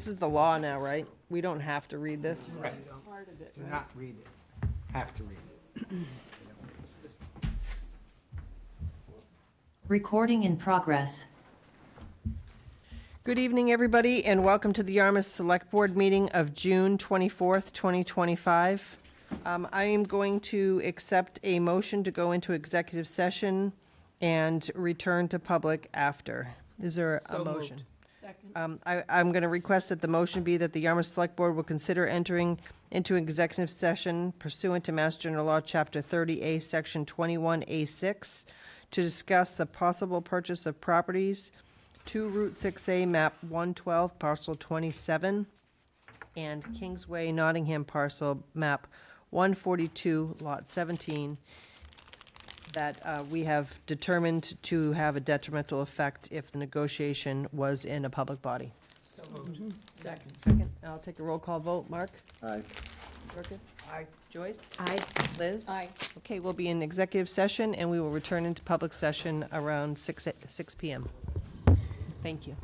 is the law now, right? We don't have to read this. Right. Do not read it. Have to read it. Recording in progress. Good evening, everybody, and welcome to the Yarmouth Select Board meeting of June 24th, 2025. I am going to accept a motion to go into executive session and return to public after. Is there a motion? I'm going to request that the motion be that the Yarmouth Select Board will consider entering into executive session pursuant to Mass General Law, Chapter 30A, Section 21A6, to discuss the possible purchase of properties, 2 Route 6A, Map 112, Parcel 27, and Kingsway, Nottingham, Parcel Map 142, Lot 17, that we have determined to have a detrimental effect if the negotiation was in a public body. Second. I'll take a roll call vote. Mark? Aye. Dorcas? Aye. Joyce? Aye. Liz? Aye. Okay, we'll be in executive session, and we will return into public session around 6 p.m. Thank you.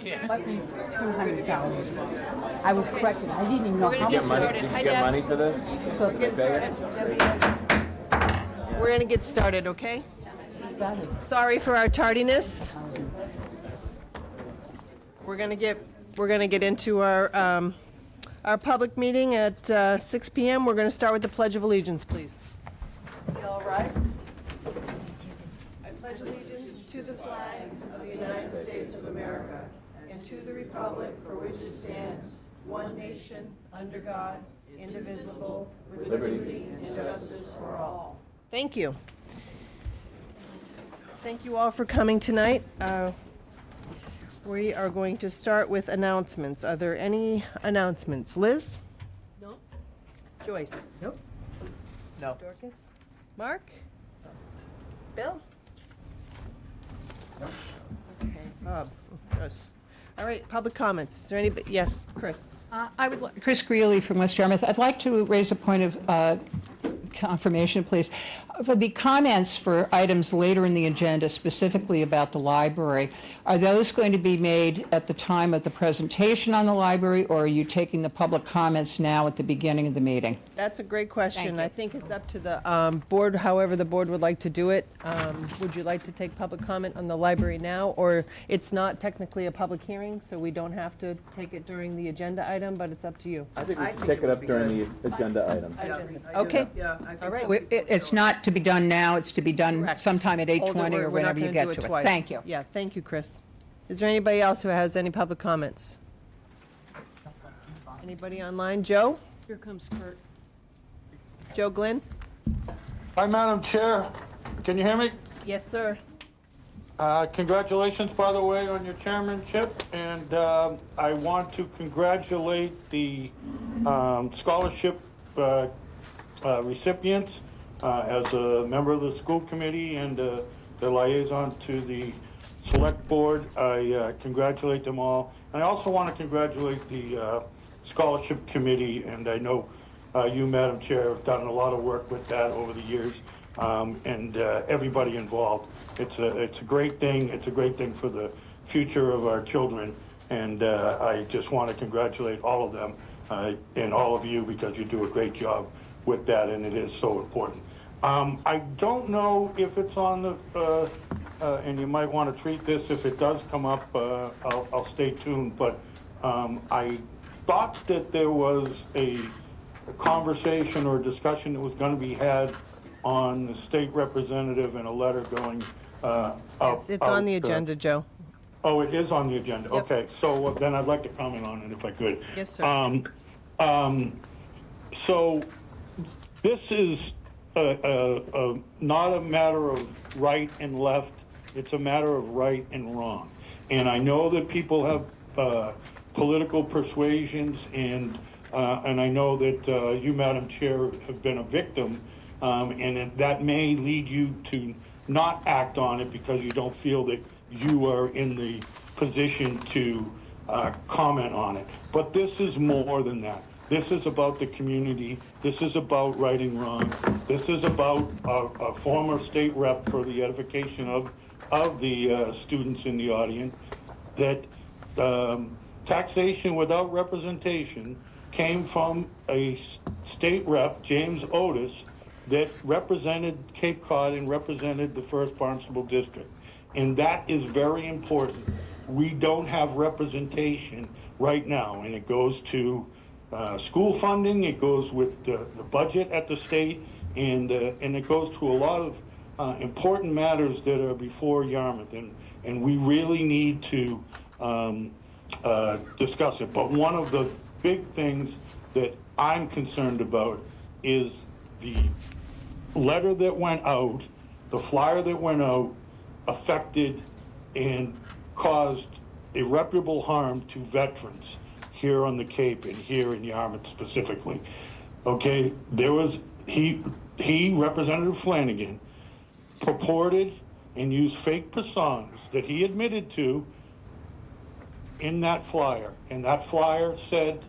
It wasn't 200,000. I was corrected. I didn't even know how Get much. money? Did you get money for this? So They pay it? We're going to get started, okay? better. Sorry for our tardiness. We're going to get into our public meeting at 6 p.m. We're going to start with the Pledge of Allegiance, please. You all rise. I pledge allegiance to the flag of the United States of America and to the republic for which it stands, one nation, under God, indivisible, with liberty and justice for all. Thank you. Thank you all for coming tonight. We are going to start with announcements. Are there any announcements? Liz? No. Joyce? Nope. No. Dorcas? Mark? Bill? Okay, Bob? Yes. All right, public comments. Is there any, yes, Chris? Chris Greeley from West Yarmouth. I'd like to raise a point of confirmation, please. For the comments for items later in the agenda, specifically about the library, are those going to be made at the time of the presentation on the library, or are you taking the public comments now at the beginning of the meeting? That's a great question. I think it's up to the board, however the board would like to do it. Would you like to take public comment on the library now, or it's not technically a public hearing, so we don't have to take it during the agenda item, but it's up to you. I think we should take it up during the agenda item. Okay. Yeah, I think All right. so. It's not to be done now, it's to be done Correct. sometime at 8:20 We're or not whenever you gonna get do to it. twice. Thank you. Yeah, thank you, Chris. Is there anybody else who has any public comments? Anybody online? Joe? Here comes Kurt. Joe Glenn? Hi, Madam Chair. Can you hear me? Yes, sir. Congratulations, by the way, on your chairmanship. And I want to congratulate the scholarship recipients as a member of the school committee and the liaison to the select board. I congratulate them all. And I also want to congratulate the scholarship committee, and I know you, Madam Chair, have done a lot of work with that over the years, and everybody involved. It's a great thing. It's a great thing for the future of our children, and I just want to congratulate all of them and all of you, because you do a great job with that, and it is so important. I don't know if it's on the, and you might want to treat this if it does come up. I'll stay tuned, but I thought that there was a conversation or discussion that was going to be had on the state representative and a letter going Yes, it's on the agenda, Joe. Oh, it is on the agenda. Yep. Okay, so then I'd like to comment on it if I could. Yes, sir. So this is not a matter of right and left. It's a matter of right and wrong. And I know that people have political persuasions, and I know that you, Madam Chair, have been a victim, and that may lead you to not act on it because you don't feel that you are in the position to comment on it. But this is more than that. This is about the community. This is about right and wrong. This is about a former state rep for the edification of the students in the audience, that taxation without representation came from a state rep, James Otis, that represented Cape Cod and represented the First Barnstable District. And that is very important. We don't have representation right now, and it goes to school funding, it goes with the budget at the state, and it goes to a lot of important matters that are before Yarmouth, and we really need to discuss it. But one of the big things that I'm concerned about is the letter that went out, the flyer that went out, affected and caused irreparable harm to veterans here on the Cape and here in Yarmouth specifically. Okay, there was, he, Representative Flanagan, purported and used fake personas that he admitted to in that flyer. And that flyer said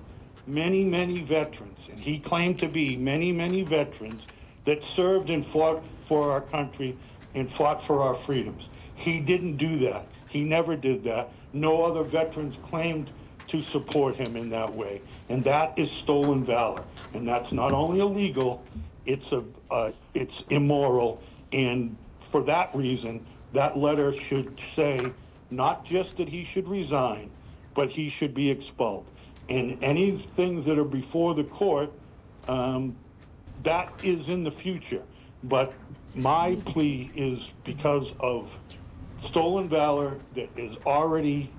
many, many veterans, and he claimed to be many, many veterans that served and fought for our country and fought for our freedoms. He didn't do that. He never did that. No other veterans claimed to support him in that way. And that is stolen valor. And that's not only illegal, it's immoral. And for that reason, that letter should say not just that he should resign, but he should be expelled. And any things that are before the court, that is in the future. But my plea is because of stolen valor that has already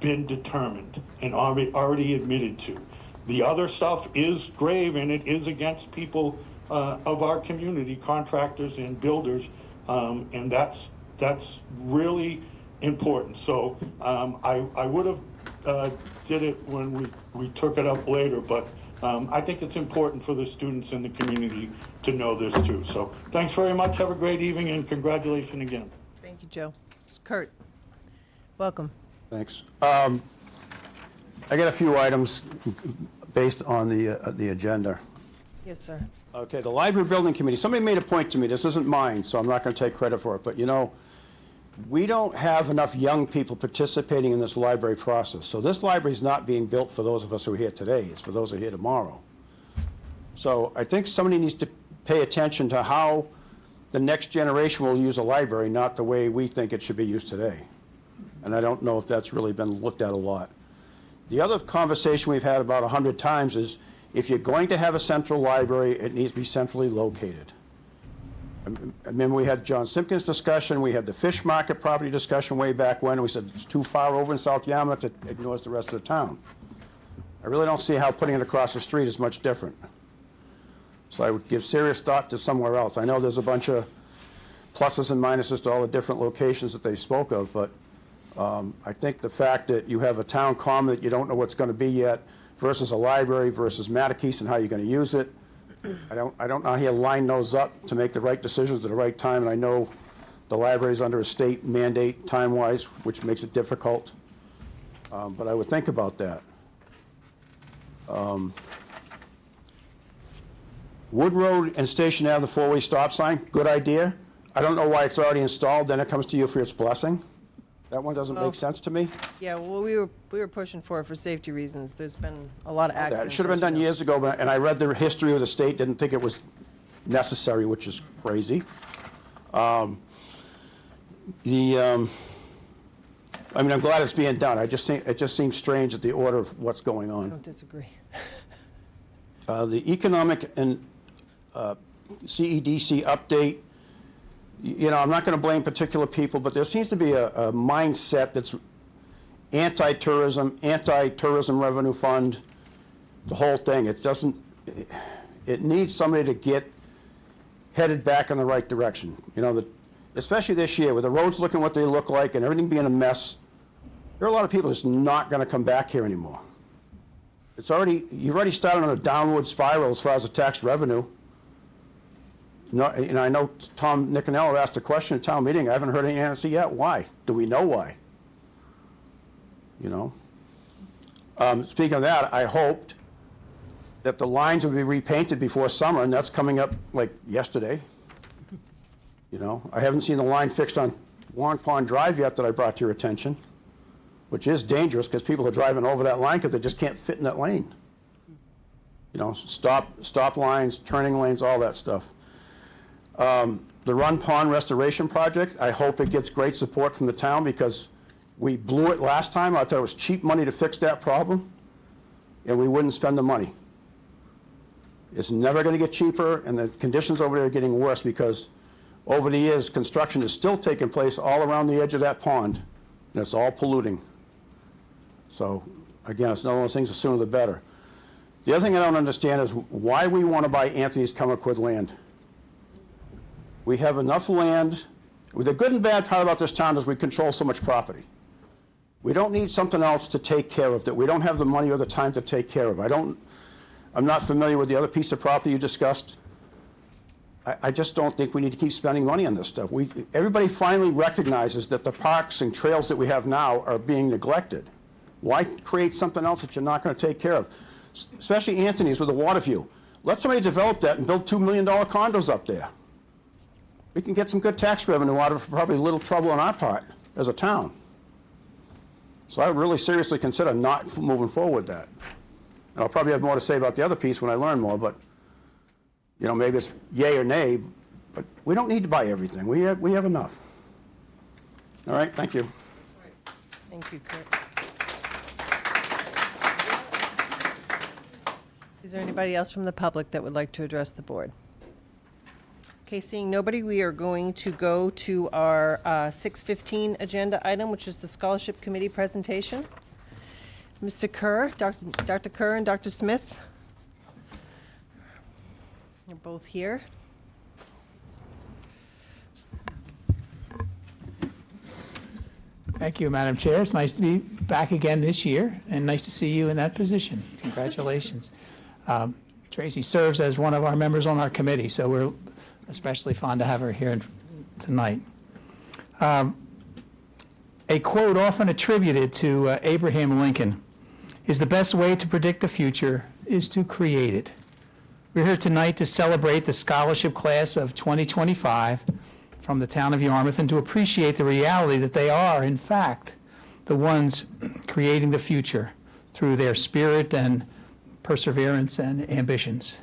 been determined and already admitted to. The other stuff is grave, and it is against people of our community, contractors and builders, and that's really important. So I would have did it when we took it up later, but I think it's important for the students in the community to know this too. So thanks very much. Have a great evening, and congratulations again. Thank you, Joe. Kurt, welcome. Thanks. I got a few items based on the agenda. Yes, sir. Okay, the library building committee, somebody made a point to me, this isn't mine, so I'm not going to take credit for it, but you know, we don't have enough young people participating in this library process. So this library is not being built for those of us who are here today, it's for those who are here tomorrow. So I think somebody needs to pay attention to how the next generation will use a library, not the way we think it should be used today. And I don't know if that's really been looked at a lot. The other conversation we've had about 100 times is if you're going to have a central library, it needs to be centrally located. I remember we had John Simpkins discussion, we had the fish market property discussion way back when, and we said it's too far over in South Yarmouth, it ignores the rest of the town. I really don't see how putting it across the street is much different. So I would give serious thought to somewhere else. I know there's a bunch of pluses and minuses to all the different locations that they spoke of, but I think the fact that you have a town common that you don't know what's going to be yet versus a library versus Matakees and how you're going to use it, I don't know how you line those up to make the right decisions at the right time, and I know the library is under a state mandate time-wise, which makes it difficult, but I would think about that. Wood Road and Station Ave, the four-way stop sign, good idea. I don't know why it's already installed, then it comes to you for its blessing. That one doesn't make sense to me. Yeah, well, we were pushing for it for safety reasons. There's been a lot of accidents. It should have been as you done know. years ago, and I read the history of the state, didn't think it was necessary, which is crazy. I mean, I'm glad it's being done. It just seems strange at the order of what's going I on. don't disagree. The economic and CEDC update, you know, I'm not going to blame particular people, but there seems to be a mindset that's anti-tourism revenue fund, the whole thing. It needs somebody to get headed back in the right direction. You know, especially this year with the roads looking what they look like and everything being a mess, there are a lot of people just not going to come back here anymore. You've already started on a downward spiral as far as the tax revenue. No, and I know Tom Nicanello asked a question at town meeting. I haven't heard any answer yet. Why? Do we know why? You know. Speaking of that, I hoped that the lines would be repainted before summer, and that's coming up like yesterday. You know, I haven't seen the line fixed on Long Pond Drive yet that I brought to your attention, which is dangerous because people are driving over that line because they just can't fit in that lane. You know, stop lines, turning lanes, all that stuff. The Run Pond Restoration Project, I hope it gets great support from the town because we blew it last time. I thought it was cheap money to fix that problem, and we wouldn't spend the money. It's never going to get cheaper, and the conditions over there are getting worse because over the years, construction is still taking place all around the edge of that pond, and it's all polluting. So, again, it's not one of those things, the sooner the better. The other thing I don't understand is why we want to buy Anthony's Comerquid land. We have enough land. The good and bad part about this town is we control so much property. We don't need something else to take care of that we don't have the money or the time to take care of. I'm not familiar with the other piece of property you discussed. I just don't think we need to keep spending money on this stuff. Everybody finally recognizes that the parks and trails that we have now are being neglected. Why create something else that you're not going to take care of? Especially Anthony's with the water view. Let somebody develop that and build $2 million condos up there. We can get some good tax revenue out of it for probably little trouble on our part as a town. So I would really seriously consider not moving forward with that. And I'll probably have more to say about the other piece when I learn more, but, you know, maybe it's yay or nay, but we don't need to buy everything. We have enough. All right, thank you. Thank you, Kurt. Is there anybody else from the public that would like to address the board? Okay, seeing nobody, we are going to go to our 6:15 agenda item, which is the Scholarship Committee presentation. Mr. Kerr, Dr. Kerr and Dr. Smith, you're both here. Thank you, Madam Chair. It's nice to be back again this year, and nice to see you in that position. Congratulations. Tracy serves as one of our members on our committee, so we're especially fond to have her here tonight. A quote often attributed to Abraham Lincoln is, "The best way to predict the future is to create it." We're here tonight to celebrate the scholarship class of 2025 from the town of Yarmouth and to appreciate the reality that they are, in fact, the ones creating the future through their spirit and perseverance and ambitions.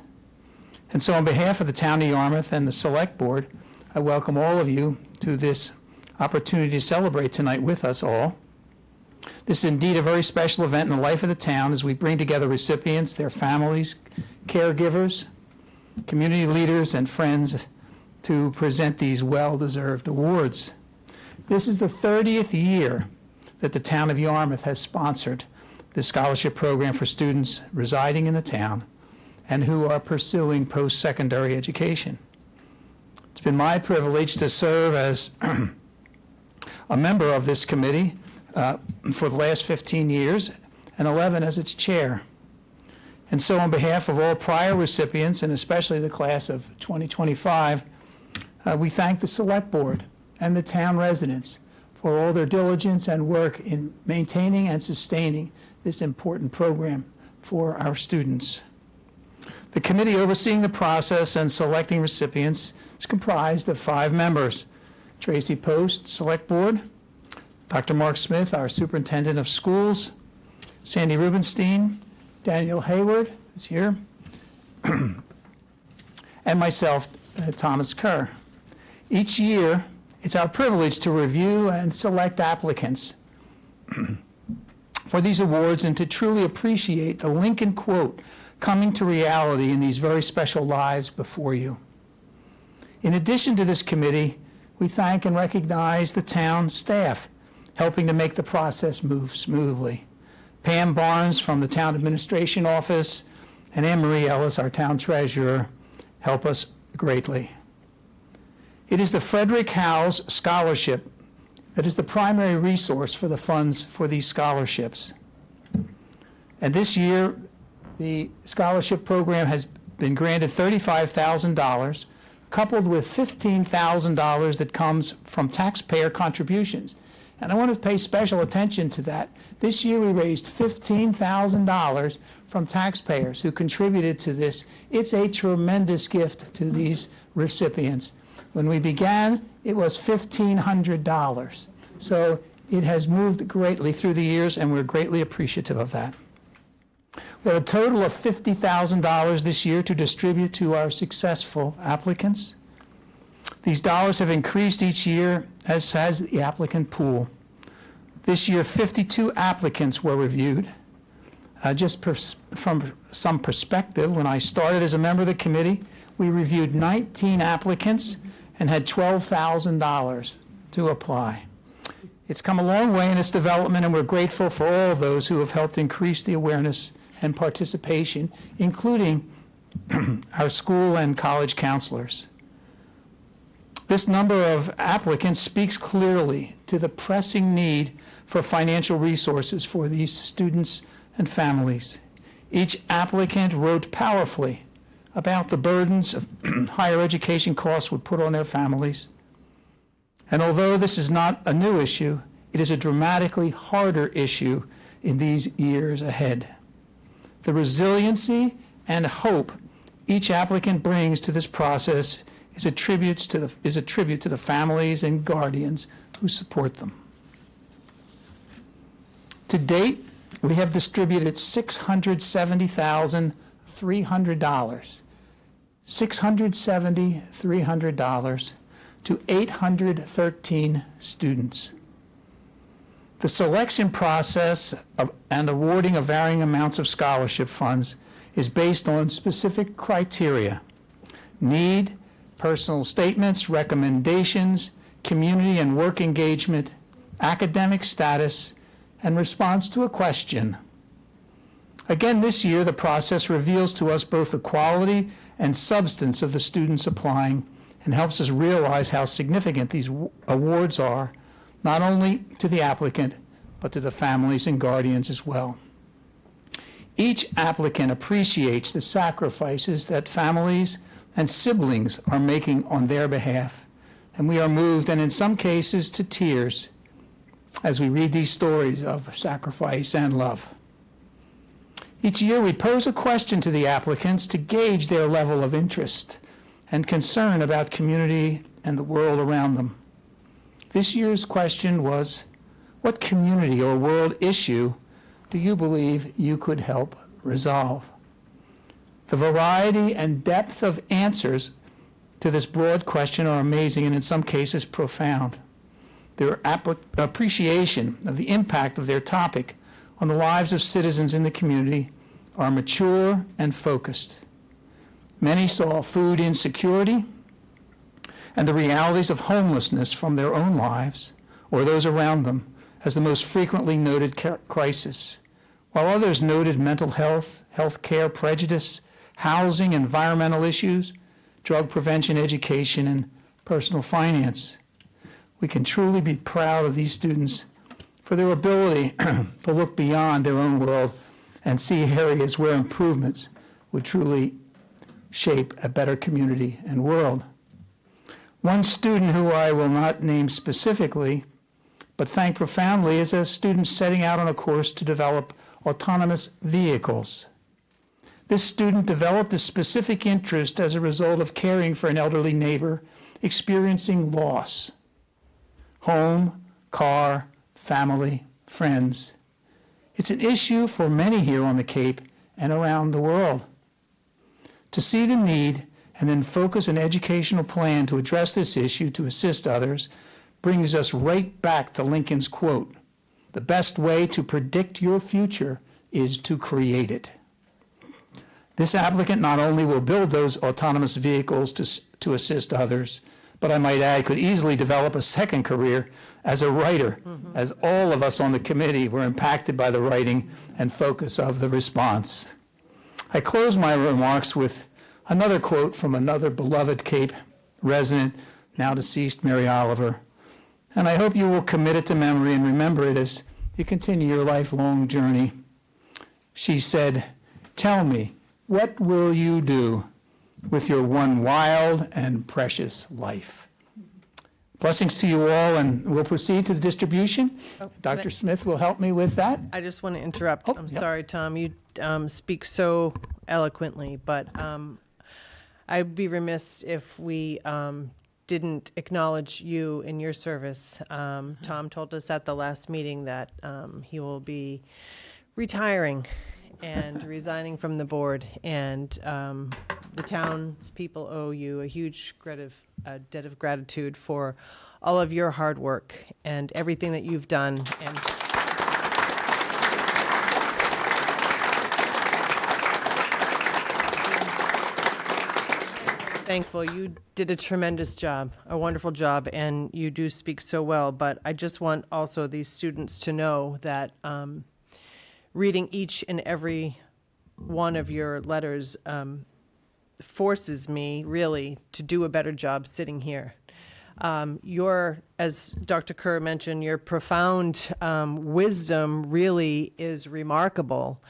And so on behalf of the town of Yarmouth and the Select Board, I welcome all of you to this opportunity to celebrate tonight with us all. This is indeed a very special event in the life of the town as we bring together recipients, their families, caregivers, community leaders, and friends to present these well-deserved awards. This is the 30th year that the town of Yarmouth has sponsored the scholarship program for students residing in the town and who are pursuing post-secondary education. It's been my privilege to serve as a member of this committee for the last 15 years and 11 as its chair. And so on behalf of all prior recipients, and especially the class of 2025, we thank the Select Board and the town residents for all their diligence and work in maintaining and sustaining this important program for our students. The committee overseeing the process and selecting recipients is comprised of 5 members: Tracy Post, Select Board; Dr. Mark Smith, our Superintendent of Schools; Sandy Rubenstein; Daniel Hayward, who's here; and myself, Thomas Kerr. Each year, it's our privilege to review and select applicants for these awards and to truly appreciate the Lincoln quote coming to reality in these very special lives before you. In addition to this committee, we thank and recognize the town staff helping to make the process move smoothly. Pam Barnes from the Town Administration Office and Anne Marie Ellis, our town treasurer, help us greatly. It is the Frederick Howes Scholarship that is the primary resource for the funds for these scholarships. And this year, the scholarship program has been granted $35,000, coupled with $15,000 that comes from taxpayer contributions. And I want to pay special attention to that. This year we raised $15,000 from taxpayers who contributed to this. It's a tremendous gift to these recipients. When we began, it was $1,500. So it has moved greatly through the years, and we're greatly appreciative of that. We have a total of $50,000 this year to distribute to our successful applicants. These dollars have increased each year, as has the applicant pool. This year, 52 applicants were reviewed. From some perspective, when I started as a member of the committee, we reviewed 19 applicants and had $12,000 to apply. It's come a long way in its development, and we're grateful for all of those who have helped increase the awareness and participation, including our school and college counselors. This number of applicants speaks clearly to the pressing need for financial resources for these students and families. Each applicant wrote powerfully about the burdens of higher education costs would put on their families. And although this is not a new issue, it is a dramatically harder issue in these years ahead. The resiliency and hope each applicant brings to this process is a tribute to the families and guardians who support them. To date, we have distributed $670,300, $670,300 to 813 students. The selection process and awarding of varying amounts of scholarship funds is based on specific criteria: need, personal statements, recommendations, community and work engagement, academic status, and response to a question. Again, this year, the process reveals to us both the quality and substance of the students applying and helps us realize how significant these awards are, not only to the applicant, but to the families and guardians as well. Each applicant appreciates the sacrifices that families and siblings are making on their behalf, and we are moved, and in some cases, to tears as we read these stories of sacrifice and love. Each year, we pose a question to the applicants to gauge their level of interest and concern about community and the world around them. This year's question was, what community or world issue do you believe you could help resolve? The variety and depth of answers to this broad question are amazing and in some cases profound. Their appreciation of the impact of their topic on the lives of citizens in the community are mature and focused. Many saw food insecurity and the realities of homelessness from their own lives or those around them as the most frequently noted crisis, while others noted mental health, health care, prejudice, housing, environmental issues, drug prevention, education, and personal finance. We can truly be proud of these students for their ability to look beyond their own world and see areas where improvements would truly shape a better community and world. One student who I will not name specifically, but thank profoundly, is a student setting out on a course to develop autonomous vehicles. This student developed this specific interest as a result of caring for an elderly neighbor experiencing loss: home, car, family, friends. It's an issue for many here on the Cape and around the world. To see the need and then focus an educational plan to address this issue to assist others brings us right back to Lincoln's quote, "The best way to predict your future is to create it." This applicant not only will build those autonomous vehicles to assist others, but I might add, could easily develop a second career as a writer, as all of us on the committee were impacted by the writing and focus of the response. I close my remarks with another quote from another beloved Cape resident, now deceased, Mary Oliver, and I hope you will commit it to memory and remember it as you continue your lifelong journey. She said, "Tell me, what will you do with your one wild and precious life?" Blessings to you all, and we'll proceed to the distribution. Dr. Smith will help me with that. I just want to interrupt. Oh, I'm yep. sorry, Tom. You speak so eloquently, but I'd be remiss if we didn't acknowledge you in your service. Tom told us at the last meeting that he will be retiring and resigning from the board, and the town's people owe you a huge debt of gratitude for all of your hard work and everything that you've done. And thankful. You did a tremendous job, a wonderful job, and you do speak so well. But I just want also these students to know that reading each and every one of your letters forces me really to do a better job sitting here. As Dr. Kerr mentioned, your profound wisdom really is remarkable.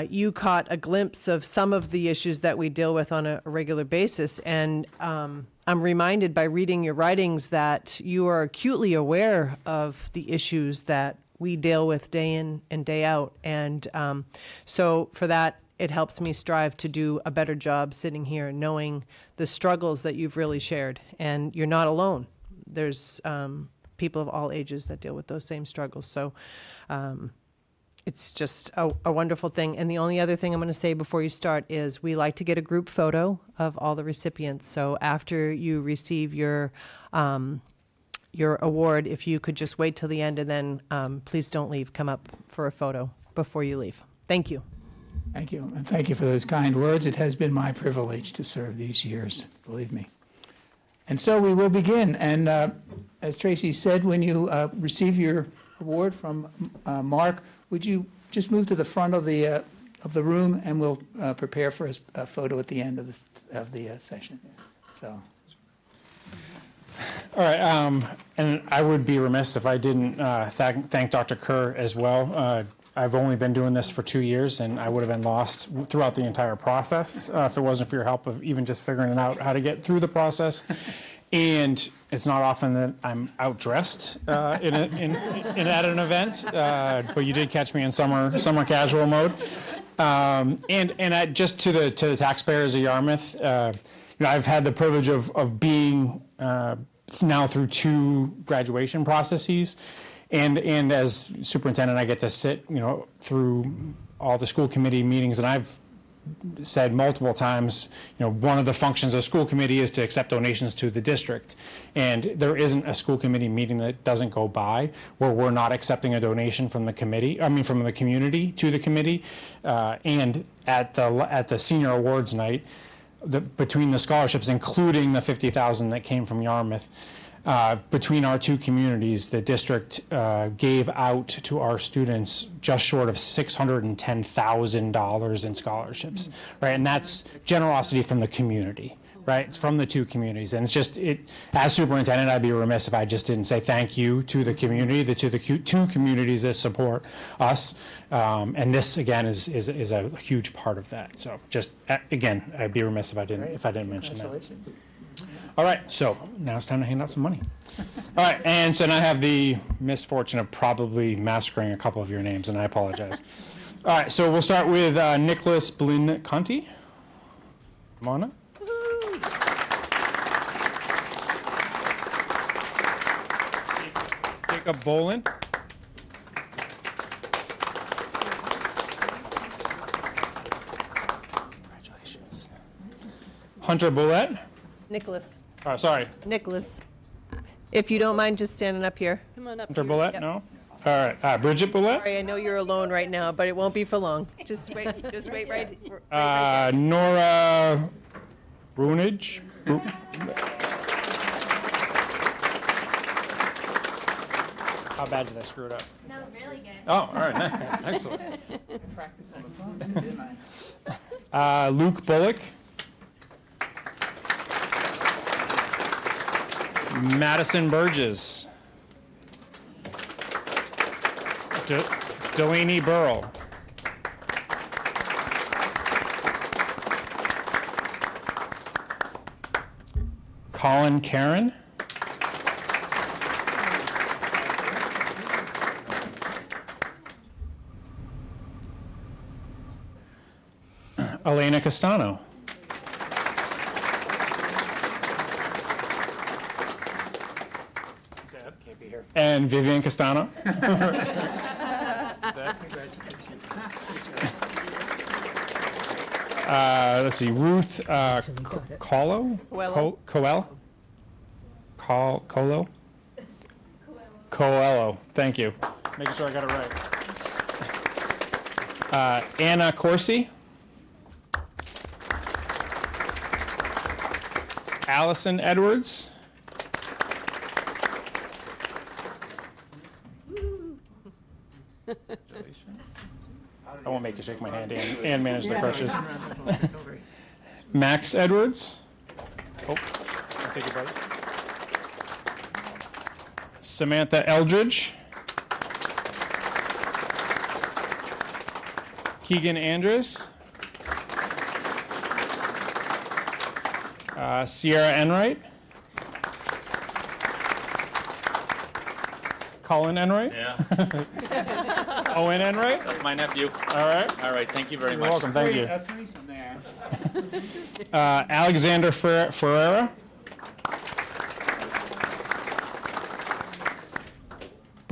You caught a glimpse of some of the issues that we deal with on a regular basis, and I'm reminded by reading your writings that you are acutely aware of the issues that we deal with day in and day out. And so for that, it helps me strive to do a better job sitting here, knowing the struggles that you've really shared. And you're not alone. There's people of all ages that deal with those same struggles. So it's just a wonderful thing. And the only other thing I'm going to say before you start is we like to get a group photo of all the recipients. So after you receive your award, if you could just wait till the end and then please don't leave. Come up for a photo before you leave. Thank you. Thank you, and thank you for those kind words. It has been my privilege to serve these years, believe me. And so we will begin. And as Tracy said, when you receive your award from Mark, would you just move to the front of the room, and we'll prepare for a photo at the end of the session. So. All right, and I would be remiss if I didn't thank Dr. Kerr as well. I've only been doing this for 2 years, and I would have been lost throughout the entire process if it wasn't for your help of even just figuring out how to get through the process. And it's not often that I'm outdressed at an event, but you did catch me in summer casual mode. And just to the taxpayers of Yarmouth, I've had the privilege of being now through 2 graduation processes. And as superintendent, I get to sit, through all the school committee meetings, and I've said multiple times, one of the functions of the school committee is to accept donations to the district. And there isn't a school committee meeting that doesn't go by where we're not accepting a donation from the from the community to the committee. And at the senior awards night, between the scholarships, including the $50,000 that came from Yarmouth, between our 2 communities, the district gave out to our students just short of $610,000 in scholarships, right? And that's generosity from the community, right? It's from the 2 communities. And it's just, as superintendent, I'd be remiss if I just didn't say thank you to the community, to the 2 communities that support us. And this, again, is a huge part of that. So just, again, I'd be remiss if I didn't mention that. All right, so now it's time to hand out some money. All right, and so now I have the misfortune of probably massacring a couple of your names, and I apologize. All right, so we'll start with Nicholas Blin Conti. Come on up. Jacob Bolin. Congratulations. Hunter Boulette. Nicholas. Oh, sorry. Nicholas. If you don't mind just standing up here. Hunter Boulette? No? All right. Bridget Boulette? Sorry, I know you're alone right now, but it won't be for long. Just wait right there. Nora Runage? How bad did I screw it up? No, really good. Oh, all right. Excellent. Luke Bullock. Madison Burgess. Delaney Burrell. Colin Karen. Elena Castano. And Vivian Castano. Let's see, Ruth Colo? Coelho. Thank you. Making sure I got it right. Anna Corsi. Allison Edwards. I won't make you shake my hand and manage the crutches. Max Edwards. Oh, I'll take it, brother. Samantha Eldridge. Keegan Andrus. Sierra Enright. Colin Enright. Yeah, Owen Enright. that's my nephew. All right. All right, thank you very You're much. welcome. Thank you. A threesome there. Alexander Ferreira.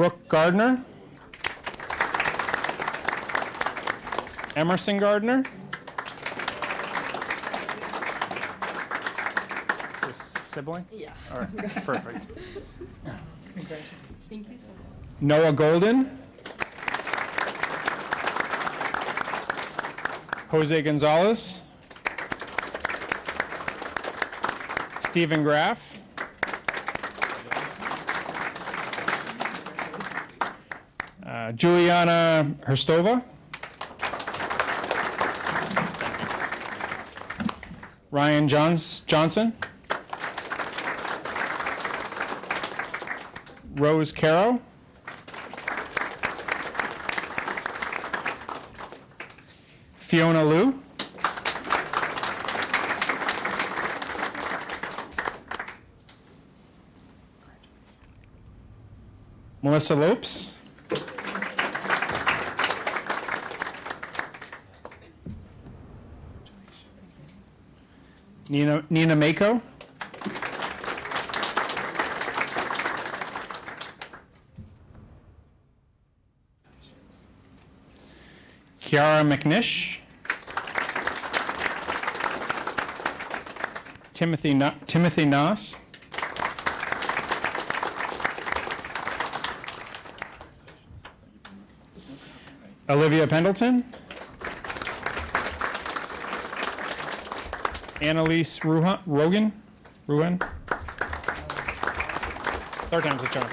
Brooke Gardner. Emerson Gardner. This sibling? Yeah. All right, perfect. Thank you so much. Noah Golden. Jose Gonzalez. Stephen Graff. Juliana Herstova. Ryan Johnson. Rose Caro. Fiona Liu. Melissa Lopes. Nina Mako. Kiara McNish. Timothy Noss. Olivia Pendleton. Annalise Ruhan. Third time's a charm.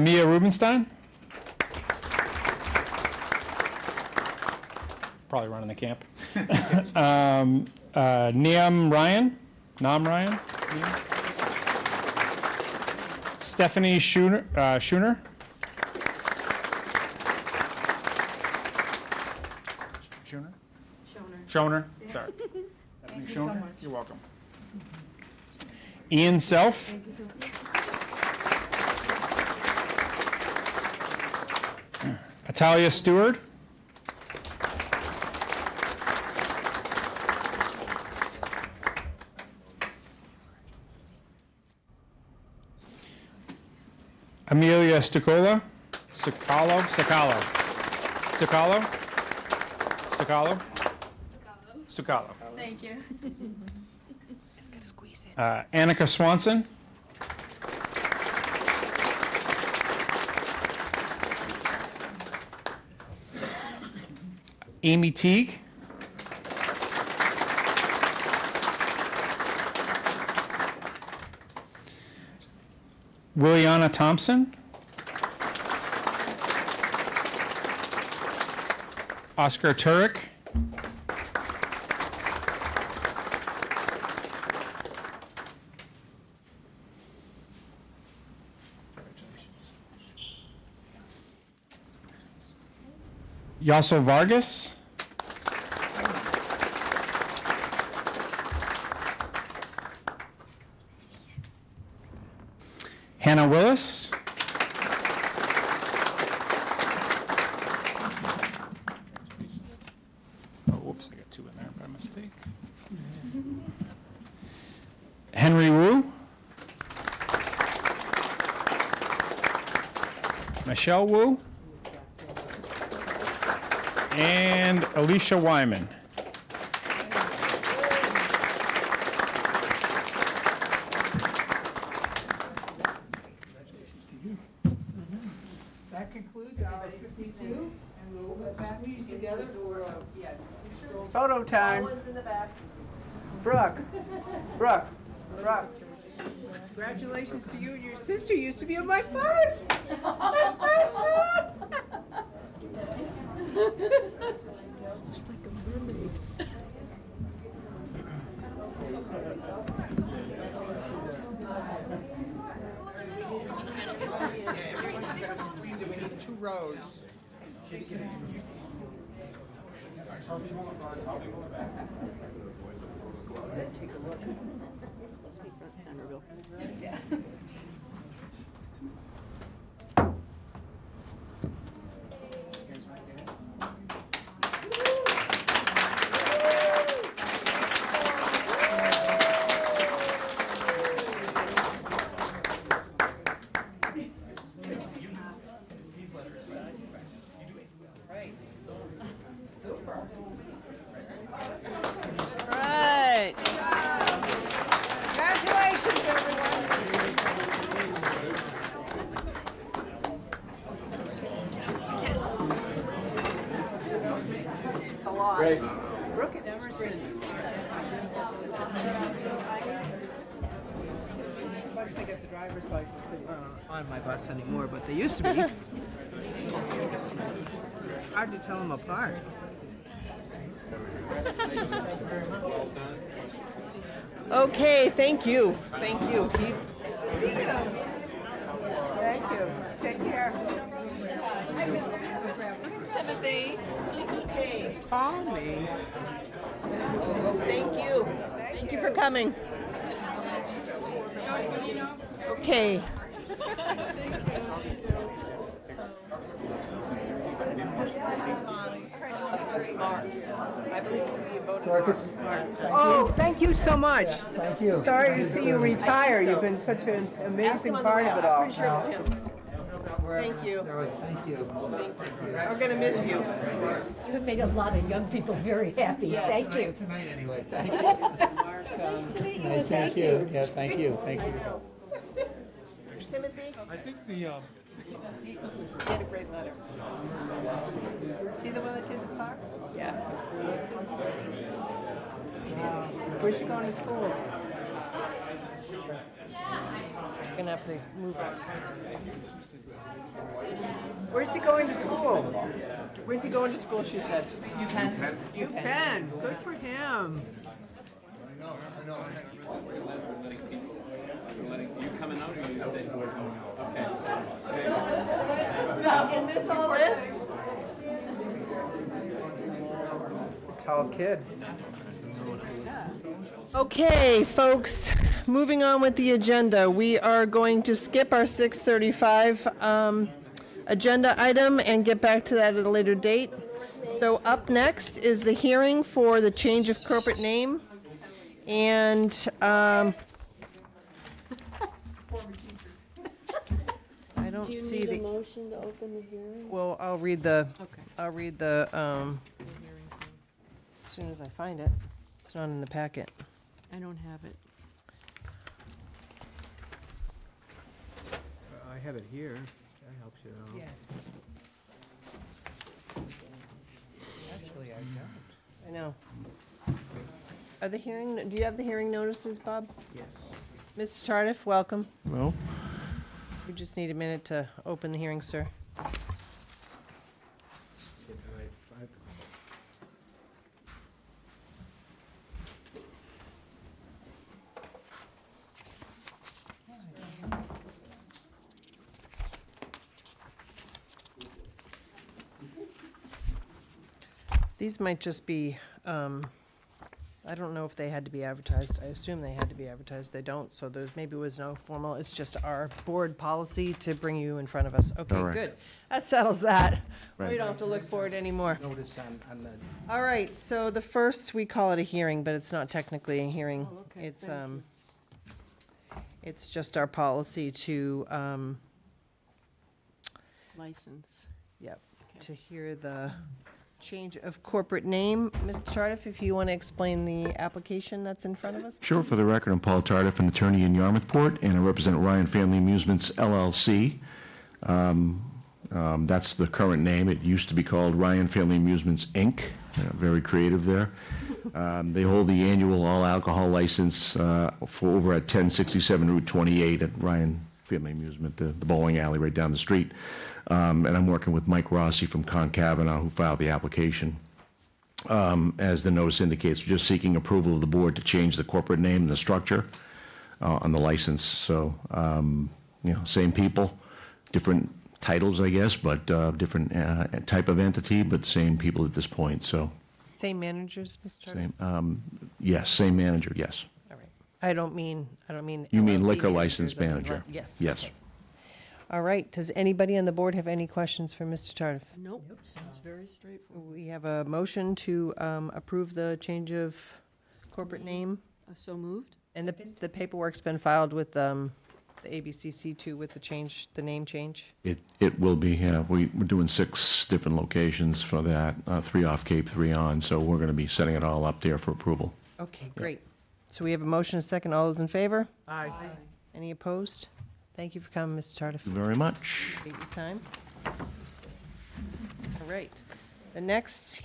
Mia Rubenstein. Probably running the camp. Nam Ryan. Stephanie Schooner. Schoner. Sorry. Thank you so much. You're welcome. Ian Self. Thank you so much. Atalia Stewart. Amelia Stucalo. Thank you. Annika Swanson. Amy Teague. Williana Thompson. Oscar Turek. Yaso Vargas. Hannah Willis. Oh, whoops, I got two in there by mistake. Henry Wu. Michelle Wu. And Alicia Wyman. That concludes our 52, and we'll put families together for photo time. Brooke. Congratulations to you and your sister. You used to be on my bus. Just like a mermaid. We need 2 rows. Take a look. Supposed to be front center, Bill. Yeah. night. Brooke and Emerson. Once they get the driver's license, they aren't on my bus anymore, but they used to be. Hard to tell them apart. Okay, thank you. Thank you. Thank you. Take care. Timothy. Okay. Call me. Thank you. Thank you for coming. Okay. Oh, thank you so much. Thank you. Sorry to see you retire. You've been such an amazing part of it all. Thank you. Thank you. We're gonna miss you. You have made a lot of young people very happy. Thank you. Tonight, anyway. Thank you. Nice to meet you. Nice to meet you. Yeah, thank you. Thank you. Timothy? I think the, He had a great letter. See the one that did the car? Yeah. Where's he going to school? Gonna have to move on. Where's he going to school? Where's he going to school, she said? You can. You can. Good for him. You coming out or you staying? Okay. You miss all this? Tall kid. Okay, folks, moving on with the agenda. We are going to skip our 6:35 agenda item and get back to that at a later date. So up next is the hearing for the change of corporate name. And I don't see the. Motion to open the hearing? Well, I'll read the, as soon as I find it. It's not in the packet. I don't have it. I have it here. That helps you out. Yes. Actually, I don't. I know. Are the hearing, do you have the hearing notices, Bob? Yes. Mr. Tardif, welcome. Well, We just need a minute to open the hearing, sir. These might just be, I don't know if they had to be advertised. I assume they had to be advertised. They don't, so there maybe was no formal, it's just our board policy to bring you in front of us. Okay, Correct. good. That settles that. We Right. don't have to look for it anymore. Notice on the, All right, so the first, we call it a hearing, but it's not technically a hearing. Oh, okay, It's, thank it's just our policy to, License. yep, to hear the change of corporate name. Mr. Tardif, if you want to explain the application that's in front of us? sure, for the record, I'm Paul Tardif, an attorney in Yarmouthport, and I represent Ryan Family Amusements LLC. That's the current name. It used to be called Ryan Family Amusements, Inc., very creative there. They hold the annual all-alcohol license for over at 1067 Route 28 at Ryan Family Amusement, the bowling alley right down the street. And I'm working with Mike Rossi from Concavanagh, who filed the application. As the notice indicates, we're just seeking approval of the board to change the corporate name and the structure on the license. So, same people, different titles, I guess, but different type of entity, but same people at this point, so. Same managers, Mr. Tardif? Same, yes, same manager, yes. All right. I don't mean. You mean LLC liquor managers, license I mean manager? Yes. Yes. okay. All right, does anybody on the board have any questions for Mr. Tardif? Nope, sounds very straightforward. We have a motion to approve the change of corporate name, So moved? and the paperwork's been filed with the ABCC2 with the name change. It will be, yeah, we're doing 6 different locations for that, 3 off Cape, 3 on, so we're going to be setting it all up there for approval. Okay, great. So we have a motion, a second. All those in favor? Aye. Any opposed? Thank you for coming, Mr. Tardif. Thank you very much. Take your time. All right. The next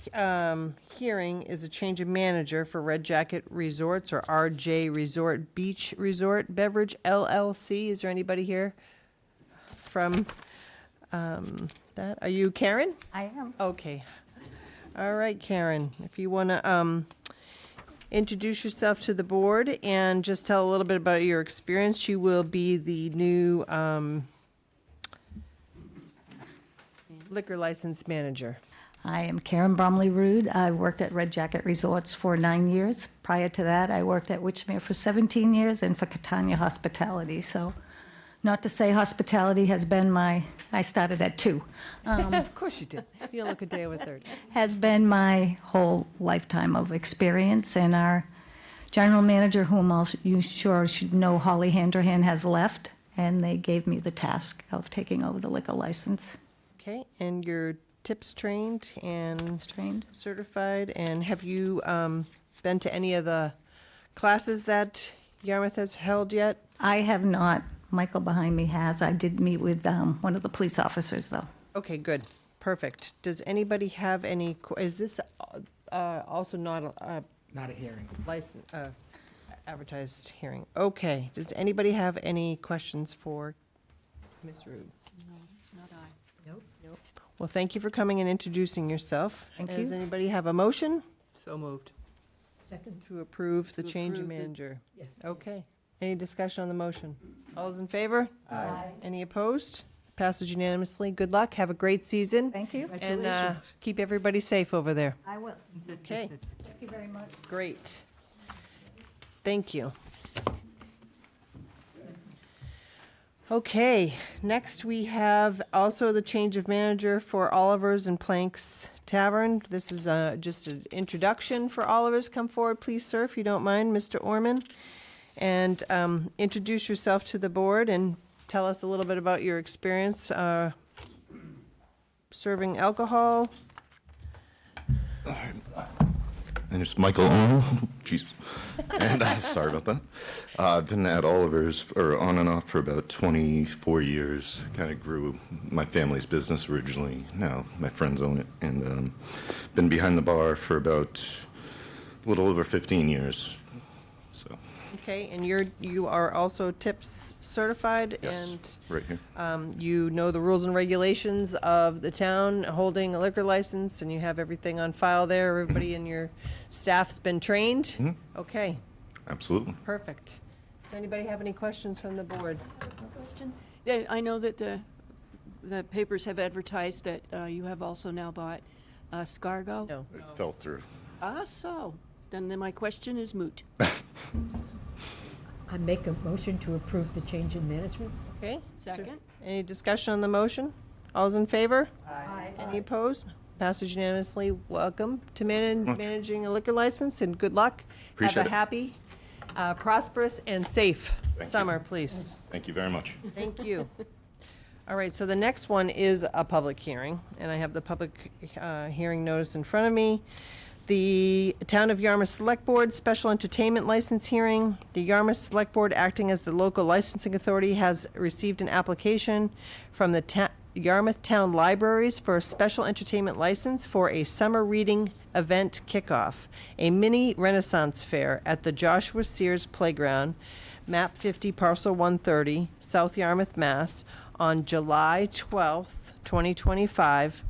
hearing is a change of manager for Red Jacket Resorts, or RJ Resort Beach Resort Beverage LLC. Is there anybody here from that? Are you Karen? I am. Okay. All right, Karen, if you want to introduce yourself to the board and just tell a little bit about your experience. You will be the new liquor license manager. I am Karen Bromley Rude. I worked at Red Jacket Resorts for 9 years. Prior to that, I worked at Witchmere for 17 years and for Catania Hospitality. So, not to say hospitality has been I started at 2. Of course you did. You don't look a day over 30. Has been my whole lifetime of experience. And our general manager, whom you sure should know, Holly Handrahan, has left. And they gave me the task of taking over the liquor license. Okay, and you're TIPS trained and Trained. certified, and have you been to any of the classes that Yarmouth has held yet? I have not. Michael behind me has. I did meet with one of the police officers, though. Okay, good, perfect. Does anybody have any, is this also not a Not a hearing. license, advertised hearing? Okay, does anybody have any questions for Ms. Rude? Not I. Well, thank you for coming and introducing yourself. Thank Does you. anybody have a motion So moved. Second. to approve the To change in approve the- manager? Yes. Okay. Any discussion on the motion? All those in favor? Aye. Any opposed? Passes unanimously. Good luck. Have a great season. Thank you. And Congratulations. keep everybody safe over there. I will. Okay, Thank you very much. great. Thank you. Okay, next we have also the change of manager for Oliver's and Planks Tavern. This is just an introduction for Oliver's. Come forward, please, sir, if you don't mind, Mr. Orman. And introduce yourself to the board and tell us a little bit about your experience serving alcohol. And it's Michael Owen. Jeez. And sorry about that. I've been at Oliver's on and off for about 24 years. Kind of grew my family's business originally. Now my friends own it. And been behind the bar for about a little over 15 years. So, Okay, and you are also TIPS certified? yes, right here. And you know the rules and regulations of the town holding a liquor license, and you have everything on file there? Everybody in your staff's been trained? Okay, Absolutely. perfect. Does anybody have any questions from the board? Question? Yeah, I know that the papers have advertised that you have also now bought Scargo. No. It fell through. So, then my question is moot. I make a motion to approve the change in management. Okay? Second? Any discussion on the motion? All's in favor? Aye. Any opposed? Passes unanimously. Welcome to managing a liquor license, and good luck. Appreciate Have a it. happy, prosperous, and safe you. summer, please. Thank you very much. Thank you. All right, so the next one is a public hearing, and I have the public hearing notice in front of me. The Town of Yarmouth Select Board Special Entertainment License Hearing. The Yarmouth Select Board, acting as the local licensing authority, has received an application from the Yarmouth Town Libraries for a special entertainment license for a summer reading event kickoff, a mini Renaissance fair at the Joshua Sears Playground, map 50, parcel 130, South Yarmouth, Mass, on July 12th, 2025,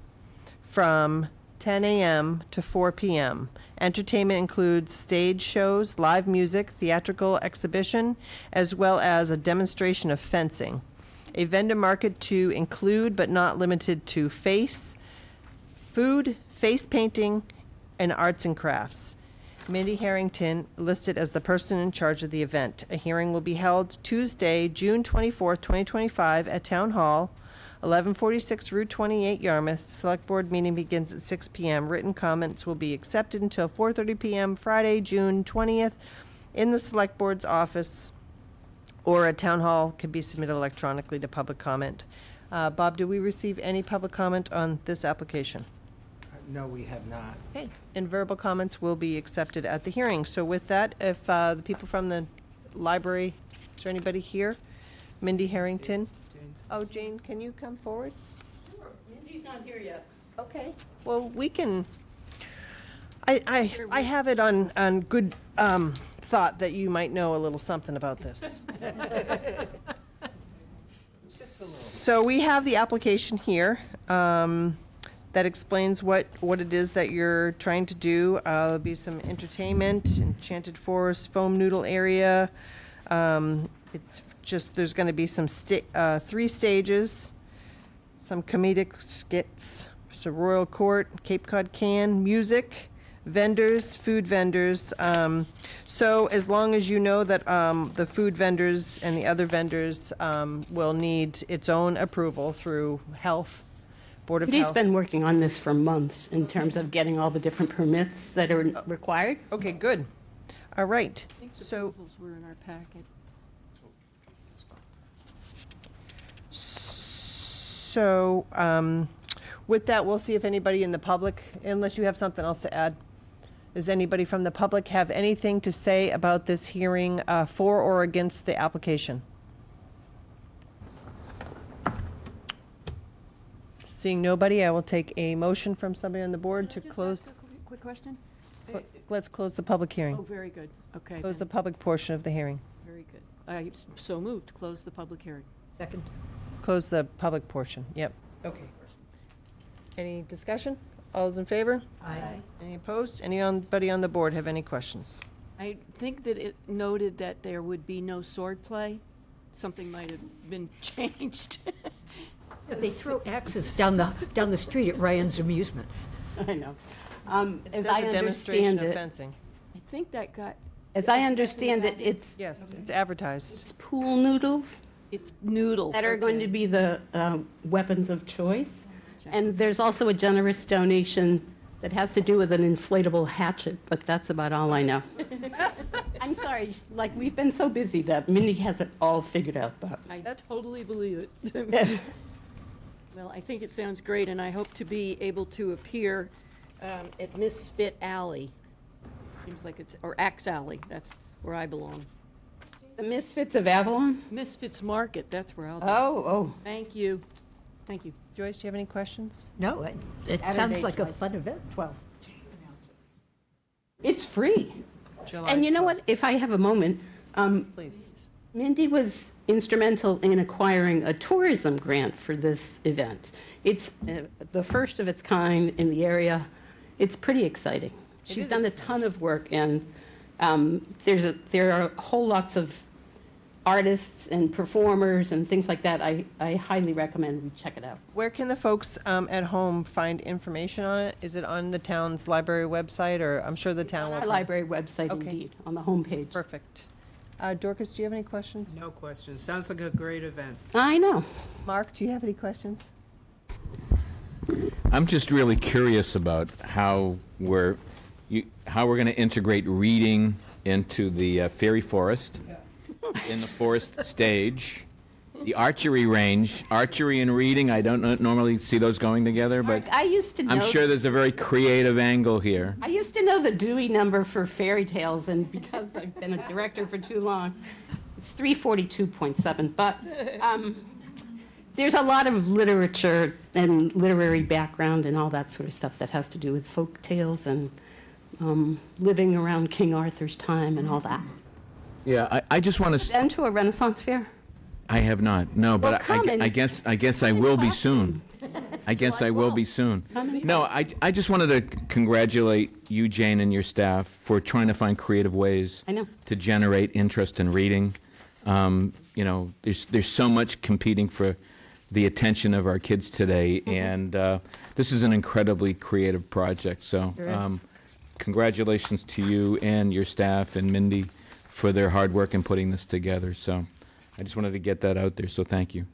from 10 a.m. to 4 p.m. Entertainment includes stage shows, live music, theatrical exhibition, as well as a demonstration of fencing. A vendor market to include but not limited to food, face painting, and arts and crafts. Mindy Harrington listed as the person in charge of the event. A hearing will be held Tuesday, June 24th, 2025 at Town Hall, 1146 Route 28, Yarmouth. Select Board meeting begins at 6 p.m. Written comments will be accepted until 4:30 p.m. Friday, June 20th, in the Select Board's office, or at Town Hall, can be submitted electronically to public comment. Bob, do we receive any public comment on this application? No, we have not. Okay, and verbal comments will be accepted at the hearing. So with that, if the people from the library, is there anybody here? Mindy Harrington? Oh, Jane, can you come forward? Sure, Mindy's not here yet. Okay, well, we can, I have it on good thought that you might know a little something about this. So we have the application here that explains what it is that you're trying to do. There'll be some entertainment, Enchanted Forest, foam noodle area. It's just, there's going to be some 3 stages, some comedic skits, so Royal Court, Cape Cod Can, music, vendors, food vendors. So as long as you know that the food vendors and the other vendors will need its own approval through Health, Board of He's Health. been working on this for months in terms of getting all the different permits that are required. Okay, good. All right. I think the So, approvals were in our packet. with that, we'll see if anybody in the public, unless you have something else to add. Does anybody from the public have anything to say about this hearing for or against the application? Seeing nobody, I will take a motion from somebody on the board to Just close. ask a quick question? Let's close the public Oh, hearing. very good. Okay. Close the then. public portion of the hearing. Very good. I so moved, close the public hearing. Second. Close the public portion, yep. Okay. Any discussion? All those in favor? Aye. Any opposed? Anybody on the board have any questions? I think that it noted that there would be no sword play. Something might have been changed. They throw axes down the street at Ryan's Amusement. I know. It As says I a demonstration understand of it, fencing. I think that got, as I understand it, it's Yes, it's advertised. pool noodles it's noodles. that are going okay. to be the weapons of choice. And there's also a generous donation that has to do with an inflatable hatchet, but that's about all I know. I'm sorry, like, we've been so busy that Mindy has it all figured out, but. I totally believe it. Well, I think it sounds great, and I hope to be able to appear at Misfit Alley. Seems like it's, or Axe Alley, that's where I belong. The Misfits of Avalon? Misfits Market, that's where I'll be. Oh. Thank you. Thank you. Joyce, do you have any questions? No, it Saturday, sounds like a 12. fun event. 12. It's free. July And you know 12th. what, if I have a moment, Please. Mindy was instrumental in acquiring a tourism grant for this event. It's the first of its kind in the area. It's pretty exciting. She's is done a ton of work, and there are whole lots of artists and performers and things like that. I highly recommend we check it out. Where can the folks at home find information on it? Is it on the town's library website, or I'm sure the town will? Our library website, Okay. indeed, on the homepage. Perfect. Dorcas, do you have any questions? No questions. Sounds like a great event. I know. Mark, do you have any questions? I'm just really curious about how we're going to integrate reading into the fairy forest, in the forest stage, the archery range, archery and reading. I don't normally see those going together, but I used to know. I'm sure there's a very creative angle here. I used to know the Dewey number for fairy tales, and because I've been a director for too long, it's 342.7. But there's a lot of literature and literary background and all that sort of stuff that has to do with folk tales and living around King Arthur's time and all that. Yeah, I just want to. Been to a Renaissance fair? I have not. No, but Well, come I and- guess I will be soon. I guess I will be soon. No, I just wanted to congratulate you, Jane, and your staff for trying to find creative ways I know. to generate interest in reading. There's so much competing for the attention of our kids today, and this is an incredibly creative project. So, congratulations to you and your staff and Mindy for their hard work in putting this together. So, I just wanted to get that out there. So, thank you.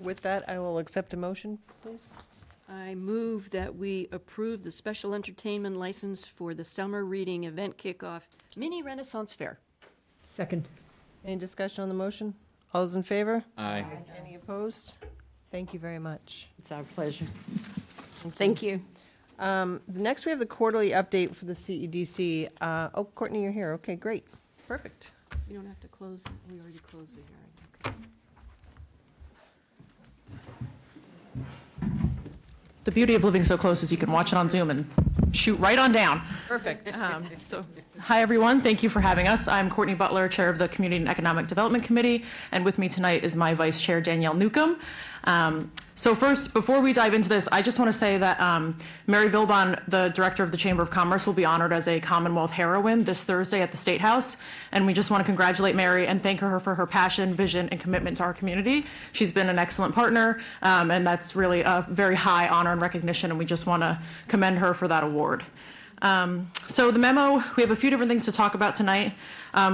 With that, I will accept a motion, please. I move that we approve the special entertainment license for the summer reading event kickoff mini Renaissance Fair. Second. Any discussion on the motion? All those in favor? Aye. Any opposed? Thank you very much. It's our pleasure. Thank you. Next, we have the quarterly update for the CEDC. Oh, Courtney, you're here. Okay, great. Perfect. We don't have to close, we already closed the hearing. Okay. the beauty of living so close is you can watch it on Zoom and shoot right on down. Perfect. So, hi, everyone. Thank you for having us. I'm Courtney Butler, Chair of the Community and Economic Development Committee, and with me tonight is my Vice Chair, Danielle Newcomb. So first, before we dive into this, I just want to say that Mary Vilbon, the Director of the Chamber of Commerce, will be honored as a Commonwealth Heroine this Thursday at the State House, and we just want to congratulate Mary and thank her for her passion, vision, and commitment to our community. She's been an excellent partner, and that's really a very high honor and recognition, and we just want to commend her for that award. So the memo, we have a few different things to talk about tonight.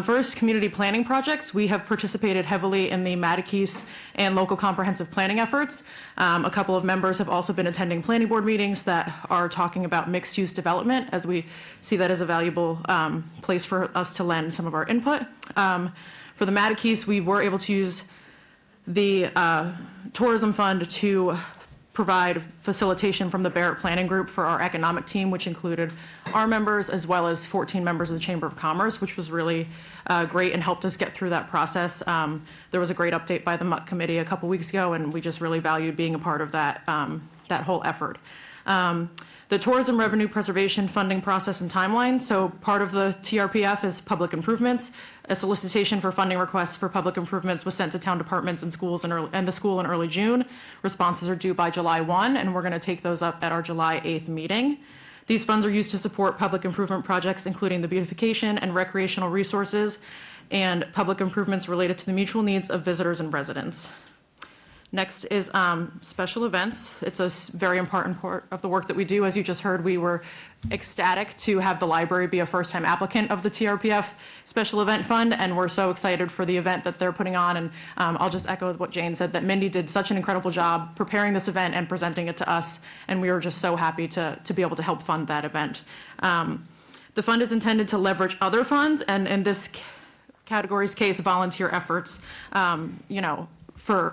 First, community planning projects. We have participated heavily in the Mattakese and local comprehensive planning efforts. A couple of members have also been attending planning board meetings that are talking about mixed-use development, as we see that as a valuable place for us to lend some of our input. For the Mattakese, we were able to use the tourism fund to provide facilitation from the Barrett Planning Group for our economic team, which included our members as well as 14 members of the Chamber of Commerce, which was really great and helped us get through that process. There was a great update by the MUC committee a couple weeks ago, and we just really valued being a part of that, that whole effort. The tourism revenue preservation funding process and timeline. So part of the TRPF is public improvements. A solicitation for funding requests for public improvements was sent to town departments and schools and the school in early June. Responses are due by July 1, and we're going to take those up at our July 8th meeting. These funds are used to support public improvement projects, including the beautification and recreational resources and public improvements related to the mutual needs of visitors and residents. Next is special events. It's a very important part of the work that we do. As you just heard, we were ecstatic to have the library be a first-time applicant of the TRPF Special Event Fund, and we're so excited for the event that they're putting on. And I'll just echo what Jane said, that Mindy did such an incredible job preparing this event and presenting it to us, and we were just so happy to be able to help fund that event. The fund is intended to leverage other funds, and in this category's case, volunteer efforts,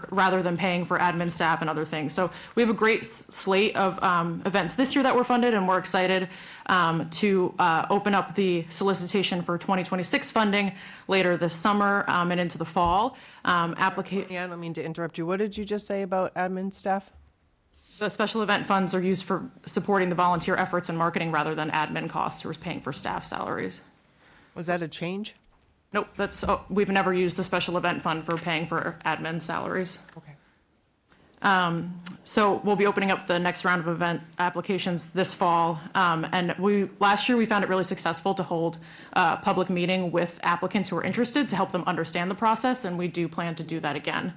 rather than paying for admin staff and other things. So we have a great slate of events this year that were funded, and we're excited to open up the solicitation for 2026 funding later this summer and into the fall. Yeah, I don't mean to interrupt you. What did you just say about admin staff? The special event funds are used for supporting the volunteer efforts and marketing rather than admin costs or paying for staff salaries. Was that a change? Nope, we've never used the special event fund for paying for admin salaries. Okay. So we'll be opening up the next round of event applications this fall. And last year we found it really successful to hold a public meeting with applicants who are interested to help them understand the process, and we do plan to do that again.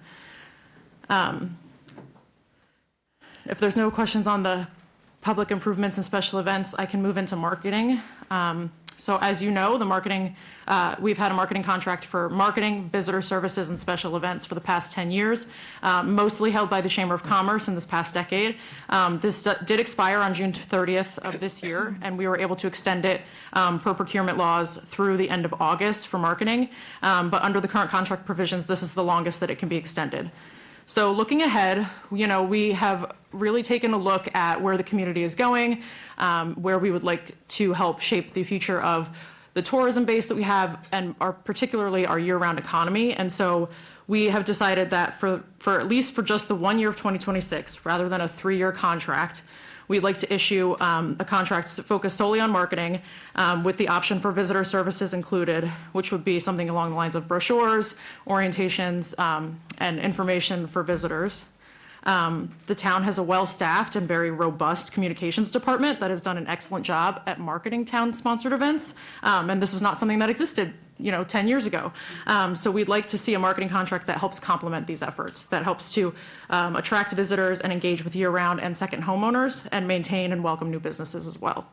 If there's no questions on the public improvements and special events, I can move into marketing. So as you know, we've had a marketing contract for marketing, visitor services, and special events for the past 10 years, mostly held by the Chamber of Commerce in this past decade. This did expire on June 30th of this year, and we were able to extend it per procurement laws through the end of August for marketing. But under the current contract provisions, this is the longest that it can be extended. So looking ahead, we have really taken a look at where the community is going, where we would like to help shape the future of the tourism base that we have, and particularly our year-round economy. And so we have decided that for at least for just the 1 year of 2026, rather than a 3-year contract, we'd like to issue a contract focused solely on marketing with the option for visitor services included, which would be something along the lines of brochures, orientations, and information for visitors. The town has a well-staffed and very robust communications department that has done an excellent job at marketing town-sponsored events, and this was not something that existed 10 years ago. So we'd like to see a marketing contract that helps complement these efforts, that helps to attract visitors and engage with year-round and second homeowners and maintain and welcome new businesses as well.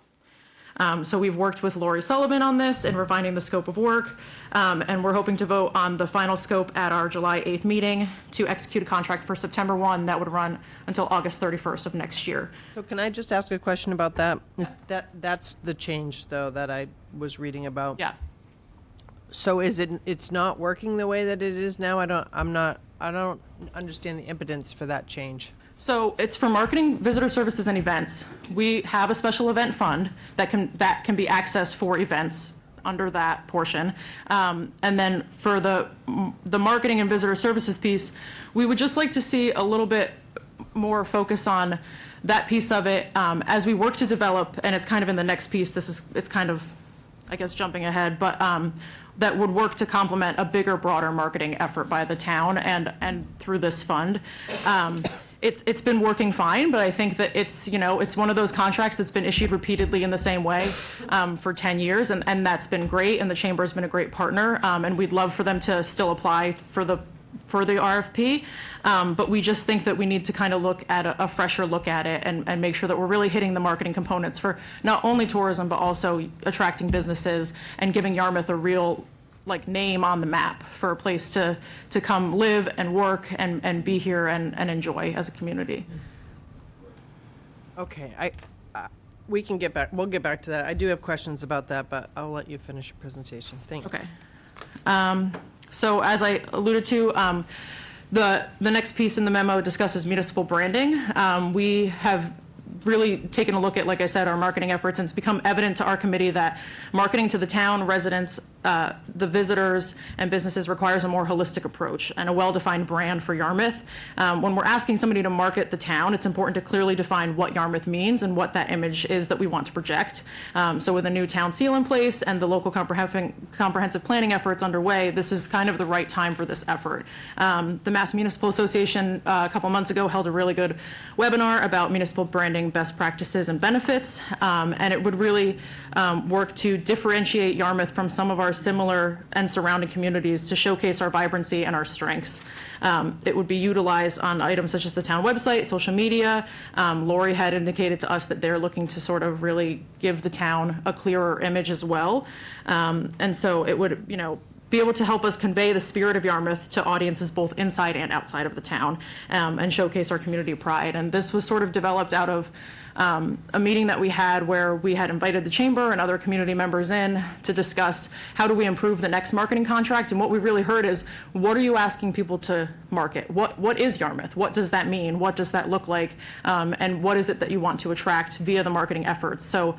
So we've worked with Lori Sullivan on this and refining the scope of work, and we're hoping to vote on the final scope at our July 8th meeting to execute a contract for September 1 that would run until August 31st of next year. So can I just ask a question about that? That's the change, though, that I was reading about. Yeah. So it's not working the way that it is now? I don't understand the impotence for that change. So it's for marketing, visitor services, and events. We have a special event fund that can be accessed for events under that portion. And then for the marketing and visitor services piece, we would just like to see a little bit more focus on that piece of it, as we work to develop, and it's kind of in the next piece, it's kind of, I guess, jumping ahead, but that would work to complement a bigger, broader marketing effort by the town and through this fund. It's been working fine, but I think that it's one of those contracts that's been issued repeatedly in the same way for 10 years, and that's been great, and the Chamber's been a great partner, and we'd love for them to still apply for the RFP, but we just think that we need to kind of look at a fresher look at it and make sure that we're really hitting the marketing components for not only tourism, but also attracting businesses and giving Yarmouth a real name on the map for a place to come live and work and be here and enjoy as a community. Okay, we'll get back to that. I do have questions about that, but I'll let you finish your presentation. Thanks. Okay. So as I alluded to, the next piece in the memo discusses municipal branding. We have really taken a look at, like I said, our marketing efforts, and it's become evident to our committee that marketing to the town, residents, the visitors, and businesses requires a more holistic approach and a well-defined brand for Yarmouth. When we're asking somebody to market the town, it's important to clearly define what Yarmouth means and what that image is that we want to project. So with a new town seal in place and the local comprehensive planning efforts underway, this is kind of the right time for this effort. The Mass Municipal Association a couple months ago held a really good webinar about municipal branding best practices and benefits, and it would really work to differentiate Yarmouth from some of our similar and surrounding communities to showcase our vibrancy and our strengths. It would be utilized on items such as the town website, social media. Lori had indicated to us that they're looking to sort of really give the town a clearer image as well. And so it would, be able to help us convey the spirit of Yarmouth to audiences both inside and outside of the town, and showcase our community pride. And this was sort of developed out of a meeting that we had where we had invited the Chamber and other community members in to discuss how do we improve the next marketing contract. And what we really heard is, what are you asking people to market? What is Yarmouth? What does that mean? What does that look like? And what is it that you want to attract via the marketing efforts? So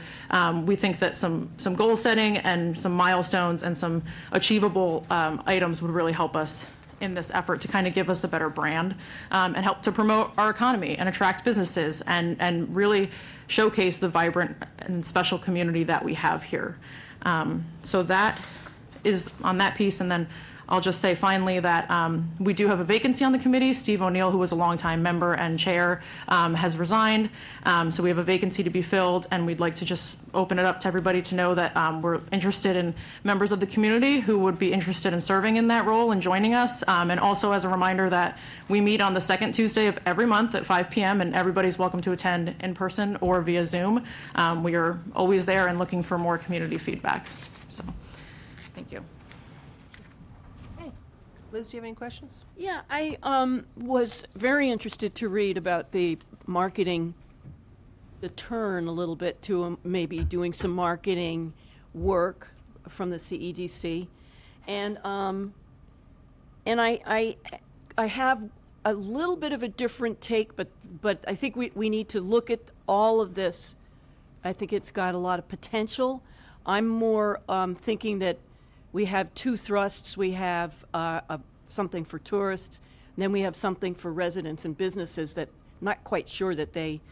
we think that some goal setting and some milestones and some achievable items would really help us in this effort to kind of give us a better brand, and help to promote our economy and attract businesses and really showcase the vibrant and special community that we have here. So that is on that piece. And then I'll just say finally that we do have a vacancy on the committee. Steve O'Neill, who was a longtime member and chair, has resigned. So we have a vacancy to be filled, and we'd like to just open it up to everybody to know that we're interested in members of the community who would be interested in serving in that role and joining us. And also as a reminder that we meet on the second Tuesday of every month at 5 p.m. and everybody's welcome to attend in person or via Zoom. We are always there and looking for more community feedback. So, thank you. Liz, do you have any questions? Yeah, I was very interested to read about the marketing, the turn a little bit to maybe doing some marketing work from the CEDC, and I have a little bit of a different take, but I think we need to look at all of this. I think it's got a lot of potential. I'm more thinking that we have two thrusts. We have something for tourists, and then we have something for residents and businesses that I'm not quite sure that they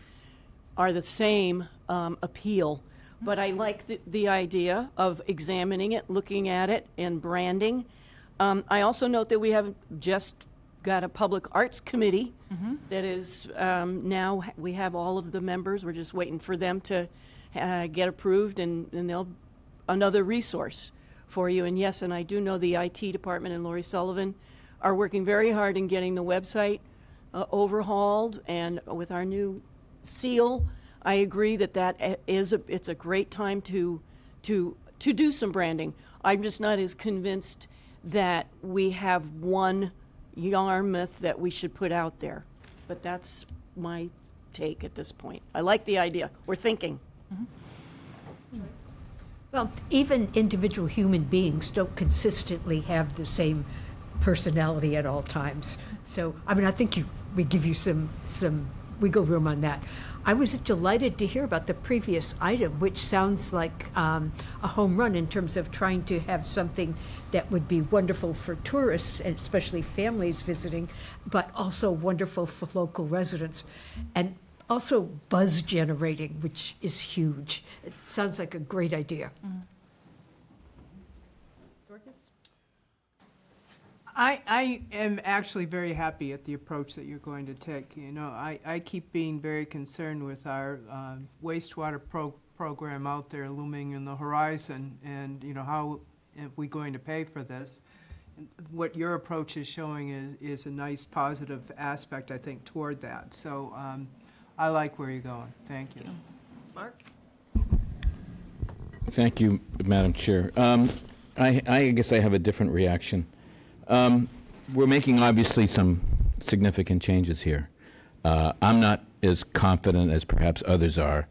are the same appeal. But I like the idea of examining it, looking at it, and branding. I also note that we have just got a public arts committee that is now, we have all of the members. We're just waiting for them to get approved, and they'll another resource for you. And yes, and I do know the IT department and Lori Sullivan are working very hard in getting the website overhauled, and with our new seal, I agree that it's a great time to do some branding. I'm just not as convinced that we have one Yarmouth that we should put out there, but that's my take at this point. I like the idea. We're thinking. Well, even individual human beings don't consistently have the same personality at all times. So, I mean, I think we give you some wiggle room on that. I was delighted to hear about the previous item, which sounds like a home run in terms of trying to have something that would be wonderful for tourists, and especially families visiting, but also wonderful for local residents. And also buzz generating, which is huge. It sounds like a great idea. I am actually very happy at the approach that you're going to take. You know, I keep being very concerned with our wastewater program out there looming in the horizon, and, you know, how are we going to pay for this? What your approach is showing is a nice positive aspect, I think, toward that. So I like where you're going. Thank you. Mark? Thank you, Madam Chair. I guess I have a different reaction. We're making obviously some significant changes here. I'm not as confident as perhaps others are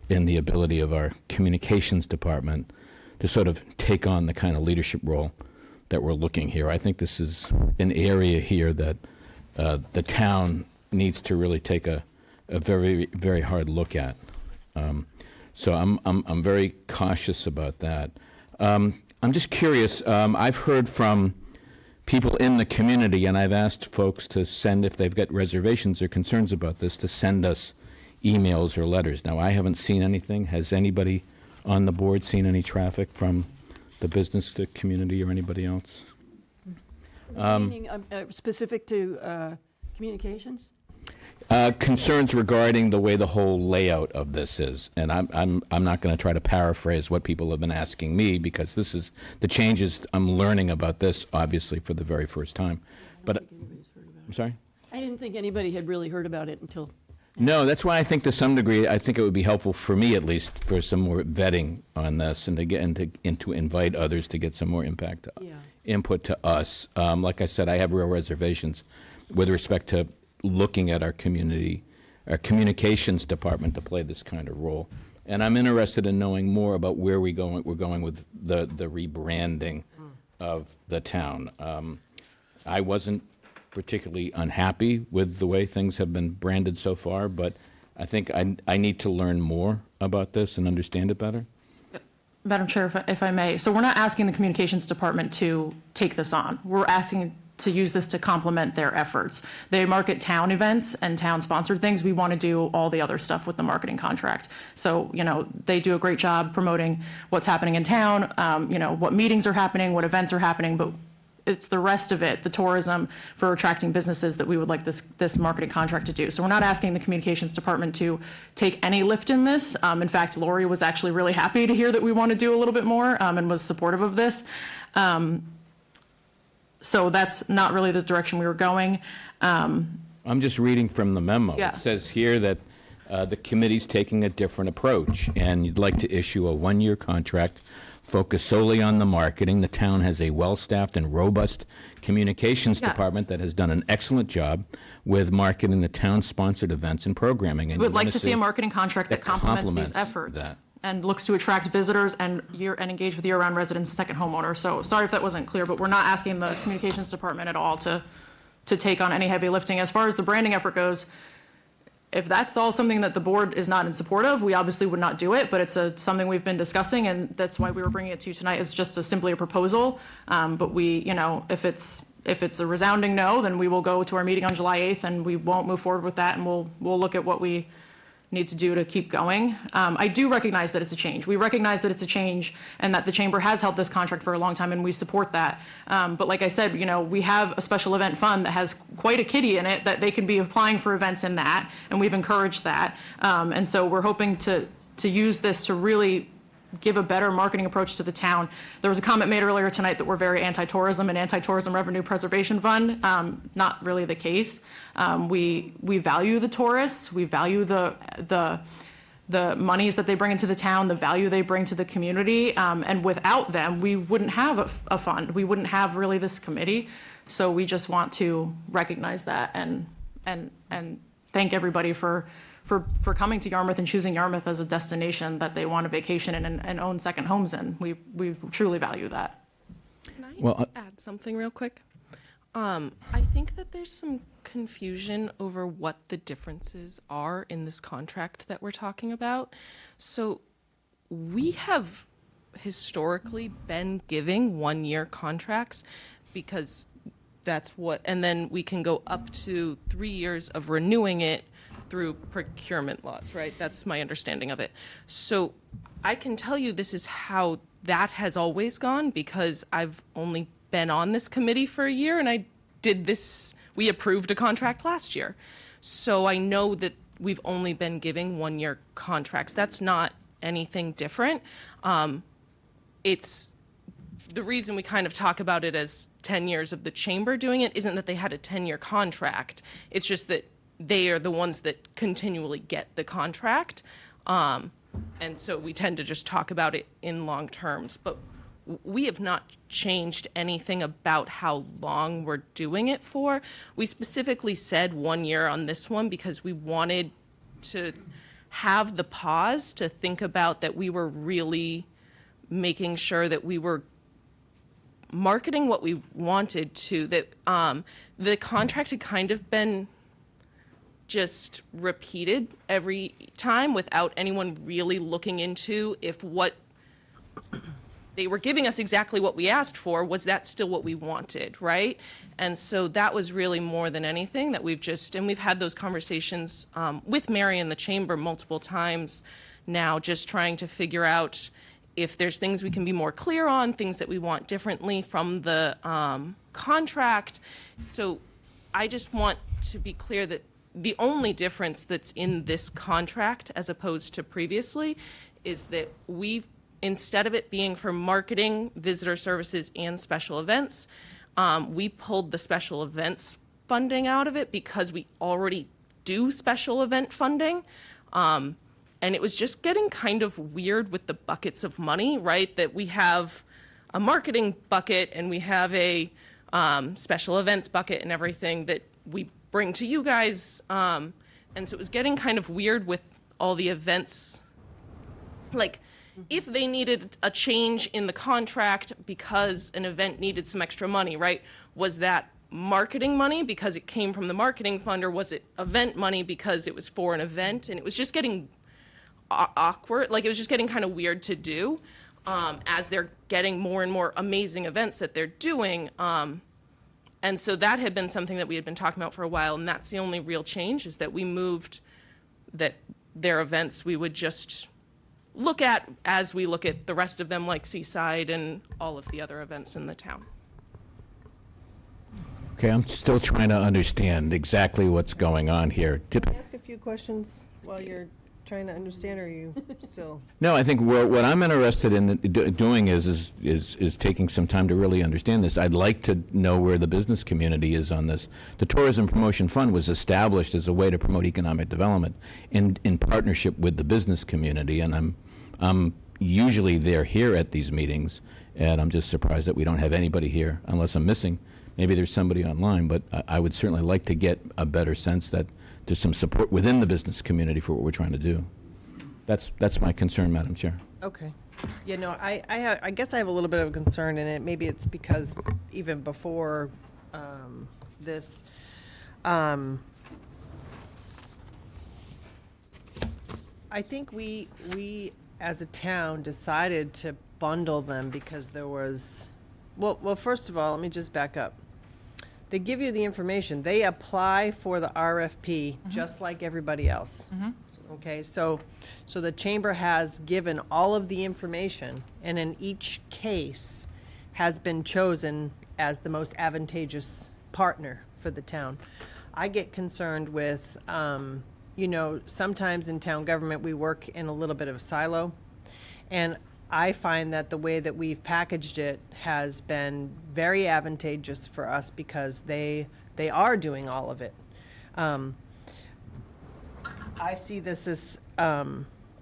in the ability of our communications department to sort of take on the kind of leadership role that we're looking here. I think this is an area here that the town needs to really take a very, very hard look at. So I'm very cautious about that. I'm just curious. I've heard from people in the community, and I've asked folks to send, if they've got reservations or concerns about this, to send us emails or letters. Now, I haven't seen anything. Has anybody on the board seen any traffic from the business to community or anybody else? Meaning specific to communications? Concerns regarding the way the whole layout of this is, and I'm not going to try to paraphrase what people have been asking me, because this is the changes I'm learning about this obviously for the very first time. But I'm sorry. I didn't think anybody had really heard about it until. No, that's why I think to some degree I think it would be helpful for me at least for some more vetting on this, and to get and to invite others to get some more input to us. Like I said, I have real reservations with respect to looking at our community, our communications department to play this kind of role. And I'm interested in knowing more about where we're going with the rebranding of the town. I wasn't particularly unhappy with the way things have been branded so far, but I think I need to learn more about this and understand it better. Madam Chair, if I may, so we're not asking the communications department to take this on. We're asking to use this to complement their efforts. They market town events and town-sponsored things. We want to do all the other stuff with the marketing contract. So, you know, they do a great job promoting what's happening in town, you know, what meetings are happening, what events are happening, but it's the rest of it, the tourism for attracting businesses, that we would like this marketing contract to do. So we're not asking the communications department to take any lift in this. In fact, Lori was actually really happy to hear that we want to do a little bit more and was supportive of this. So that's not really the direction we were going. I'm just reading from the memo. Yeah. It says here that the committee's taking a different approach, and you'd like to issue a one-year contract focused solely on the marketing. The town has a well-staffed and robust communications department that has done an excellent job with marketing the town-sponsored events and programming. And We would like to see a marketing contract that complements these complements efforts that. and looks to attract visitors and engage with year-round residents and second homeowners. So sorry if that wasn't clear, but we're not asking the communications department at all to take on any heavy lifting. As far as the branding effort goes, if that's all something that the board is not in support of, we obviously would not do it, but it's something we've been discussing, and that's why we were bringing it to you tonight. It's just simply a proposal. But we, you know, if it's a resounding no, then we will go to our meeting on July 8th and we won't move forward with that, and we'll look at what we need to do to keep going. I do recognize that it's a change. We recognize that it's a change and that the chamber has held this contract for a long time, and we support that. But like I said, you know, we have a special event fund that has quite a kitty in it that they can be applying for events in that, and we've encouraged that. And so we're hoping to use this to really give a better marketing approach to the town. There was a comment made earlier tonight that we're very anti-tourism and anti-tourism revenue preservation fund. Not really the case. We value the tourists. We value the monies that they bring into the town, the value they bring to the community. And without them, we wouldn't have a fund. We wouldn't have really this committee. So we just want to recognize that and thank everybody for coming to Yarmouth and choosing Yarmouth as a destination that they want to vacation in and own second homes in. We truly value that. Can I add something real quick? I think that there's some confusion over what the differences are in this contract that we're talking about. So we have historically been giving one-year contracts because that's what, and then we can go up to 3 years of renewing it through procurement laws, right? That's my understanding of it. So I can tell you this is how that has always gone, because I've only been on this committee for a year, and we approved a contract last year. So I know that we've only been giving one-year contracts. That's not anything different. It's the reason we kind of talk about it as 10 years of the chamber doing it isn't that they had a 10-year contract. It's just that they are the ones that continually get the contract. And so we tend to just talk about it in long terms. But we have not changed anything about how long we're doing it for. We specifically said 1 year on this one because we wanted to have the pause to think about that we were really making sure that we were marketing what we wanted to, that the contract had kind of been just repeated every time without anyone really looking into if what they were giving us exactly what we asked for, was that still what we wanted, right? And so that was really more than anything that we've had those conversations with Mary in the chamber multiple times now, just trying to figure out if there's things we can be more clear on, things that we want differently from the contract. So I just want to be clear that the only difference that's in this contract as opposed to previously is that instead of it being for marketing, visitor services, and special events, we pulled the special events funding out of it because we already do special event funding. And it was just getting kind of weird with the buckets of money, right? That we have a marketing bucket and we have a special events bucket and everything that we bring to you guys. And so it was getting kind of weird with all the events. Like, if they needed a change in the contract because an event needed some extra money, right? Was that marketing money because it came from the marketing fund, or was it event money because it was for an event? And it was just getting awkward. Like, it was just getting kind of weird to do as they're getting more and more amazing events that they're doing. And so that had been something that we had been talking about for a while, and that's the only real change, is that we moved that their events we would just look at as we look at the rest of them, like Seaside and all of the other events in the town. Okay, I'm still trying to understand exactly what's going on here. Can I ask a few questions while you're trying to understand, or are you still? No, I think what I'm interested in doing is taking some time to really understand this. I'd like to know where the business community is on this. The Tourism Promotion Fund was established as a way to promote economic development in partnership with the business community, and I'm usually here at these meetings, and I'm just surprised that we don't have anybody here, unless I'm missing. Maybe there's somebody online, but I would certainly like to get a better sense that there's some support within the business community for what we're trying to do. That's my concern, Madam Chair. Okay. Yeah, no, I guess I have a little bit of a concern in it. Maybe it's because even before this, I think we as a town decided to bundle them because there was, well, first of all, let me just back up. They give you the information. They apply for the RFP just like everybody else. Okay, so the chamber has given all of the information, and in each case has been chosen as the most advantageous partner for the town. I get concerned with, sometimes in town government we work in a little bit of a silo, and I find that the way that we've packaged it has been very advantageous for us because they are doing all of it. I see this as a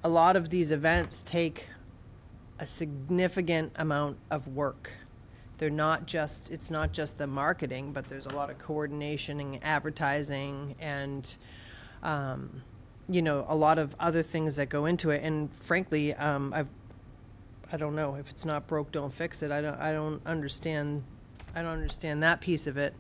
lot of these events take a significant amount of work. It's not just the marketing, but there's a lot of coordination and advertising and a lot of other things that go into it. And frankly, I don't know, if it's not broke, don't fix it. I don't understand that piece of it.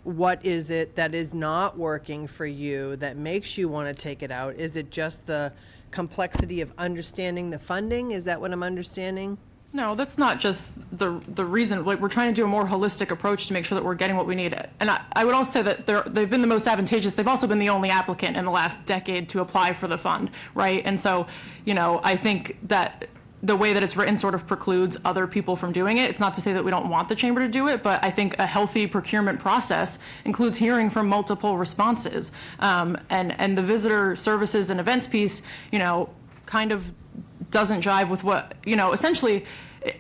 What is it that is not working for you that makes you want to take it out? Is it just the complexity of understanding the funding? Is that what I'm understanding? No, that's not just the reason. Like, we're trying to do a more holistic approach to make sure that we're getting what we need. And I would also say that they've been the most advantageous. They've also been the only applicant in the last decade to apply for the fund, right? And so, I think that the way that it's written sort of precludes other people from doing it. It's not to say that we don't want the chamber to do it, but I think a healthy procurement process includes hearing from multiple responses. And the visitor services and events piece, kind of doesn't jive with what, essentially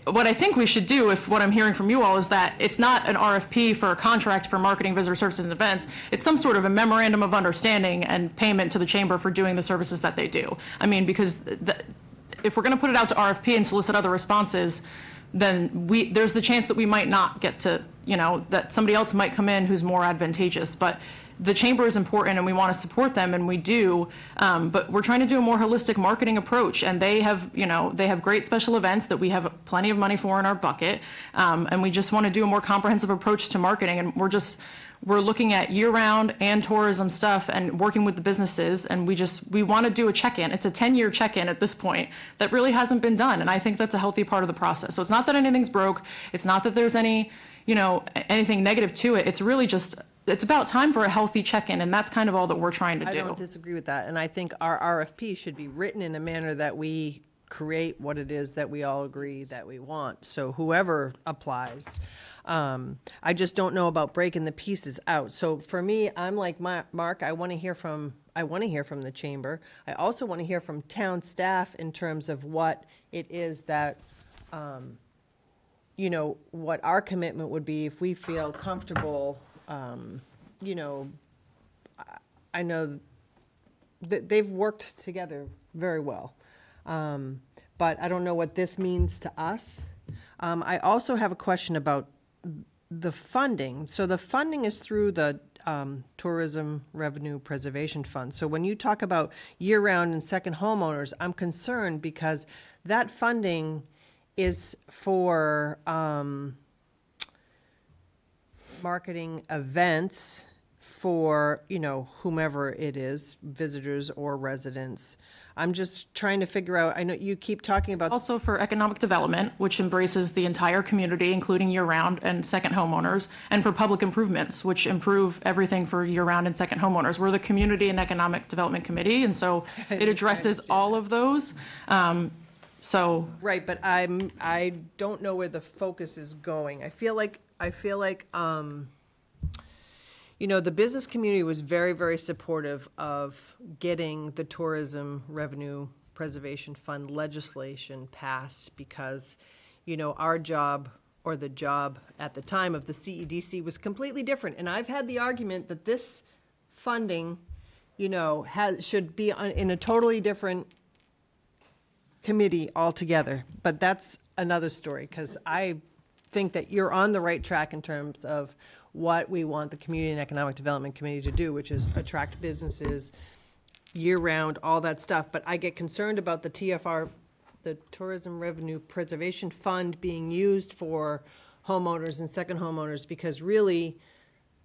what I think we should do, if what I'm hearing from you all is that it's not an RFP for a contract for marketing, visitor services, and events, it's some sort of a memorandum of understanding and payment to the chamber for doing the services that they do. I mean, because if we're going to put it out to RFP and solicit other responses, then there's the chance that we might not get to, that somebody else might come in who's more advantageous. But the chamber is important and we want to support them, and we do, but we're trying to do a more holistic marketing approach, and they have great special events that we have plenty of money for in our bucket, and we just want to do a more comprehensive approach to marketing, and we're looking at year-round and tourism stuff and working with the businesses, and we want to do a check-in. It's a 10-year check-in at this point that really hasn't been done, and I think that's a healthy part of the process. So it's not that anything's broke. It's not that there's any, anything negative to it. It's really just, it's about time for a healthy check-in, and that's kind of all that we're trying to do. I don't disagree with that, and I think our RFP should be written in a manner that we create what it is that we all agree that we want. So whoever applies. I just don't know about breaking the pieces out. So for me, I'm like Mark, I want to hear from the chamber. I also want to hear from town staff in terms of what it is that, what our commitment would be if we feel comfortable. I know that they've worked together very well, but I don't know what this means to us. I also have a question about the funding. So the funding is through the Tourism Revenue Preservation Fund. So when you talk about year-round and second homeowners, I'm concerned because that funding is for marketing events for, whomever it is, visitors or residents. I'm just trying to figure out, I know you keep talking about. Also for economic development, which embraces the entire community, including year-round and second homeowners, and for public improvements, which improve everything for year-round and second homeowners. We're the Community and Economic Development Committee, and so it addresses all of those. Right, but I don't know where the focus is going. I feel like the business community was very, very supportive of getting the Tourism Revenue Preservation Fund legislation passed because, our job, or the job at the time of the CEDC, was completely different. And I've had the argument that this funding, should be in a totally different committee altogether. But that's another story, because I think that you're on the right track in terms of what we want the Community and Economic Development Committee to do, which is attract businesses year-round, all that stuff. But I get concerned about the TFR, the Tourism Revenue Preservation Fund, being used for homeowners and second homeowners, because really,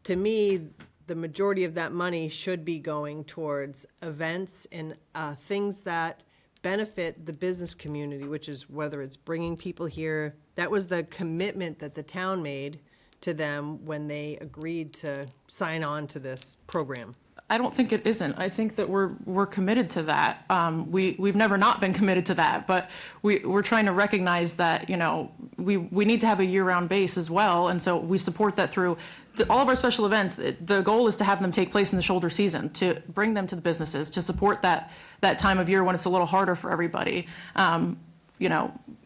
to me, the majority of that money should be going towards events and things that benefit the business community, which is whether it's bringing people here. That was the commitment that the town made to them when they agreed to sign on to this program. I don't think it isn't. I think that we're committed to that. We've never not been committed to that, but we're trying to recognize that, we need to have a year-round base as well, and so we support that through all of our special events. The goal is to have them take place in the shoulder season, to bring them to the businesses, to support that time of year when it's a little harder for everybody.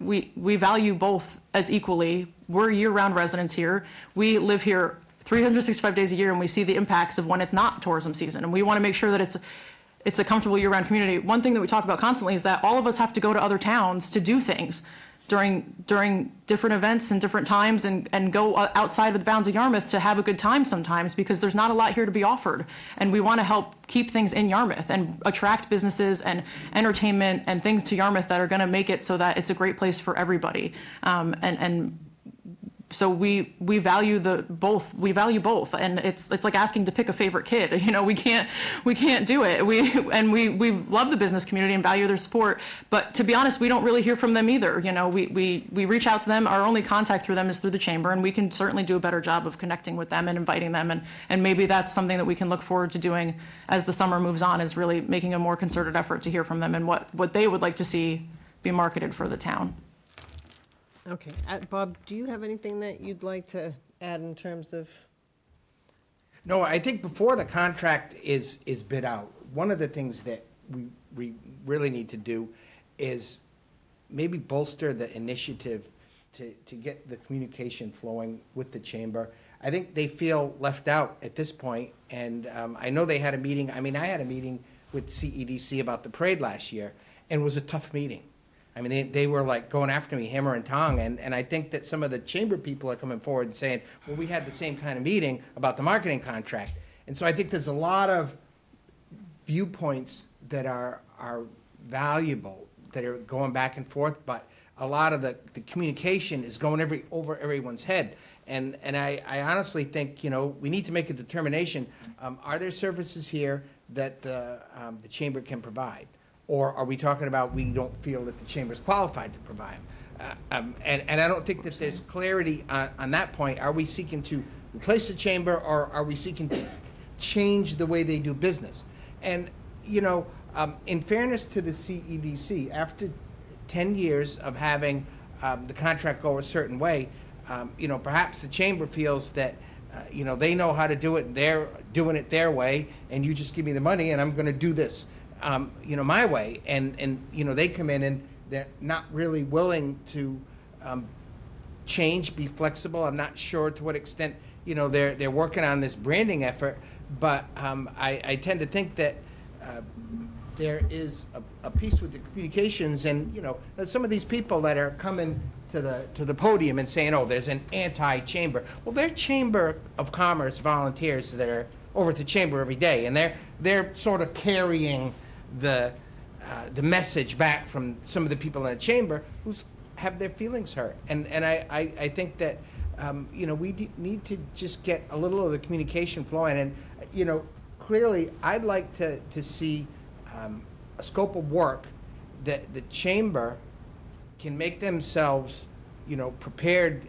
We value both as equally. We're year-round residents here. We live here 365 days a year, and we see the impacts of when it's not tourism season. And we want to make sure that it's a comfortable year-round community. One thing that we talk about constantly is that all of us have to go to other towns to do things during different events and different times, and go outside of the bounds of Yarmouth to have a good time sometimes, because there's not a lot here to be offered. And we want to help keep things in Yarmouth and attract businesses and entertainment and things to Yarmouth that are going to make it so that it's a great place for everybody. And we value both. We value both, and it's like asking to pick a favorite kid. You know, we can't do it. We love the business community and value their support, but to be honest, we don't really hear from them either. You know, we reach out to them. Our only contact through them is through the chamber, and we can certainly do a better job of connecting with them and inviting them, and maybe that's something that we can look forward to doing as the summer moves on, is really making a more concerted effort to hear from them and what they would like to see be marketed for the town. Okay, Bob, do you have anything that you'd like to add in terms of? No, I think before the contract is bid out, one of the things that we really need to do is maybe bolster the initiative to get the communication flowing with the chamber. I think they feel left out at this point, and I know they had a meeting. I mean, I had a meeting with CEDC about the parade last year, and it was a tough meeting. I mean, they were like going after me, hammer and tong, and I think that some of the chamber people are coming forward and saying, well, we had the same kind of meeting about the marketing contract. And so I think there's a lot of viewpoints that are valuable, that are going back and forth, but a lot of the communication is going over everyone's head. And I honestly think, you know, we need to make a determination, are there services here that the chamber can provide? Or are we talking about we don't feel that the chamber is qualified to provide them? And I don't think that there's clarity on that point. Are we seeking to replace the chamber, or are we seeking to change the way they do business? And, you know, in fairness to the CEDC, after 10 years of having the contract go a certain way, you know, perhaps the chamber feels that, you know, they know how to do it, they're doing it their way, and you just give me the money and I'm going to do this. You know, my way, and you know, they come in and they're not really willing to change, be flexible. I'm not sure to what extent, you know, they're working on this branding effort, but I tend to think that there is a piece with the communications, and you know, some of these people that are coming to the podium and saying, oh, there's an anti-chamber. Well, they're Chamber of Commerce volunteers that are over at the chamber every day, and they're sort of carrying the message back from some of the people in the chamber who have their feelings hurt. And I think that, you know, we need to just get a little of the communication flowing. And, you know, clearly I'd like to see a scope of work that the chamber can make themselves, you know, prepared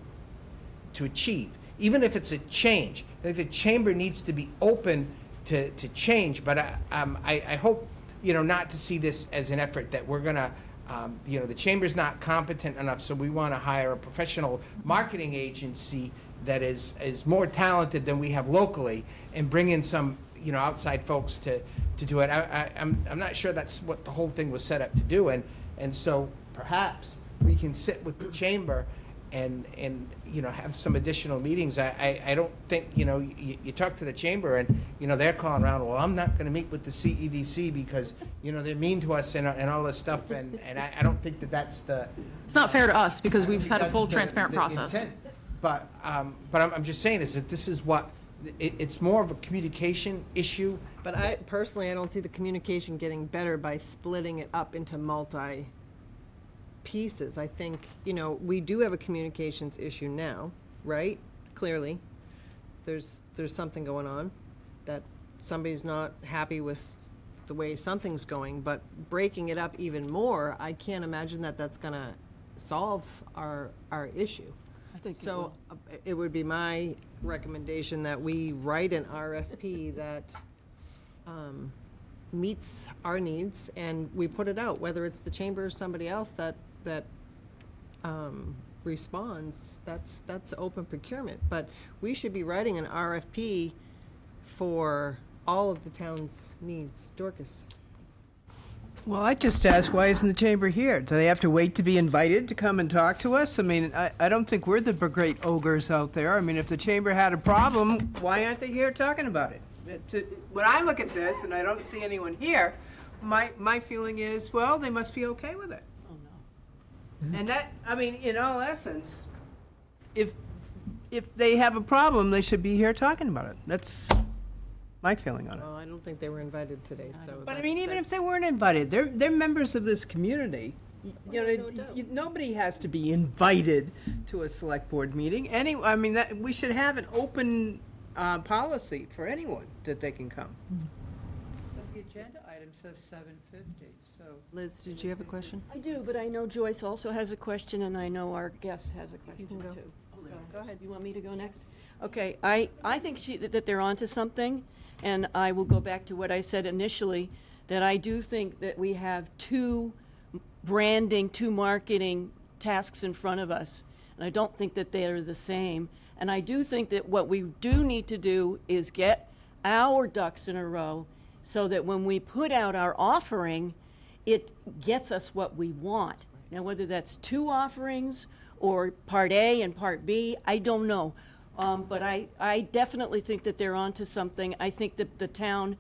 to achieve, even if it's a change. I think the chamber needs to be open to change, but I hope, you know, not to see this as an effort that we're gonna, you know, the chamber's not competent enough, so we want to hire a professional marketing agency that is more talented than we have locally, and bring in some, you know, outside folks to do it. I'm not sure that's what the whole thing was set up to do, and so perhaps we can sit with the chamber and you know, have some additional meetings. I don't think, you know, you talk to the chamber and, you know, they're calling around, well, I'm not going to meet with the CEDC because, you know, they're mean to us and all this stuff, and I don't think that that's the... It's not fair to us because we've had a full transparent process. Intent. But I'm just saying is that this is what, it's more of a communication issue. But I personally don't see the communication getting better by splitting it up into pieces. I think, you know, we do have a communications issue now, right? Clearly, there's something going on, that somebody's not happy with the way something's going, but breaking it up even more, I can't imagine that that's gonna solve our issue. I think So it would be my recommendation that we write an RFP that meets our needs, and we put it out, whether it's the chamber or somebody else that responds. That's open procurement, but we should be writing an RFP for all of the town's needs. Dorcas. Well, I just asked, why isn't the chamber here? Do they have to wait to be invited to come and talk to us? I mean, I don't think we're the great ogres out there. I mean, if the chamber had a problem, why aren't they here talking about it? When I look at this and I don't see anyone here, my feeling is, well, they must be okay with it. Oh, no. And that, I mean, in all essence, if they have a problem, they should be here talking about it. That's my feeling on it. Well, I don't think they were invited today, so. But I mean, even if they weren't invited, they're members of this community. Nobody has to be invited to a select board meeting. I mean, we should have an open policy for anyone that they can come. But the agenda item says 7:50, so. Liz, did you have a question? I do, but I know Joyce also has a question, and I know our guest has a question can go. too. So, go ahead. You want me to go next? Okay, I think that they're onto something, and I will go back to what I said initially, that I do think that we have two marketing tasks in front of us, and I don't think that they're the same. And I do think that what we do need to do is get our ducks in a row so that when we put out our offering, it gets us what we want. Now, whether that's 2 offerings or Part A and Part B, I don't know. But I definitely think that they're onto something. I think that the town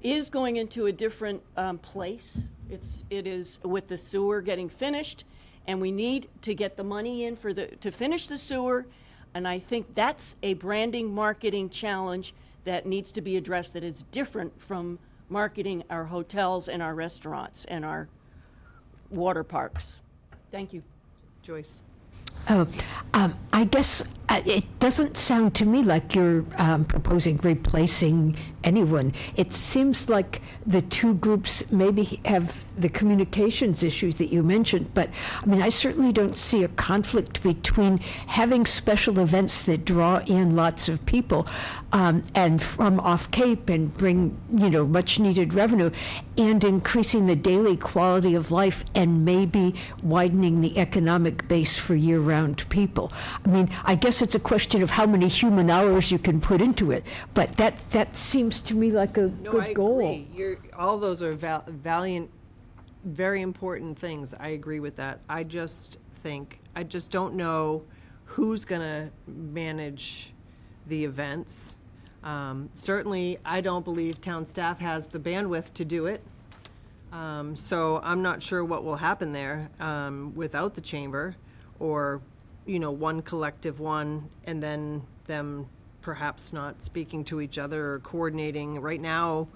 is going into a different place. It is with the sewer getting finished, and we need to get the money in to finish the sewer. And I think that's a branding, marketing challenge that needs to be addressed, that is different from marketing our hotels and our restaurants and our water parks. Thank you. Joyce? I guess it doesn't sound to me like you're proposing replacing anyone. It seems like the two groups maybe have the communications issues that you mentioned, but I mean, I certainly don't see a conflict between having special events that draw in lots of people and from off Cape and bring, much needed revenue, and increasing the daily quality of life and maybe widening the economic base for year-round people. I mean, I guess it's a question of how many human hours you can put into it, but that seems to me like a good goal. Agree. All those are valiant, very important things. I agree with that. I just don't know who's going to manage the events. Certainly, I don't believe town staff has the bandwidth to do it. So I'm not sure what will happen there without the chamber, or one collective one, and then them perhaps not speaking to each other or coordinating. Right now,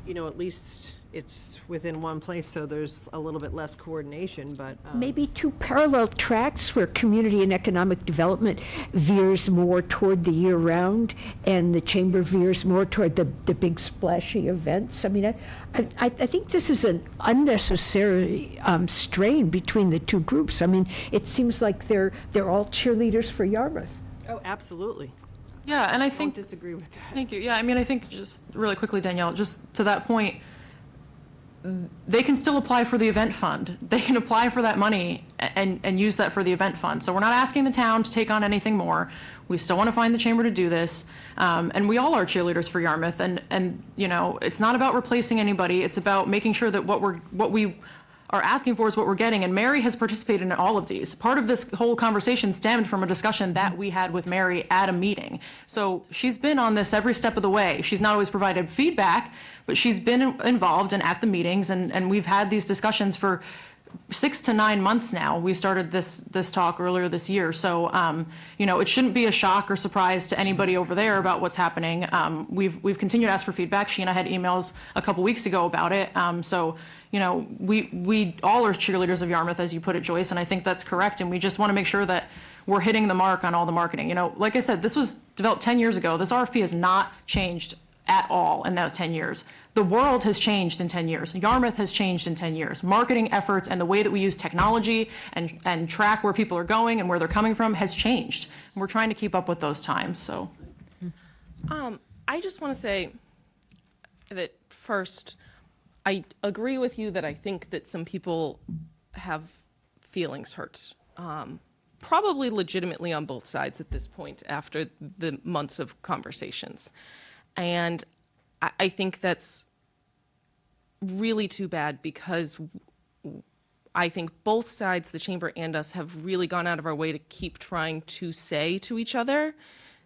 at least it's within one place, so there's a little bit less coordination, but. Maybe 2 parallel tracks where community and economic development veers more toward the year-round and the chamber veers more toward the big splashy events. I mean, I think this is an unnecessary strain between the two groups. I mean, it seems like they're all cheerleaders for Yarmouth. Oh, absolutely. Yeah, and I think. Don't disagree with that. Thank you. Yeah, I mean, I think just really quickly, Danielle, just to that point, they can still apply for the event fund. They can apply for that money and use that for the event fund. So we're not asking the town to take on anything more. We still want to find the chamber to do this. And we all are cheerleaders for Yarmouth. And it's not about replacing anybody. It's about making sure that what we are asking for is what we're getting. And Mary has participated in all of these. Part of this whole conversation stemmed from a discussion that we had with Mary at a meeting. So she's been on this every step of the way. She's not always provided feedback, but she's been involved and at the meetings. And we've had these discussions for 6 to 9 months now. We started this talk earlier this year. So, it shouldn't be a shock or surprise to anybody over there about what's happening. We've continued to ask for feedback. Sheena had emails a couple weeks ago about it. We all are cheerleaders of Yarmouth, as you put it, Joyce, and I think that's correct. And we just want to make sure that we're hitting the mark on all the marketing. Like I said, this was developed 10 years ago. This RFP has not changed at all in that 10 years. The world has changed in 10 years. Yarmouth has changed in 10 years. Marketing efforts and the way that we use technology and track where people are going and where they're coming from has changed. And we're trying to keep up with those times. So, I just want to say that first, I agree with you that I think that some people have feelings hurt. Probably legitimately on both sides at this point after the months of conversations. And I think that's really too bad, because I think both sides, the chamber and us, have really gone out of our way to keep trying to say to each other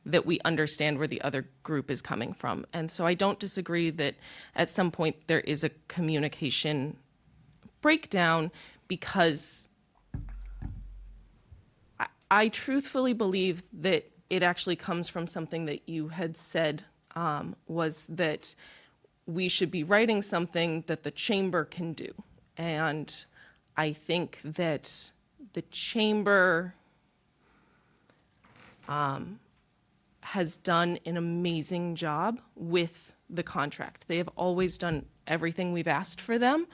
that we understand where the other group is coming from. And so I don't disagree that at some point there is a communication breakdown, because I truthfully believe that it actually comes from something that you had said, was that we should be writing something that the chamber can do. And I think that the chamber has done an amazing job with the contract. They have always done everything we've asked for them.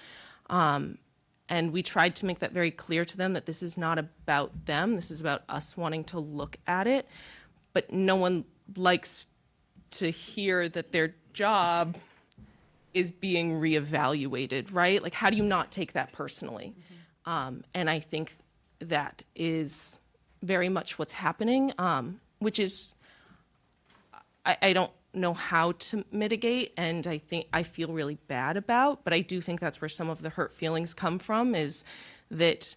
And we tried to make that very clear to them that this is not about them. This is about us wanting to look at it. But no one likes to hear that their job is being reevaluated, right? Like, how do you not take that personally? And I think that is very much what's happening, which is, I don't know how to mitigate, and I feel really bad about, but I do think that's where some of the hurt feelings come from, is that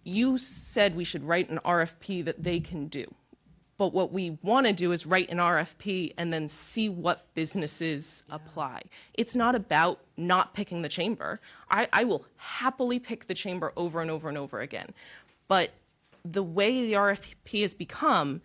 you said we should write an RFP that they can do. But what we want to do is write an RFP and then see what businesses apply. It's not about not picking the chamber. I will happily pick the chamber over and over and over again. But the way the RFP has become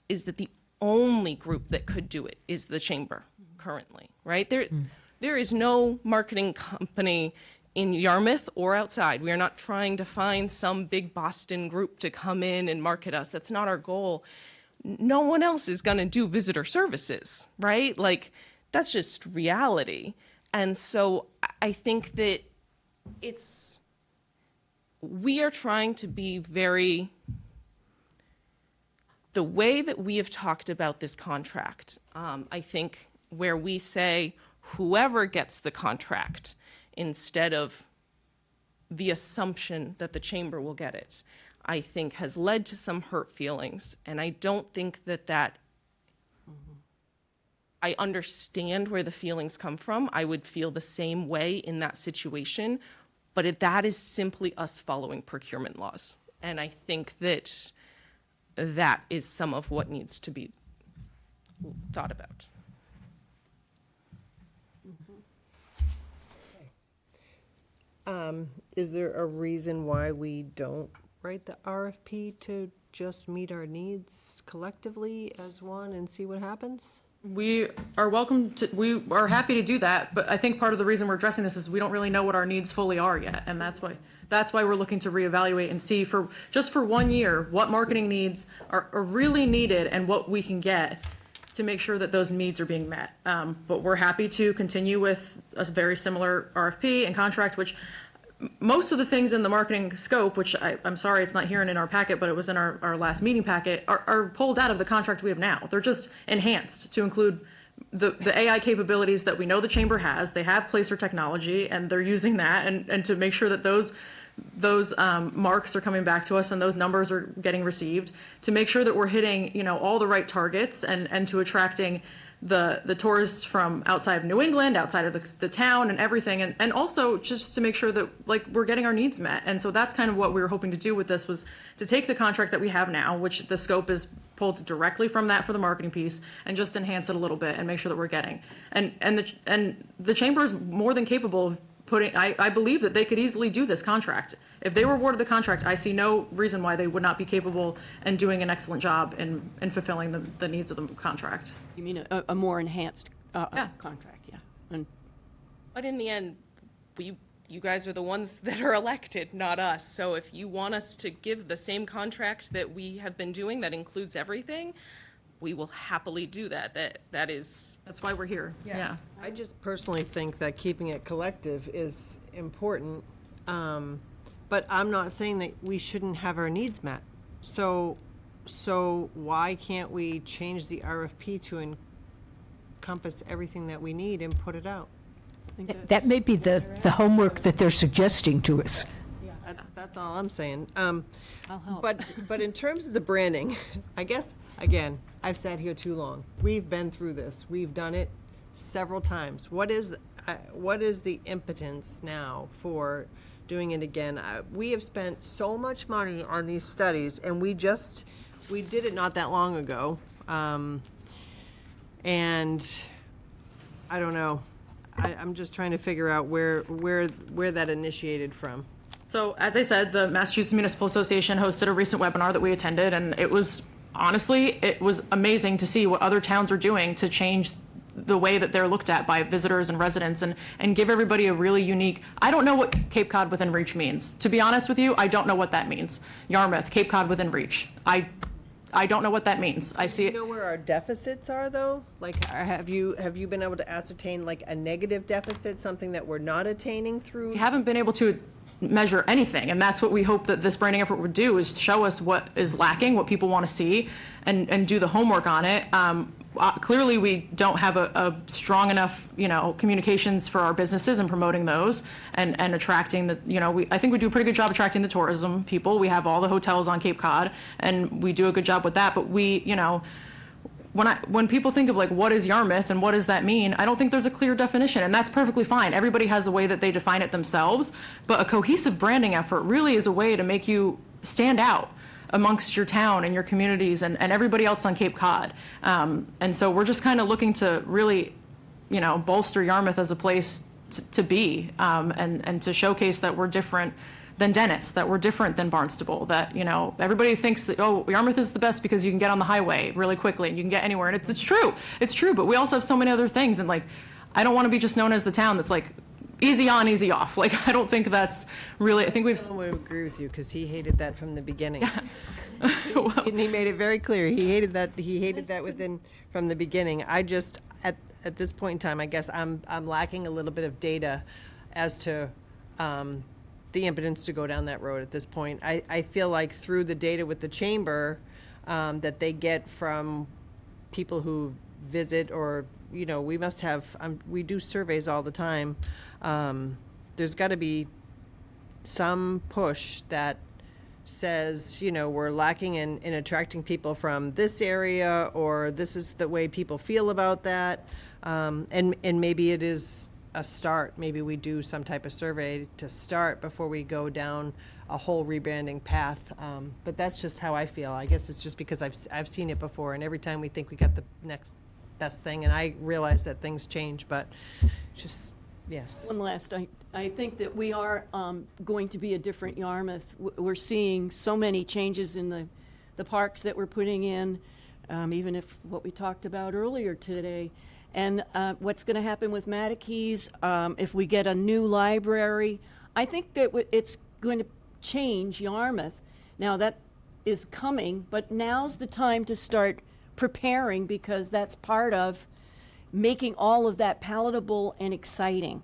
is that the only group that could do it is the chamber currently, right? There is no marketing company in Yarmouth or outside. We are not trying to find some big Boston group to come in and market us. That's not our goal. No one else is going to do visitor services, right? Like, that's just reality. And so I think that we are trying to be very, the way that we have talked about this contract, I think where we say whoever gets the contract instead of the assumption that the chamber will get it, I think has led to some hurt feelings. And I don't think that I understand where the feelings come from. I would feel the same way in that situation, but that is simply us following procurement laws. And I think that that is some of what needs to be thought about. Is there a reason why we don't write the RFP to just meet our needs collectively as one and see what happens? We are we are happy to do that, but I think part of the reason we're addressing this is we don't really know what our needs fully are yet, and that's why we're looking to reevaluate and see for 1 year what marketing needs are really needed and what we can get to make sure that those needs are being met. But we're happy to continue with a very similar RFP and contract, which most of the things in the marketing scope, which I'm sorry it's not here and in our packet, but it was in our last meeting packet, are pulled out of the contract we have now. They're just enhanced to include the AI capabilities that we know the chamber has. They have Placer technology, and they're using that, and to make sure that those marks are coming back to us and those numbers are getting received, to make sure that we're hitting all the right targets and to attracting the tourists from outside of New England, outside of the town and everything, and also just to make sure that we're getting our needs met. And so that's kind of what we were hoping to do with this, was to take the contract that we have now, which the scope is pulled directly from that for the marketing piece, and just enhance it a little bit and make sure that we're getting. And the chamber is more than capable of I believe that they could easily do this contract. If they were awarded the contract, I see no reason why they would not be capable and doing an excellent job in fulfilling the needs of the contract. You mean a more enhanced contract, yeah. But in the end, you guys are the ones that are elected, not us. So if you want us to give the same contract that we have been doing that includes everything, we will happily do that. That's why we're here. Yeah. I just personally think that keeping it collective is important, but I'm not saying that we shouldn't have our needs met. So why can't we change the RFP to encompass everything that we need and put it out? That may be the homework that they're suggesting to us. That's all I'm saying. I'll help. But in terms of the branding, I guess, again, I've sat here too long. We've been through this. We've done it several times. What is the impotence now for doing it again? We have spent so much money on these studies, and we did it not that long ago. And I don't know. I'm just trying to figure out where that initiated from. So, as I said, the Massachusetts Municipal Association hosted a recent webinar that we attended, and it was amazing to see what other towns are doing to change the way that they're looked at by visitors and residents, and give everybody a really unique, I don't know what Cape Cod within reach means. To be honest with you, I don't know what that means. Yarmouth, Cape Cod within reach. I don't know what that means. I see Do it. you know where our deficits are, though? Like, have you been able to ascertain, like, a negative deficit, something that we're not attaining through? We haven't been able to measure anything, and that's what we hope that this branding effort would do, is show us what is lacking, what people want to see, and do the homework on it. Clearly, we don't have a strong enough, communications for our businesses and promoting those and attracting the, I think we do a pretty good job attracting the tourism people. We have all the hotels on Cape Cod, and we do a good job with that. But when people think of like, what is Yarmouth and what does that mean, I don't think there's a clear definition, and that's perfectly fine. Everybody has a way that they define it themselves, but a cohesive branding effort really is a way to make you stand out amongst your town and your communities and everybody else on Cape Cod. And so we're just kind of looking to really, bolster Yarmouth as a place to be, and to showcase that we're different than Dennis, that we're different than Barnstable, that, everybody thinks that, oh, Yarmouth is the best because you can get on the highway really quickly and you can get anywhere. And it's true, but we also have so many other things. And like, I don't want to be just known as the town that's like, easy on, easy off. Like, I don't think that's really, I think we've. I would agree with you, because he hated that from the beginning. And he made it very clear, he hated that from the beginning. I just, at this point in time, I guess I'm lacking a little bit of data as to, the impotence to go down that road at this point. I feel like through the data with the chamber, that they get from people who visit, or, we must have, we do surveys all the time. There's got to be some push that says, we're lacking in attracting people from this area, or this is the way people feel about that. And maybe it is a start. Maybe we do some type of survey to start before we go down a whole rebranding path. But that's just how I feel. I guess it's just because I've seen it before, and every time we think we got the next best thing, and I realize that things change, but just, yes. One last, I think that we are going to be a different Yarmouth. We're seeing so many changes in the parks that we're putting in, even if what we talked about earlier today. And what's going to happen with Matakees, if we get a new library, I think that it's going to change Yarmouth. Now that is coming, but now's the time to start preparing, because that's part of making all of that palatable and exciting.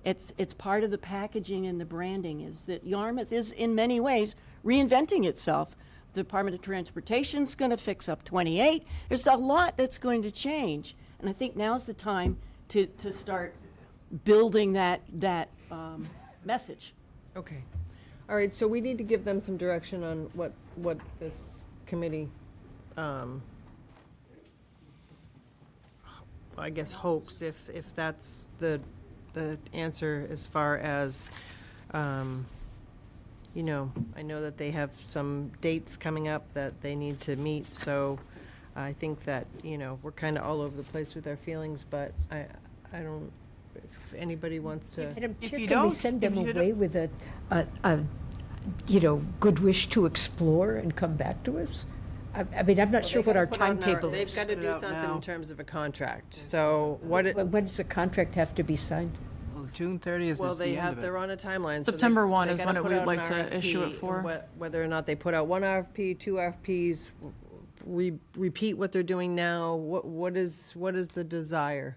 It's part of the packaging and the branding, is that Yarmouth is in many ways reinventing itself. The Department of Transportation's going to fix up 28. There's a lot that's going to change. And I think now's the time to start building that message. Okay. All right, so we need to give them some direction on what this committee, I guess, hopes, if that's the answer, as far as, I know that they have some dates coming up that they need to meet, so I think that, we're kind of all over the place with our feelings, but I don't, if anybody wants to. Madam Chair, you can we don't- send them if you away with a good wish to explore and come back to us? I mean, I'm not sure what our timetable They've is. got to Put it do out something now. in terms of a contract, so what it. When does the contract have to be signed? Well, June 30th Well, is they the end have, of they're it. on a timeline. so September 1 they is gotta when put we'd out like an to issue it RFP, for. Whether or not they put out one RFP, two RFPs, repeat what they're doing now, what is the desire?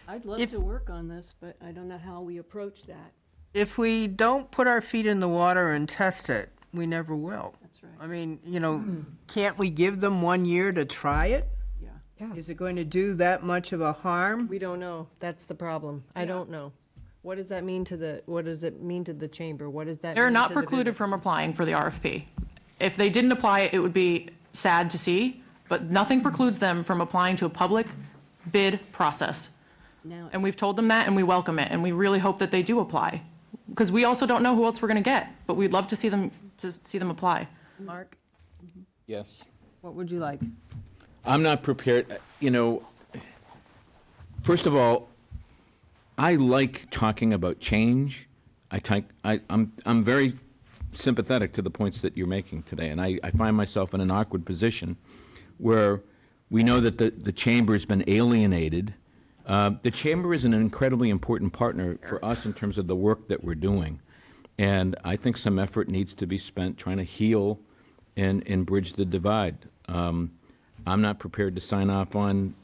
I'd love to work on this, but I don't know how we approach that. If we don't put our feet in the water and test it, we never will. That's right. I mean, can't we give them 1 year to try it? Yeah. Is it going to do that much of a harm? We don't know, that's the problem, I don't know. What does that mean to the chamber? What does that mean They're not to the precluded visit? from applying for the RFP. If they didn't apply, it would be sad to see, but nothing precludes them from applying to a public bid process. Now, And we've told them that, and we welcome it, and we really hope that they do apply. Because we also don't know who else we're going to get, but we'd love to see them apply. Mark, Yes. what would you like? I'm not prepared, first of all, I like talking about change. I'm very sympathetic to the points that you're making today, and I find myself in an awkward position where we know that the chamber's been alienated The Chamber is an incredibly important partner for us in terms of the work that we're doing. And I think some effort needs to be spent trying to heal and bridge the divide. I'm not prepared to sign off on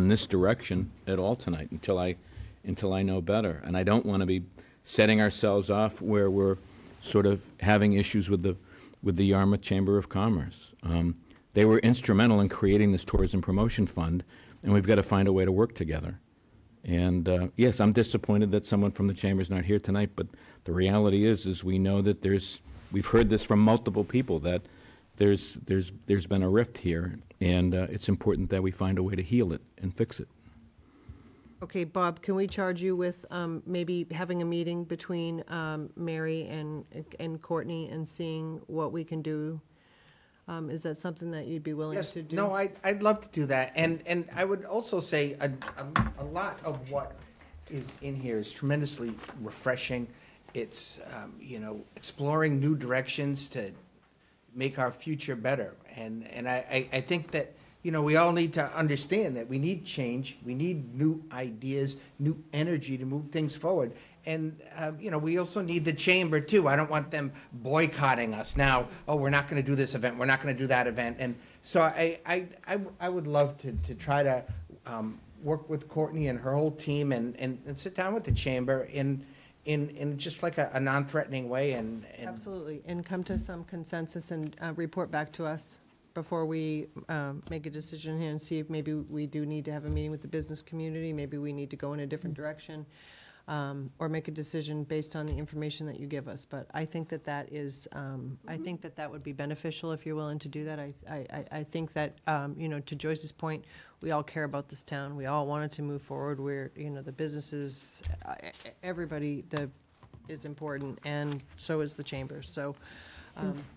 this direction at all tonight until I know better. And I don't want to be setting ourselves off where we're sort of having issues with the Yarmouth Chamber of Commerce. They were instrumental in creating this tourism promotion fund, and we've got to find a way to work together. And yes, I'm disappointed that someone from the Chamber's not here tonight, but the reality is we know that we've heard this from multiple people, that there's been a rift here, and it's important that we find a way to heal it and fix it. Okay, Bob, can we charge you with maybe having a meeting between Mary and Courtney and seeing what we can do? Is that something that you'd be willing to do? No, I'd love to do that. And I would also say a lot of what is in here is tremendously refreshing. It's, exploring new directions to make our future better. And I think that, we all need to understand that we need change. We need new ideas, new energy to move things forward. And, we also need the Chamber, too. I don't want them boycotting us now. Oh, we're not going to do this event. We're not going to do that event. And so I would love to try to work with Courtney and her whole team and sit down with the Chamber in just like a non-threatening way. And Absolutely, and come to some consensus and report back to us before we make a decision here and see if maybe we do need to have a meeting with the business community. Maybe we need to go in a different direction. Or make a decision based on the information that you give us. But I think that is, I think that would be beneficial if you're willing to do that. I think that, to Joyce's point, we all care about this town. We all want it to move forward. We're, the businesses, everybody is important, and so is the Chamber. So.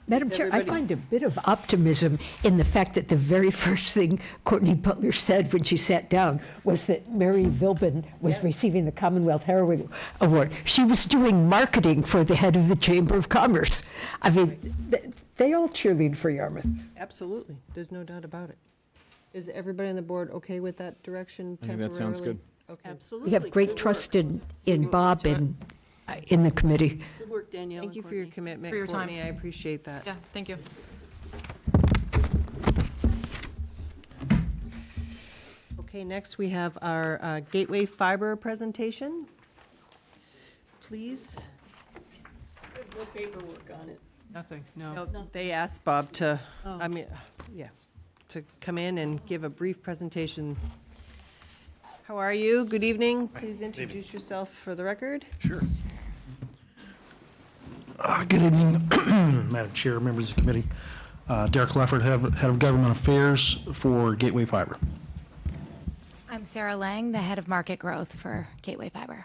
Madam Chair, I find a bit of optimism in the fact that the very first thing Courtney Butler said when she sat down was that Mary Vilbin was receiving the Commonwealth Heroine Award. She was doing marketing for the head of the Chamber of Commerce. I mean, they all cheerlead for Yarmouth. Absolutely. There's no doubt about it. Is everybody on the board okay with that direction I think temporarily? that sounds good. Okay. Absolutely. We have great Good trust work. in Bob and in the committee. Good work, Danielle. Thank you and for your Courtney. commitment, For your time. Courtney. I appreciate that. Yeah, thank you. Okay, next we have our Gateway Fiber presentation. Please. No paperwork on it. Nothing, No, no. they asked Bob to, Oh. to come in and give a brief presentation. How are you? Good evening. Please introduce yourself for the record. Sure. Good evening, Madam Chair, members of the committee. Derek Leffert, Head of Government Affairs for Gateway Fiber. I'm Sarah Lang, the head of market growth for Gateway Fiber.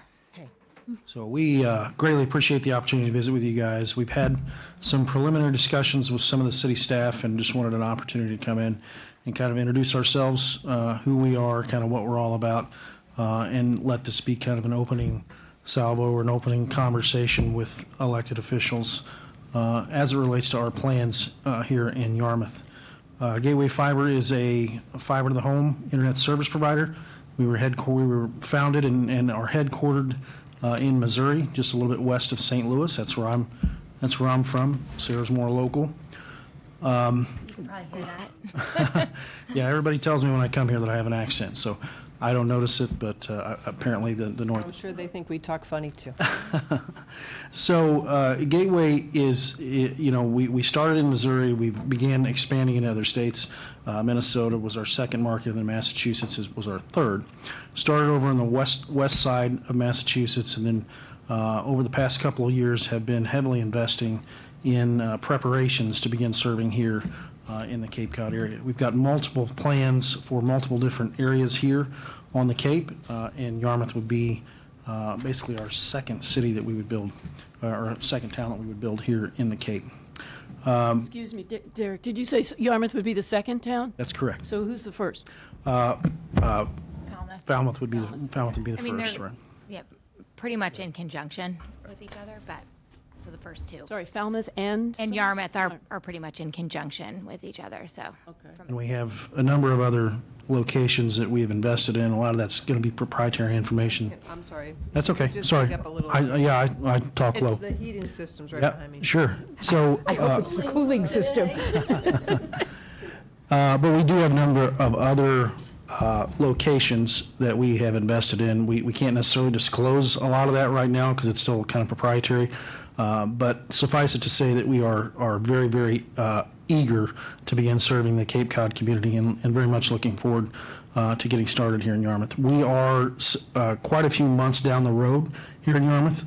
So we greatly appreciate the opportunity to visit with you guys. We've had some preliminary discussions with some of the city staff and just wanted an opportunity to come in and kind of introduce ourselves, who we are, kind of what we're all about, and let this be kind of an opening salvo or an opening conversation with elected officials as it relates to our plans here in Yarmouth. Gateway Fiber is a fiber to the home internet service provider. We were founded and are headquartered in Missouri, just a little bit west of St. Louis. That's where I'm from. Sarah's more local. You can probably hear that. Yeah, everybody tells me when I come here that I have an accent, so I don't notice it, but apparently the North. I'm sure they think we talk funny too. So Gateway is, we started in Missouri. We began expanding in other states. Minnesota was our second market, and then Massachusetts was our third. Started over on the west side of Massachusetts, and then over the past couple of years have been heavily investing in preparations to begin serving here in the Cape Cod area. We've got multiple plans for multiple different areas here on the Cape, and Yarmouth would be basically our second city that we would build, or second town that we would build here in the Cape. Excuse me, Derek, did you say Yarmouth would be the second town? That's correct. So who's the first? Falmouth would be the I mean, first, they're right? yeah, pretty much in conjunction with each other, but so the first two. Sorry, Falmouth and? And Yarmouth are pretty much in conjunction with each other, so. Okay. And we have a number of other locations that we have invested in. A lot of that's going to be proprietary information. I'm sorry. That's okay. Just Sorry. speak up a little. I talk low. It's the heating systems right Yeah, behind me. sure. So, I hope it's the cooling system. but we do have a number of other locations that we have invested in. We can't necessarily disclose a lot of that right now because it's still kind of proprietary. But suffice it to say that we are very, very eager to begin serving the Cape Cod community and very much looking forward to getting started here in Yarmouth. We are quite a few months down the road here in Yarmouth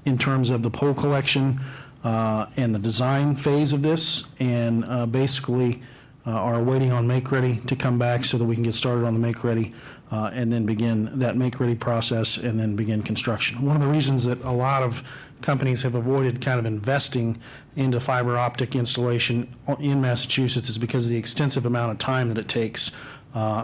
in terms of the pole collection and the design phase of this, and basically are waiting on Make Ready to come back so that we can get started on the Make Ready and then begin that Make Ready process and then begin construction. One of the reasons that a lot of companies have avoided kind of investing into fiber optic installation in Massachusetts is because of the extensive amount of time that it takes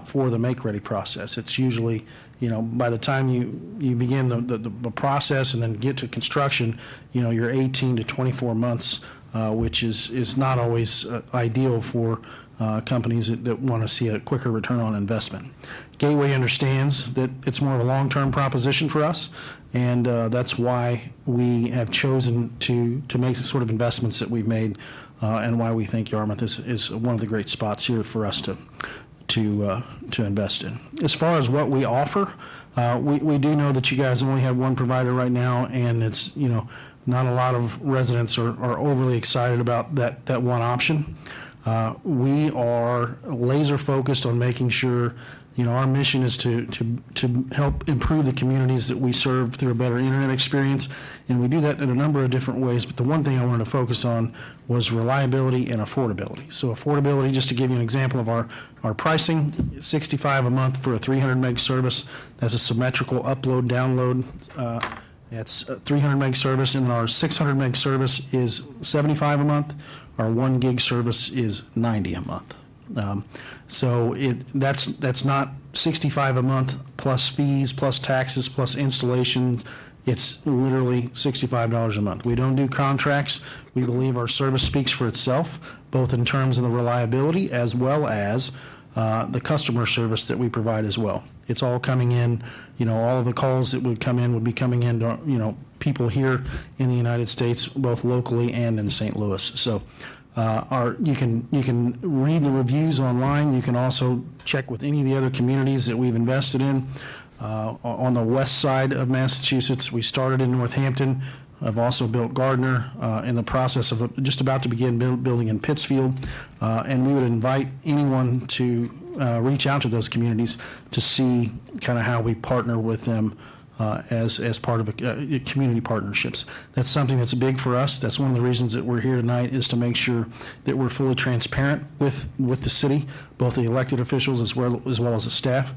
for the Make Ready process. It's usually, by the time you begin the process and then get to construction, you're 18 to 24 months, which is not always ideal for companies that want to see a quicker return on investment. Gateway understands that it's more of a long-term proposition for us, and that's why we have chosen to make the sort of investments that we've made, and why we think Yarmouth is one of the great spots here for us to invest in. As far as what we offer, we do know that you guys only have one provider right now, and it's not a lot of residents are overly excited about that one option. We are laser focused on making sure, our mission is to help improve the communities that we serve through a better internet experience, and we do that in a number of different ways. But the one thing I wanted to focus on was reliability and affordability. So affordability, just to give you an example of our pricing, $65 a month for a 300 meg service. That's a symmetrical upload download. That's a 300 meg service, and then our 600 meg service is $75 a month. Our 1 gig service is $90 a month. So that's not $65 a month plus fees, plus taxes, plus installations. It's literally $65 a month. We don't do contracts. We believe our service speaks for itself, both in terms of the reliability as well as the customer service that we provide as well. It's all coming in, all of the calls that would come in would be coming in to, people here in the United States, both locally and in St. Louis. So you can read the reviews online. You can also check with any of the other communities that we've invested in. On the west side of Massachusetts, we started in Northampton. I've also built Gardner, in the process of just about to begin building in Pittsfield. And we would invite anyone to reach out to those communities to see kind of how we partner with them as part of community partnerships. That's something that's big for us. That's one of the reasons that we're here tonight, is to make sure that we're fully transparent with the city, both the elected officials as well as the staff.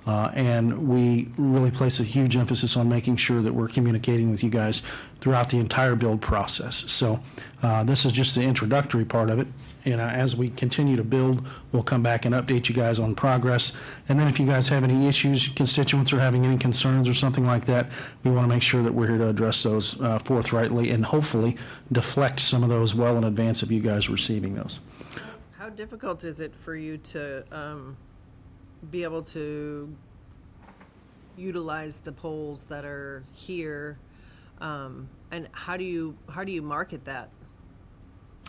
And we really place a huge emphasis on making sure that we're communicating with you guys throughout the entire build process. So this is just the introductory part of it. And as we continue to build, we'll come back and update you guys on progress. And then if you guys have any issues, constituents are having any concerns or something like that, we want to make sure that we're here to address those forthrightly and hopefully deflect some of those well in advance of you guys receiving those. How difficult is it for you to be able to utilize the poles that are here, and how do you market that?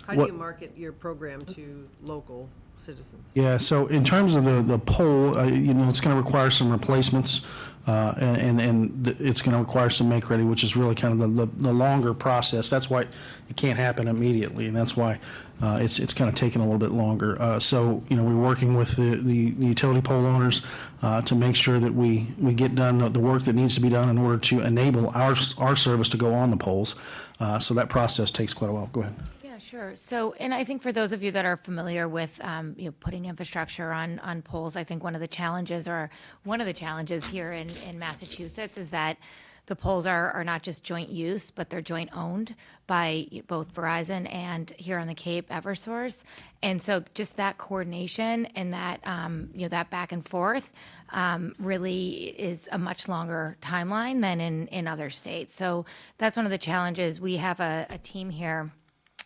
How do you market your program to local citizens? Yeah, so in terms of the pole, it's going to require some replacements, and it's going to require some make ready, which is really kind of the longer process. That's why it can't happen immediately, and that's why it's kind of taking a little bit longer. So we're working with the utility pole owners to make sure that we get done the work that needs to be done in order to enable our service to go on the poles. So that process takes quite a while. Go ahead. Sure. So, and I think for those of you that are familiar with, putting infrastructure on poles, I think one of the challenges here in Massachusetts is that the poles are not just joint use, but they're joint owned by both Verizon and here on the Cape, Eversource. And so just that coordination and that, that back and forth really is a much longer timeline than in other states. So that's one of the challenges. We have a team here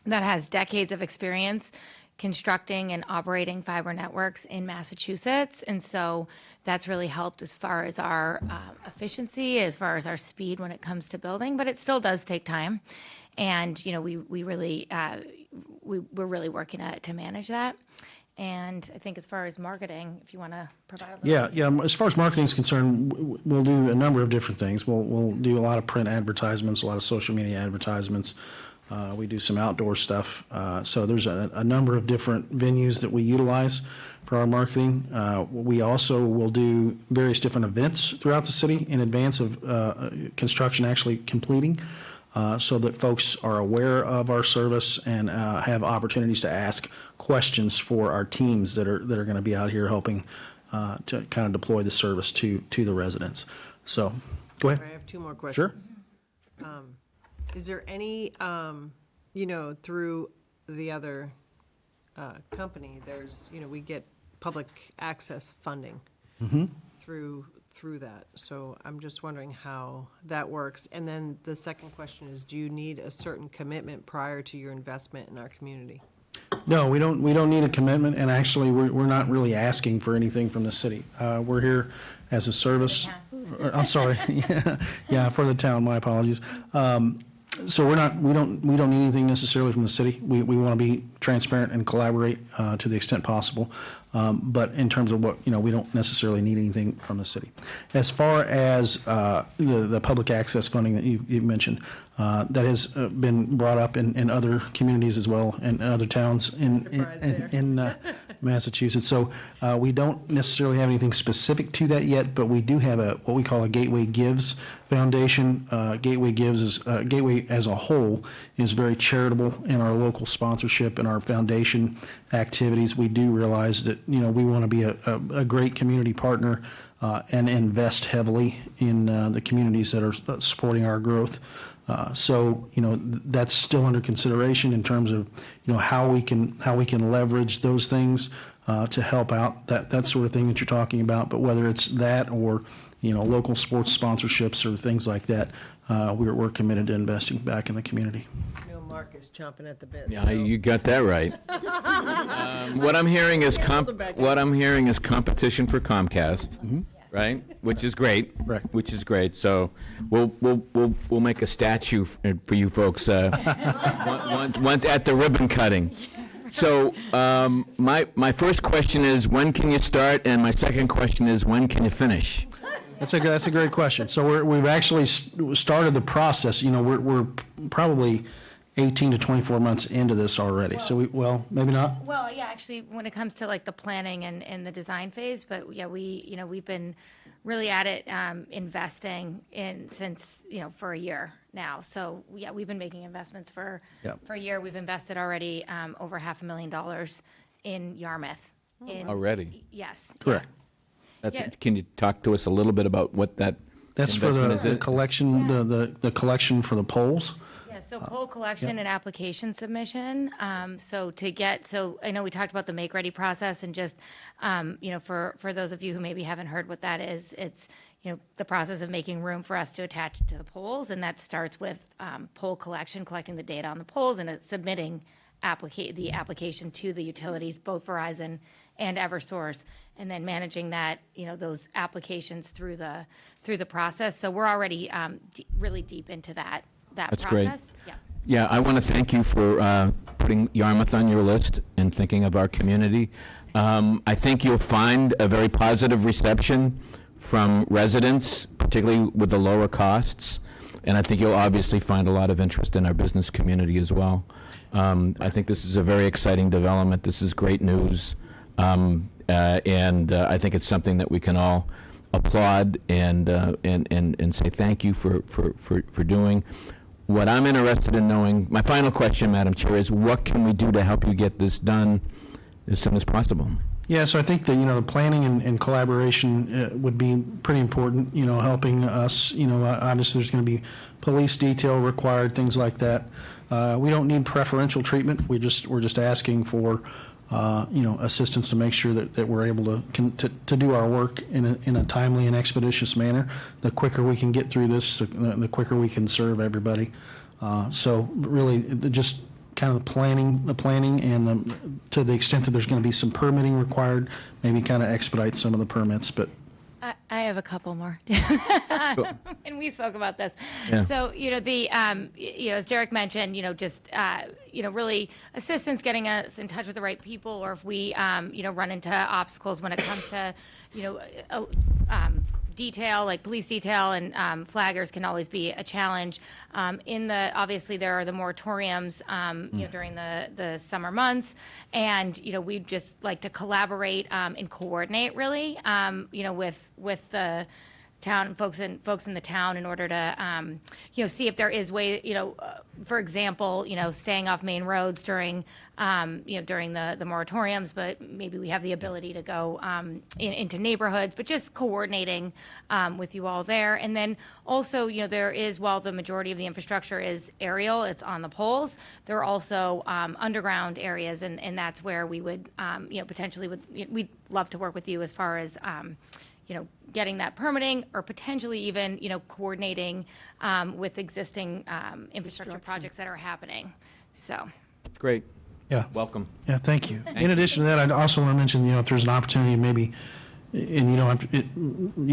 that has decades of experience constructing and operating fiber networks in Massachusetts. And so that's really helped as far as our efficiency, as far as our speed when it comes to building, but it still does take time. And, we really, we're really working to manage that. And I think as far as marketing, if you want to provide a little. Yeah. As far as marketing is concerned, we'll do a number of different things. We'll do a lot of print advertisements, a lot of social media advertisements. We do some outdoor stuff. So there's a number of different venues that we utilize for our marketing. We also will do various different events throughout the city in advance of construction actually completing, so that folks are aware of our service and have opportunities to ask questions for our teams that are going to be out here helping to kind of deploy the service to the residents. So, go ahead. I have two more questions. Sure. Is there any, through the other company, there's, we get public access funding through that. So I'm just wondering how that works. And then the second question is, do you need a certain commitment prior to your investment in our community? No, we don't need a commitment, and actually, we're not really asking for anything from the city. We're here as a service. I'm sorry. Yeah, for the town. My apologies. So we don't need anything necessarily from the city. We want to be transparent and collaborate to the extent possible. But in terms of what, we don't necessarily need anything from the city. As far as the public access funding that you mentioned, that has been brought up in other communities as well, and other towns in Massachusetts. So we don't necessarily have anything specific to that yet, but we do have what we call a Gateway Gives Foundation. Gateway Gives is Gateway as a whole is very charitable in our local sponsorship and our foundation activities. We do realize that we want to be a great community partner and invest heavily in the communities that are supporting our growth. So that's still under consideration in terms of how we can leverage those things to help out that sort of thing that you're talking about. But whether it's that or local sports sponsorships or things like that, we're committed to investing back in the community. Mark is chomping at the bit. Yeah, you got that right. What I'm hearing is competition for Comcast, right? Which is great. Right. Which is great. So we'll make a statue for you folks once at the ribbon cutting. So my first question is, when can you start? And my second question is, when can you finish? That's a great question. So we've actually started the process. We're probably 18 to 24 months into this already. So maybe not. Well, yeah, actually, when it comes to like the planning and the design phase, but yeah, we've been really at it, investing since for a year now. So yeah, we've been making investments for a year. We've invested already over $500,000 in Yarmouth. Already? Yes. Correct. Can you talk to us a little bit about what that's for the collection, the collection for the polls? Yeah, so poll collection and application submission. So I know we talked about the make ready process, and just for those of you who maybe haven't heard what that is, it's the process of making room for us to attach to the polls, and that starts with poll collection, collecting the data on the polls, and submitting the application to the utilities, both Verizon and Eversource, and then managing that those applications through the process. So we're already really deep into that That's process. Great. Yeah, I want to thank you for putting Yarmouth on your list and thinking of our community. I think you'll find a very positive reception from residents, particularly with the lower costs, and I think you'll obviously find a lot of interest in our business community as well. I think this is a very exciting development. This is great news, and I think it's something that we can all applaud and say thank you for doing. What I'm interested in knowing, my final question, Madam Chair, is what can we do to help you get this done as soon as possible? Yeah, so I think that, the planning and collaboration would be pretty important, helping us, obviously there's going to be police detail required, things like that. We don't need preferential treatment. We're just asking for, assistance to make sure that we're able to do our work in a timely and expeditious manner. The quicker we can get through this, the quicker we can serve everybody. So really, just kind of the planning and to the extent that there's going to be some permitting required, maybe kind of expedite some of the permits, but. I have a couple more. And we spoke about this. Yeah. So, as Derek mentioned, just, really assistance getting us in touch with the right people, or if we, run into obstacles when it comes to, detail, like police detail and flaggers can always be a challenge. Obviously there are the moratoriums, during the summer months, and we'd just like to collaborate and coordinate really, with the town folks in the town in order to see if there is way, for example, staying off main roads during during the moratoriums, but maybe we have the ability to go into neighborhoods, but just coordinating with you all there. And then also, there is, while the majority of the infrastructure is aerial, it's on the poles, there are also underground areas, and that's where we would potentially we'd love to work with you as far as getting that permitting, or potentially even, coordinating with existing infrastructure projects that are happening. So. Great. Yeah. Welcome. Yeah, thank you. In addition to that, I'd also want to mention, if there's an opportunity, maybe, and you don't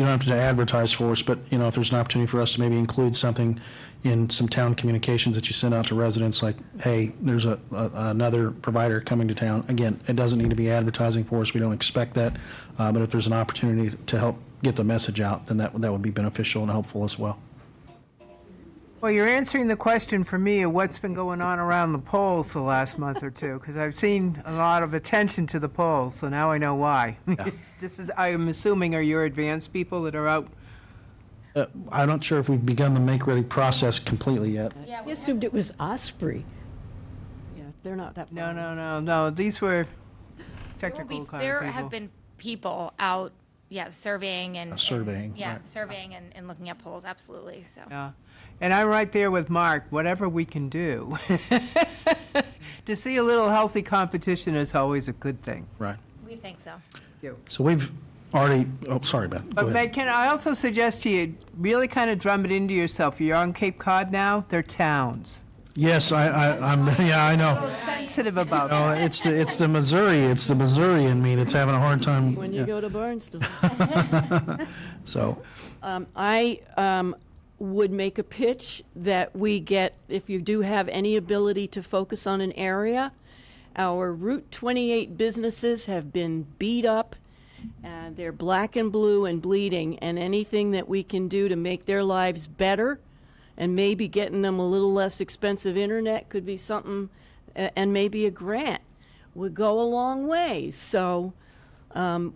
have to advertise for us, but, if there's an opportunity for us to maybe include something in some town communications that you send out to residents, like, hey, there's another provider coming to town. Again, it doesn't need to be advertising for us. We don't expect that. But if there's an opportunity to help get the message out, then that would be beneficial and helpful as well. Well, you're answering the question for me of what's been going on around the polls the last month or two, because I've seen a lot of attention to the polls, so now I know why. Yeah. I'm assuming, are your advanced people that are out? I'm not sure if we've begun the make-ready process completely yet. I assumed it was Osprey. Yeah, they're not that far. No, these were technical kind of There people. have been people out, surveying and Surveying, yeah, right. surveying and looking at polls, absolutely. So. Yeah. And I'm right there with Mark, whatever we can do. To see a little healthy competition is always a good thing. Right. We think so. So we've already, sorry, Beth. Go But ahead. Meg, can I also suggest to you, really kind of drum it into yourself. You're on Cape Cod now, they're towns. Yes, I'm, yeah, I know. Sensitive about No, that. it's the Missouri in me that's having a hard time. When you go to Barnstable. So, I would make a pitch that we get, if you do have any ability to focus on an area, our Route 28 businesses have been beat up, and they're black and blue and bleeding, and anything that we can do to make their lives better, and maybe getting them a little less expensive internet could be something, and maybe a grant would go a long way. So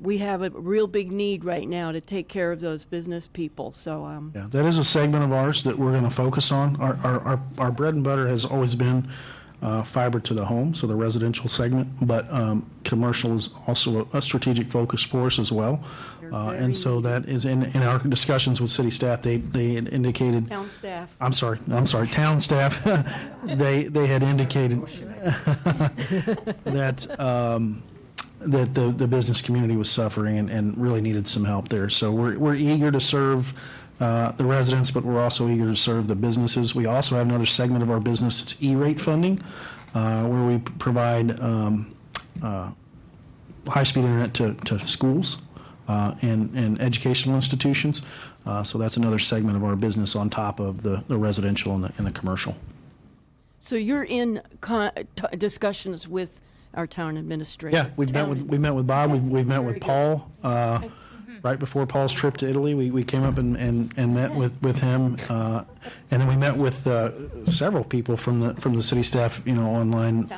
we have a real big need right now to take care of those business people. So yeah, that is a segment of ours that we're going to focus on. Our bread and butter has always been fiber to the home, so the residential segment, but commercial is also a strategic focus for us as well. And so that is in our discussions with city staff, they had indicated. town staff. I'm sorry, town staff. they had indicated that that the business community was suffering and really needed some help there. So we're eager to serve the residents, but we're also eager to serve the businesses. We also have another segment of our business that's E-rate funding, where we provide high-speed internet to schools and educational institutions. So that's another segment of our business on top of the residential and the commercial. So you're in discussions with our town administrator? Yeah, we met with Bob. We've met with Paul. Right before Paul's trip to Italy, we came up and met with him, and then we met with several people from the city staff, online.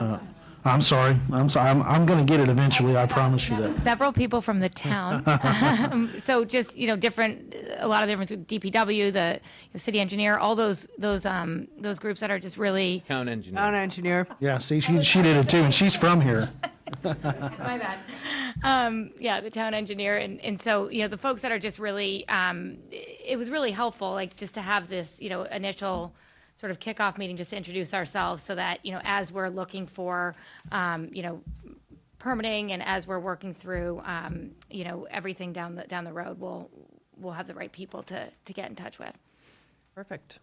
I'm sorry. I'm going to get it eventually. I promise you that. Several people from the town. So just, a lot of difference with DPW, the city engineer, all those groups that are just really. Town engineer. Town engineer. Yeah, see, she did it too, and she's from here. My bad. Yeah, the town engineer. And so, the folks that are just really, it was really helpful, like, just to have this, initial sort of kickoff meeting, just to introduce ourselves so that, as we're looking for, permitting and as we're working through, everything down the road, we'll have the right people to get in touch with. Perfect.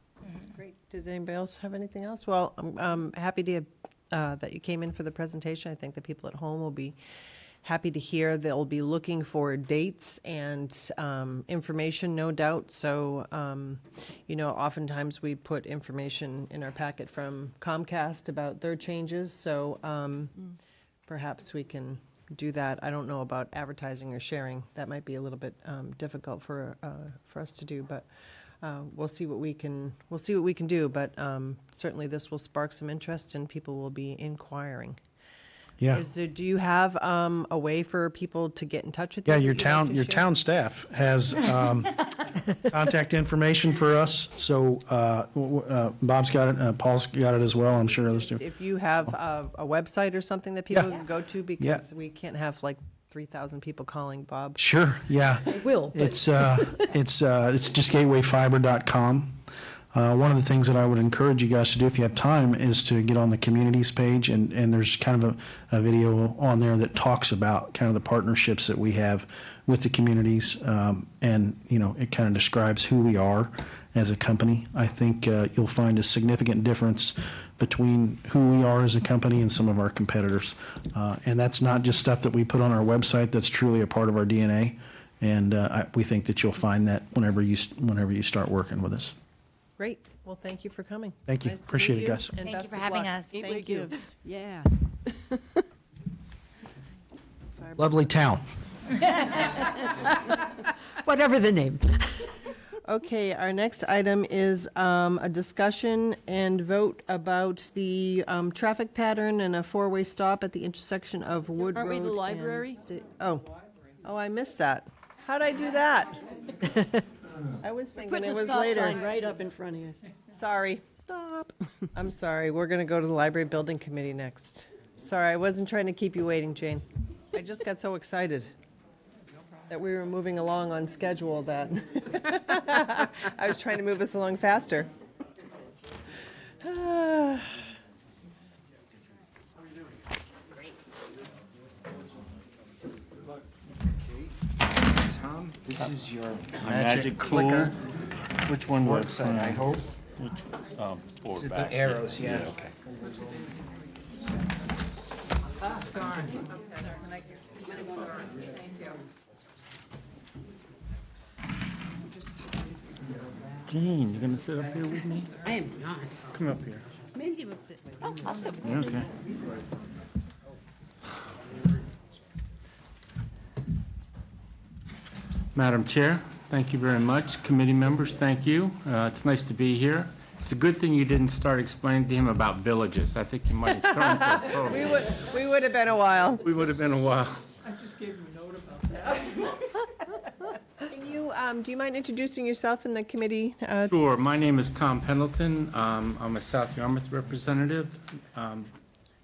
Great. Did anybody else have anything else? Well, I'm happy to, that you came in for the presentation. I think the people at home will be happy to hear. They'll be looking for dates and information, no doubt. So, oftentimes we put information in our packet from Comcast about their changes. So perhaps we can do that. I don't know about advertising or sharing. That might be a little bit difficult for us to do, but we'll see what we can do. But certainly this will spark some interest and people will be inquiring. Yeah. Do you have a way for people to get in touch with you? Yeah, that your you'd like to share? town staff has contact information for us. So Bob's got it, Paul's got it as well. I'm sure others do. If you have a website or something that people Yeah. can go to, because we can't have like 3,000 people calling Bob. Sure. Yeah. I will. But It's just gatewayfiber.com. One of the things that I would encourage you guys to do if you have time is to get on the communities page, and there's kind of a video on there that talks about kind of the partnerships that we have with the communities, and it kind of describes who we are as a company. I think you'll find a significant difference between who we are as a company and some of our competitors, and that's not just stuff that we put on our website. That's truly a part of our DNA, and we think that you'll find that whenever you start working with us. Great. Well, thank you for coming. Thank you. Nice to Appreciate meet it, you, guys. and Thank you best for of having luck. us. Gateway Thank you. Gives, yeah. Lovely town. whatever the name. Okay, our next item is a discussion and vote about the traffic pattern and a four-way stop at the intersection of Wood Road. Aren't we the and library? Oh, I missed that. How'd I do that? I was thinking Putting it a was stop later. sign right up in front of you. Sorry. Stop. I'm sorry. We're going to go to the library building committee next. Sorry, I wasn't trying to keep you waiting, Jane. I just got so excited that we were moving along on schedule that I was trying to move us along faster. Tom, this is your magic clicker. Which one Works, works? I hope. Forward, This is back. the arrows, yeah. Okay. Jean, you gonna sit up here with me? I am not. Come up here. Mindy will sit with me. Oh, I'll sit with Yeah, okay. Madam Chair, thank you very much. Committee members, thank you. It's nice to be here. It's a good thing you didn't start explaining to him about villages. I think you might have thrown for a program. We would have been a while. We would have been a while. I just gave him a note about that. Can you, do you mind introducing yourself in the committee? Sure. My name is Tom Pendleton. I'm a South Yarmouth representative. Go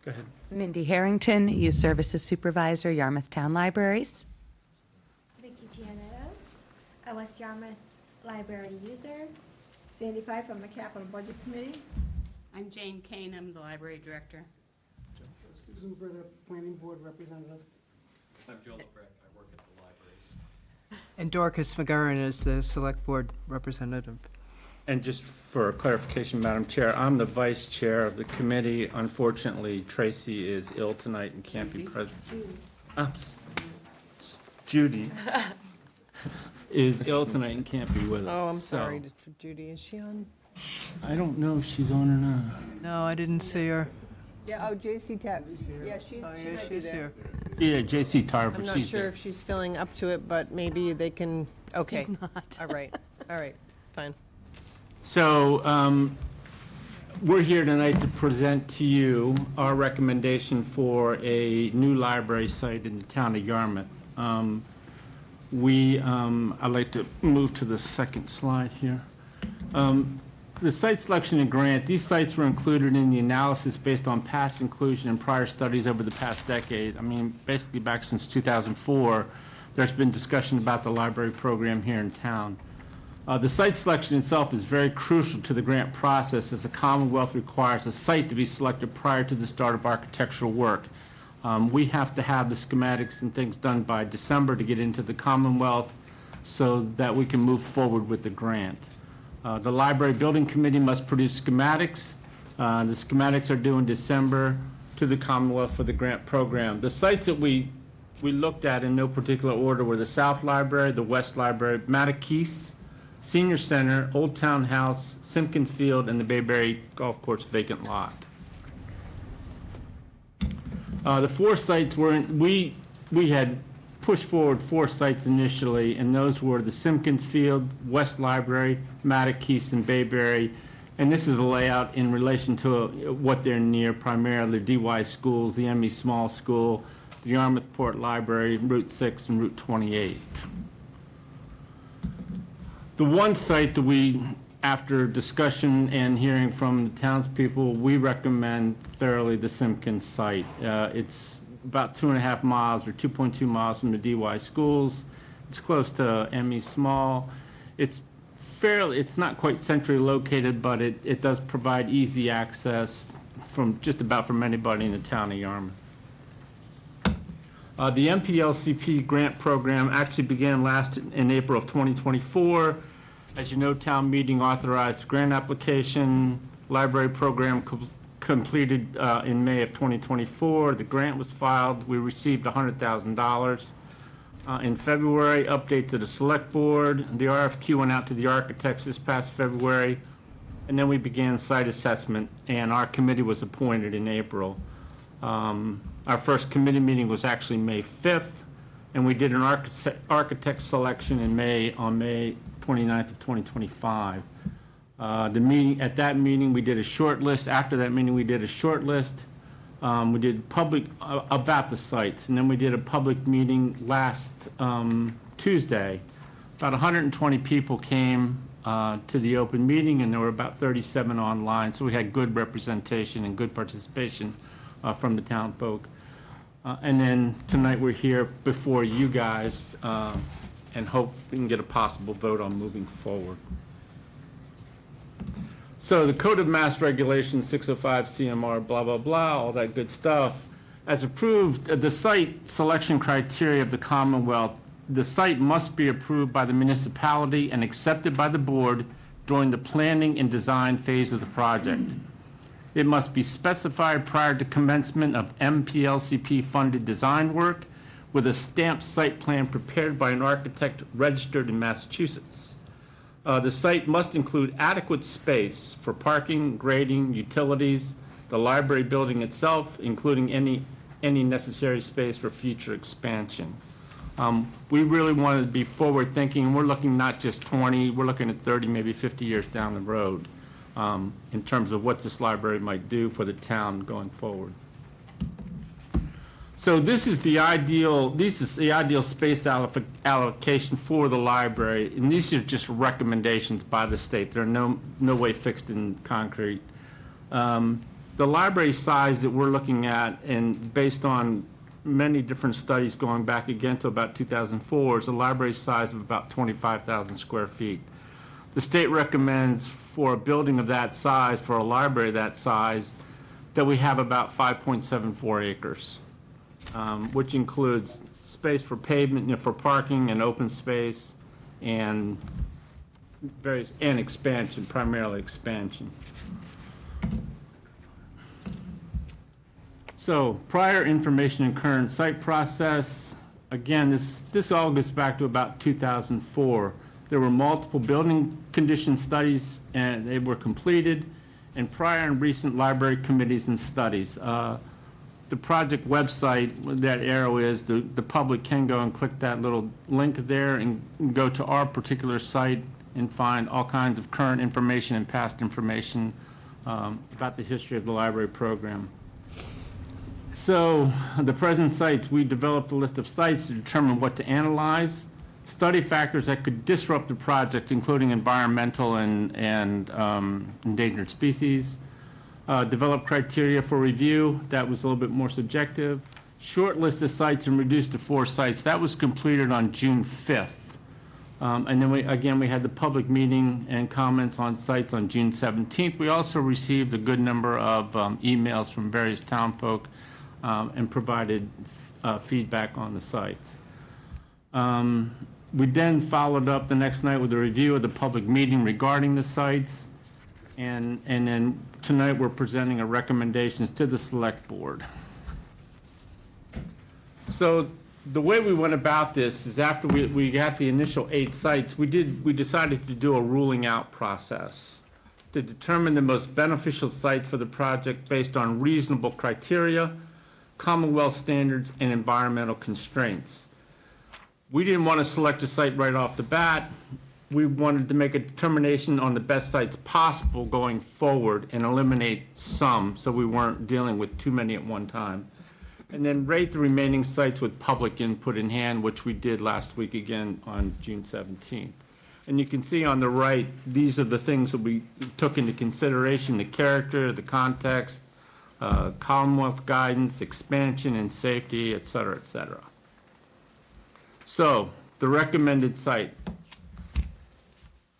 ahead. Mindy Harrington, Youth Services Supervisor, Yarmouth Town Libraries. Vicky Gianettos, a West Yarmouth Library user. Sandy Fife from the Capital Budget Committee. I'm Jane Kane, I'm the library director. Susan Britta, Planning Board Representative. I'm Joe Lebrecht, I work at the libraries. And Dorcas McGurran is the Select Board Representative. And just for clarification, Madam Chair, I'm the vice chair of the committee. Unfortunately, Tracy is ill tonight and can't be present. Judy is ill tonight and can't be with us. Oh, I'm so- sorry, Judy. Is she on? I don't know if she's on or not. No, I didn't see her. Yeah, oh, J.C. Tab. Yeah, she's, Oh, she yeah, might be she's there. here. Yeah, J.C. Tarver, I'm not she's sure there. if she's filling up to it, but maybe they can, okay. She's not. All right, fine. So, we're here tonight to present to you our recommendation for a new library site in the town of Yarmouth. I'd like to move to the second slide here. the site selection and grant, these sites were included in the analysis based on past inclusion and prior studies over the past decade. I mean, basically back since 2004, there's been discussion about the library program here in town. The site selection itself is very crucial to the grant process, as the Commonwealth requires a site to be selected prior to the start of architectural work. We have to have the schematics and things done by December to get into the Commonwealth so that we can move forward with the grant. The Library Building Committee must produce schematics. The schematics are due in December to the Commonwealth for the grant program. The sites that we looked at in no particular order were the South Library, the West Library, Mattakeese, Senior Center, Old Town House, Simpkins Field, and the Bayberry Golf Course vacant lot. The 4 sites were, we had pushed forward 4 sites initially, and those were the Simpkins Field, West Library, Mattakeese, and Bayberry. And this is a layout in relation to what they're near, primarily DY schools, the ME Small School, the Yarmouth Port Library, Route 6, and Route 28. The one site that we, after discussion and hearing from the townspeople, we recommend thoroughly the Simpkins site. It's about 2.5 miles or 2.2 miles from the DY schools. It's close to ME Small. It's not quite centrally located, but it does provide easy access from just about from anybody in the town of Yarmouth. The MPLCP grant program actually began last in April of 2024. As you know, town meeting authorized grant application, library program completed in May of 2024. The grant was filed. We received $100,000. In February, update to the select board. The RFQ went out to the architects this past February, and then we began site assessment, and our committee was appointed in April. Our first committee meeting was actually May 5th, and we did an architect selection in May, on May 29th of 2025. At that meeting, we did a short list. After that meeting, we did a short list. We did public about the sites, and then we did a public meeting last Tuesday. About 120 people came to the open meeting, and there were about 37 online, so we had good representation and good participation from the town folk. And then tonight we're here before you guys and hope we can get a possible vote on moving forward. So the Code of Mass Regulations 605 CMR, blah, blah, blah, all that good stuff. As approved, the site selection criteria of the Commonwealth, the site must be approved by the municipality and accepted by the board during the planning and design phase of the project. It must be specified prior to commencement of MPLCP-funded design work with a stamped site plan prepared by an architect registered in Massachusetts. The site must include adequate space for parking, grading, utilities, the library building itself, including any necessary space for future expansion. We really wanted to be forward-thinking, and we're looking not just 20, we're looking at 30, maybe 50 years down the road in terms of what this library might do for the town going forward. So this is the ideal space allocation for the library, and these are just recommendations by the state. They're no way fixed in concrete. The library size that we're looking at, and based on many different studies going back again to about 2004, is a library size of about 25,000 square feet. The state recommends for a building of that size, for a library of that size, that we have about 5.74 acres. Which includes space for pavement, for parking and open space, and expansion, primarily expansion. So prior information and current site process. Again, this all goes back to about 2004. There were multiple building condition studies, and they were completed, and prior and recent library committees and studies. The project website, that arrow is, the public can go and click that little link there and go to our particular site and find all kinds of current information and past information about the history of the library program. So the present sites, we developed a list of sites to determine what to analyze. study factors that could disrupt the project, including environmental and endangered species, develop criteria for review. That was a little bit more subjective. Short list of sites and reduced to 4 sites. That was completed on June 5th. And then we had the public meeting and comments on sites on June 17th. We also received a good number of emails from various townfolk and provided feedback on the sites. We then followed up the next night with a review of the public meeting regarding the sites. And then tonight we're presenting our recommendations to the select board. So the way we went about this is after we got the initial 8 sites, we decided to do a ruling out process to determine the most beneficial site for the project based on reasonable criteria, Commonwealth standards, and environmental constraints. We didn't want to select a site right off the bat. We wanted to make a determination on the best sites possible going forward and eliminate some so we weren't dealing with too many at one time. And then rate the remaining sites with public input in hand, which we did last week again on June 17th. And you can see on the right, these are the things that we took into consideration: the character, the context, Commonwealth guidance, expansion and safety, et cetera, et cetera. So the recommended site.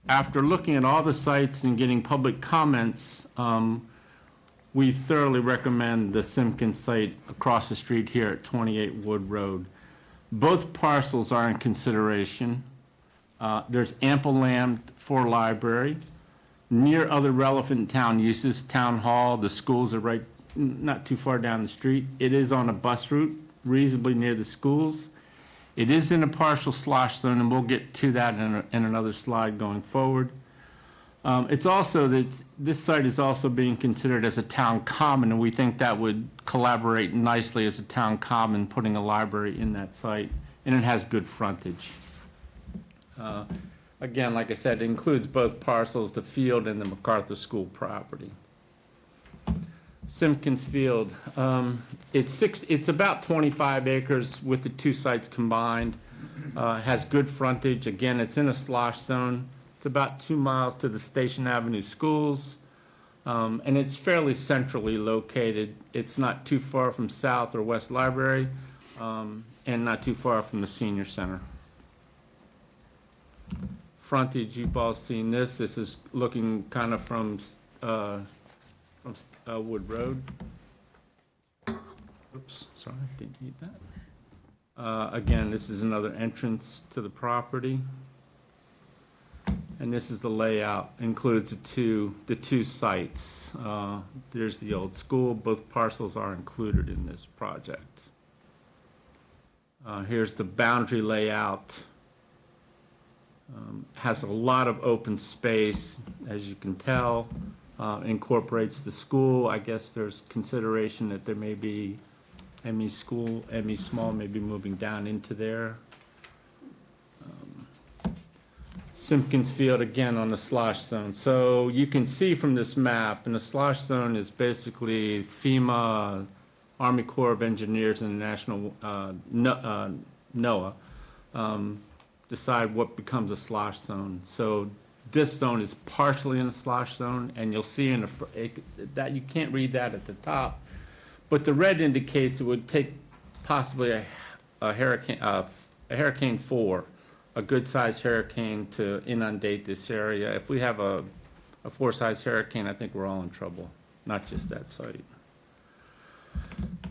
After looking at all the sites and getting public comments, we thoroughly recommend the Simpkins site across the street here at 28 Wood Road. Both parcels are in consideration. There's ample land for library, near other relevant town uses, town hall, the schools are right, not too far down the street. It is on a bus route, reasonably near the schools. It is in a partial slosh zone, and we'll get to that in another slide going forward. It's also that this site is also being considered as a town common, and we think that would collaborate nicely as a town common, putting a library in that site, and it has good frontage. Again, like I said, it includes both parcels, the field and the MacArthur School property. Simpkins Field, it's about 25 acres with the 2 sites combined. Has good frontage. Again, it's in a slosh zone. It's about 2 miles to the Station Avenue schools, and it's fairly centrally located. It's not too far from South or West Library, and not too far from the Senior Center. Frontage, you've all seen this. This is looking kind of from Wood Road. Oops, sorry, didn't need that. Again, this is another entrance to the property. And this is the layout, includes the two sites. There's the old school. Both parcels are included in this project. Here's the boundary layout. Has a lot of open space, as you can tell. Incorporates the school. I guess there's consideration that there may be ME school, ME small, maybe moving down into there. Simpkins Field, again, on the slosh zone. So you can see from this map, and the slosh zone is basically FEMA, Army Corps of Engineers, and the National NOAA decide what becomes a slosh zone. So this zone is partially in a slosh zone, and you'll see in that you can't read that at the top, but the red indicates it would take possibly a Hurricane 4, a good-sized hurricane, to inundate this area. If we have a 4-size hurricane, I think we're all in trouble, not just that site.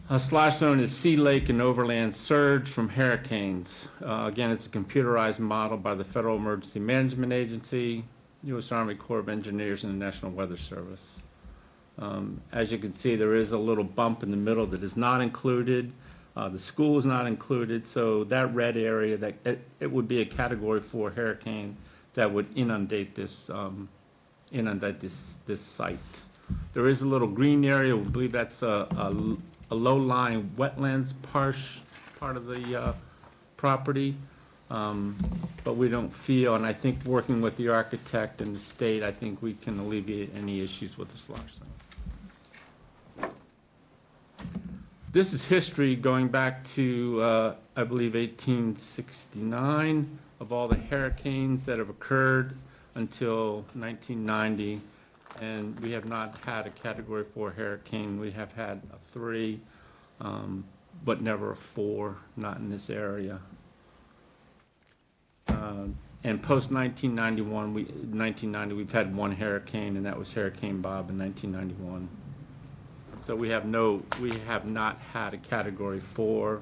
A slosh zone is sea, lake, and overland surge from hurricanes. Again, it's a computerized model by the Federal Emergency Management Agency, U.S. Army Corps of Engineers, and the National Weather Service. As you can see, there is a little bump in the middle that is not included. The school is not included, so that red area, it would be a Category 4 hurricane that would inundate this site. There is a little green area. We believe that's a low-lying wetlands part of the property, but we don't feel, and I think working with the architect and the state, I think we can alleviate any issues with the slosh zone. This is history going back to, I believe, 1869. of all the hurricanes that have occurred until 1990, and we have not had a Category 4 hurricane. We have had a 3, but never a 4, not in this area. And post-1991, 1990, we've had 1 hurricane, and that was Hurricane Bob in 1991. So we have not had a Category 4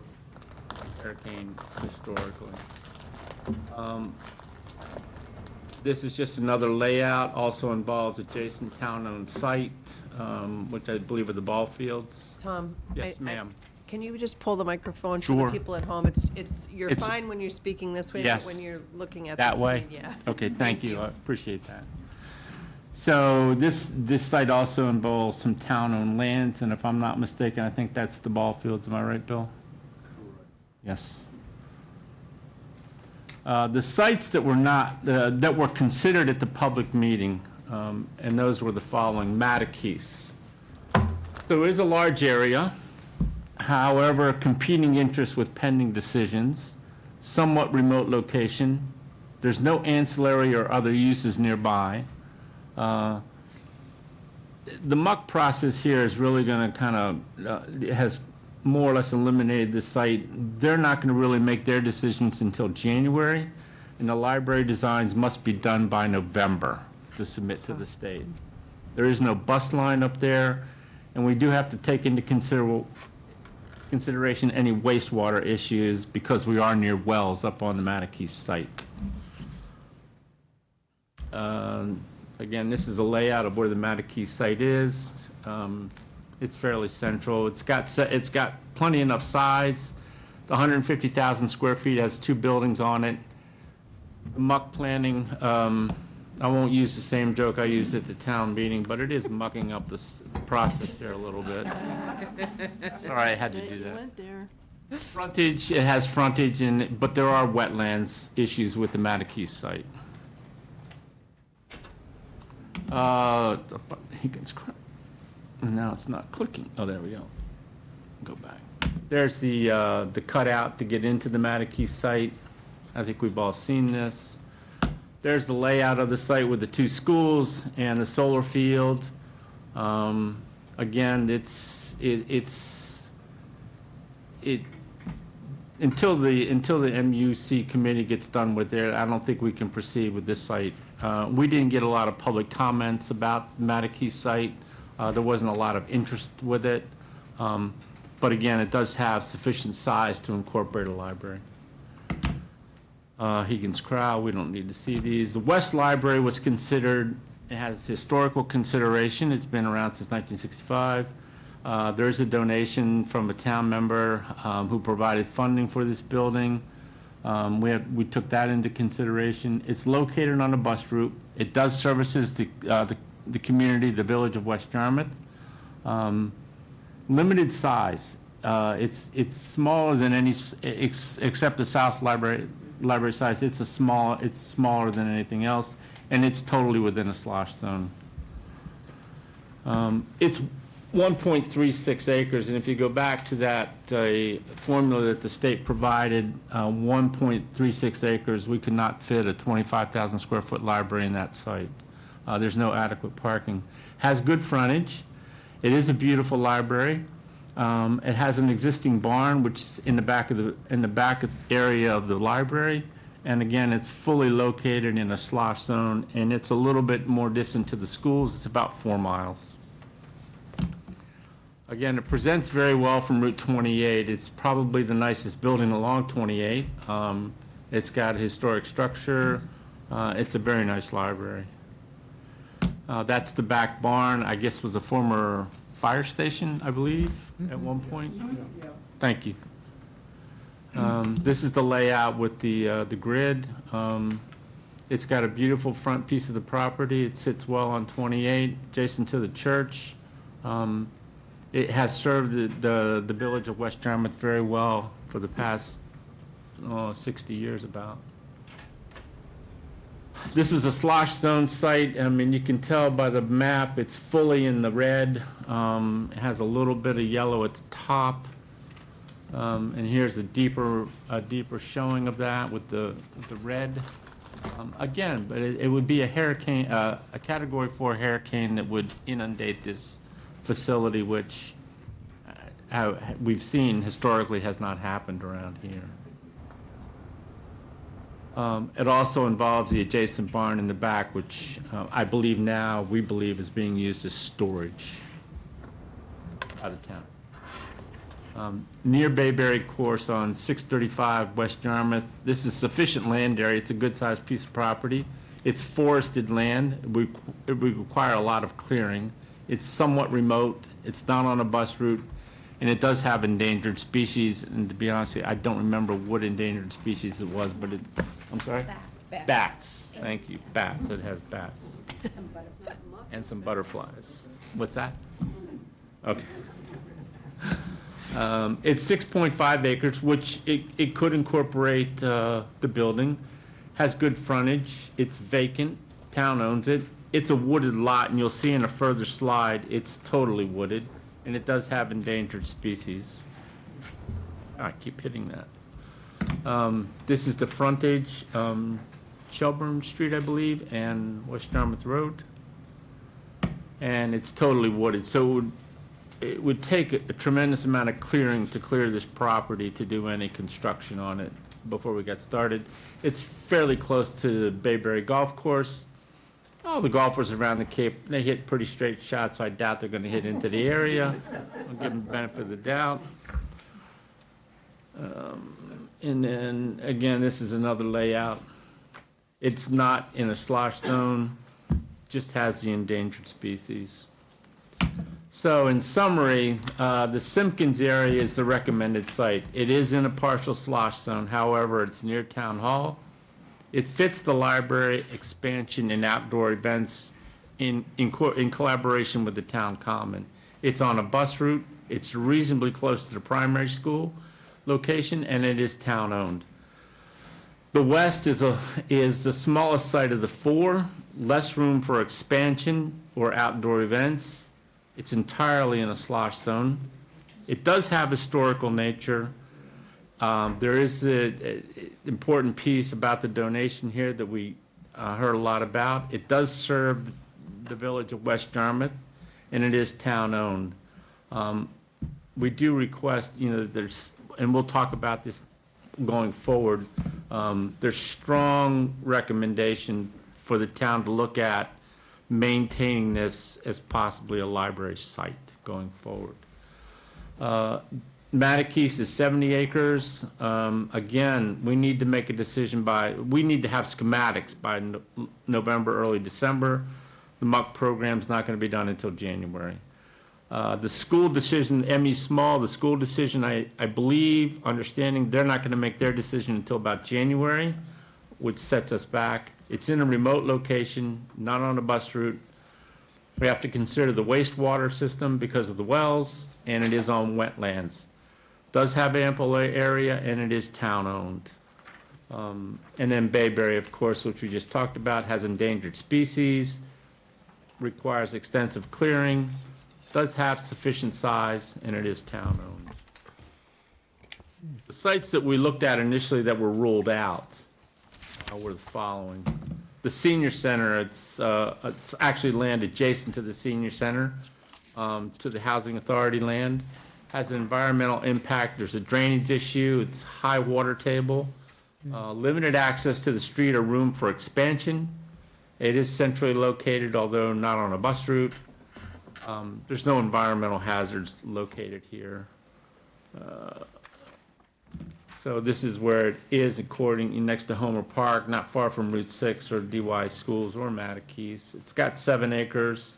hurricane historically. This is just another layout, also involves adjacent town-owned site, which I believe are the ball fields. Tom? Yes, ma'am. Can you just pull the microphone for the Sure. people at home? You're It's- fine when you're speaking this way, Yes. but when you're looking at the That way? screen, yeah. Okay, thank you. I appreciate that. So this site also involves some town-owned lands, and if I'm not mistaken, I think that's the ball fields. Am I right, Bill? Yes. The sites that were not, that were considered at the public meeting, and those were the following: Mattakese. There is a large area, however, competing interests with pending decisions, somewhat remote location. There's no ancillary or other uses nearby. The muck process here is really going to kind of, has more or less eliminated the site. They're not going to really make their decisions until January, and the library designs must be done by November to submit to the state. There is no bus line up there, and we do have to take into consideration any wastewater issues because we are near wells up on the Mattakese site. Again, this is a layout of where the Mattakese site is. It's fairly central. It's got plenty enough size. The 150,000 square feet has 2 buildings on it. The muck planning, I won't use the same joke I used at the town meeting, but it is mucking up the process here a little bit. Sorry, I had to do that. Frontage, it has frontage, but there are wetlands issues with the Mattakese site. Now it's not clicking. Oh, there we go. Go back. There's the cutout to get into the Mattakese site. I think we've all seen this. There's the layout of the site with the 2 schools and the solar field. Again, until the MUC committee gets done with it, I don't think we can proceed with this site. We didn't get a lot of public comments about the Mattakese site. There wasn't a lot of interest with it. But again, it does have sufficient size to incorporate a library. Higgins Crowell, we don't need to see these. The West Library was considered, it has historical consideration. It's been around since 1965. There's a donation from a town member who provided funding for this building. We took that into consideration. It's located on a bus route. It does services the community, the village of West Yarmouth. Limited size. It's smaller than any, except the South Library size. It's smaller than anything else, and it's totally within a slosh zone. It's 1.36 acres, and if you go back to that formula that the state provided, 1.36 acres, we could not fit a 25,000 square foot library in that site. There's no adequate parking. Has good frontage. It is a beautiful library. It has an existing barn, which is in the back area of the library, and again, it's fully located in a slosh zone, and it's a little bit more distant to the schools. It's about 4 miles. Again, it presents very well from Route 28. It's probably the nicest building along 28. It's got a historic structure. It's a very nice library. That's the back barn. I guess was a former fire station, I believe, at one point. Thank you. This is the layout with the grid. It's got a beautiful front piece of the property. It sits well on 28, adjacent to the church. It has served the village of West Yarmouth very well for the past 60 years about. This is a slosh zone site. I mean, you can tell by the map, it's fully in the red. It has a little bit of yellow at the top. And here's a deeper showing of that with the red. Again, but it would be a hurricane, a Category 4 hurricane that would inundate this facility, which we've seen historically has not happened around here. It also involves the adjacent barn in the back, which we believe is being used as storage out of town. Near Bayberry Course on 635 West Yarmouth. This is sufficient land area. It's a good-sized piece of property. It's forested land. It would require a lot of clearing. It's somewhat remote. It's not on a bus route, and it does have endangered species. And to be honest with you, I don't remember what endangered species it was, but I'm sorry? Bats. Thank you. Bats. It has bats. And some butterflies. What's that? Okay. It's 6.5 acres, which it could incorporate the building. Has good frontage. It's vacant. Town owns it. It's a wooded lot, and you'll see in a further slide, it's totally wooded, and it does have endangered species. I keep hitting that. This is the frontage, Shelburne Street, I believe, and West Yarmouth Road. And it's totally wooded, so it would take a tremendous amount of clearing to clear this property to do any construction on it before we get started. It's fairly close to the Bayberry Golf Course. All the golfers around the Cape, they hit pretty straight shots, so I doubt they're going to hit into the area. I'll give them the benefit of the doubt. And then, again, this is another layout. It's not in a slosh zone, just has the endangered species. So in summary, the Simpkins area is the recommended site. It is in a partial slosh zone, however, it's near Town Hall. It fits the library expansion and outdoor events in collaboration with the town common. It's on a bus route, it's reasonably close to the primary school location, and it is town-owned. The west is the smallest site of the four, less room for expansion or outdoor events. It's entirely in a slosh zone. It does have historical nature. There is an important piece about the donation here that we heard a lot about. It does serve the village of West Yarmouth, and it is town-owned. We do request, there's, and we'll talk about this going forward, there's strong recommendation for the town to look at maintaining this as possibly a library site going forward. Mattakese is 70 acres. Again, we need to make a decision we need to have schematics by November, early December. The MUC program's not going to be done until January. The school decision, ME Small, the school decision, I believe, understanding, they're not going to make their decision until about January, which sets us back. It's in a remote location, not on a bus route. We have to consider the wastewater system because of the wells, and it is on wetlands. Does have ample area, and it is town-owned. And then Bayberry, of course, which we just talked about, has endangered species, requires extensive clearing, does have sufficient size, and it is town-owned. The sites that we looked at initially that were ruled out were the following. The senior center, it's actually land adjacent to the senior center, to the housing authority land. Has an environmental impact. There's a drainage issue. It's high water table. Limited access to the street or room for expansion. It is centrally located, although not on a bus route. There's no environmental hazards located here. So this is where it is, next to Homer Park, not far from Route 6 or DY Schools or Mattakese. It's got 7 acres.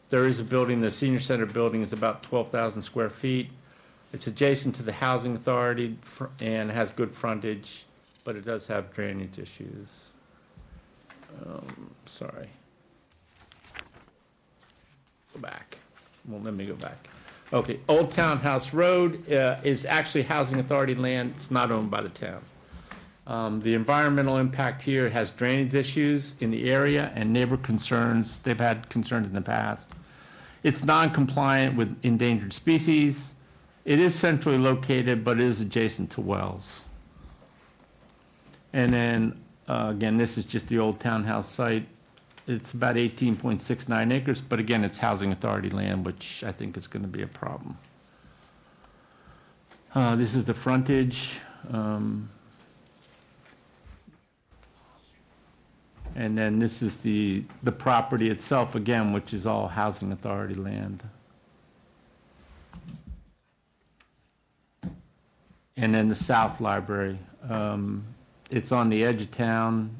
There is a building, the senior center building is about 12,000 square feet. It's adjacent to the housing authority and has good frontage, but it does have drainage issues. Sorry. Go back. Well, let me go back. Okay, Old Townhouse Road is actually housing authority land. It's not owned by the town. The environmental impact here has drainage issues in the area and neighbor concerns. They've had concerns in the past. It's non-compliant with endangered species. It is centrally located, but it is adjacent to Wells. And then, again, this is just the old townhouse site. It's about 18.69 acres, but again, it's housing authority land, which I think is going to be a problem. This is the frontage. And then this is the property itself, again, which is all housing authority land. And then the South Library. It's on the edge of town.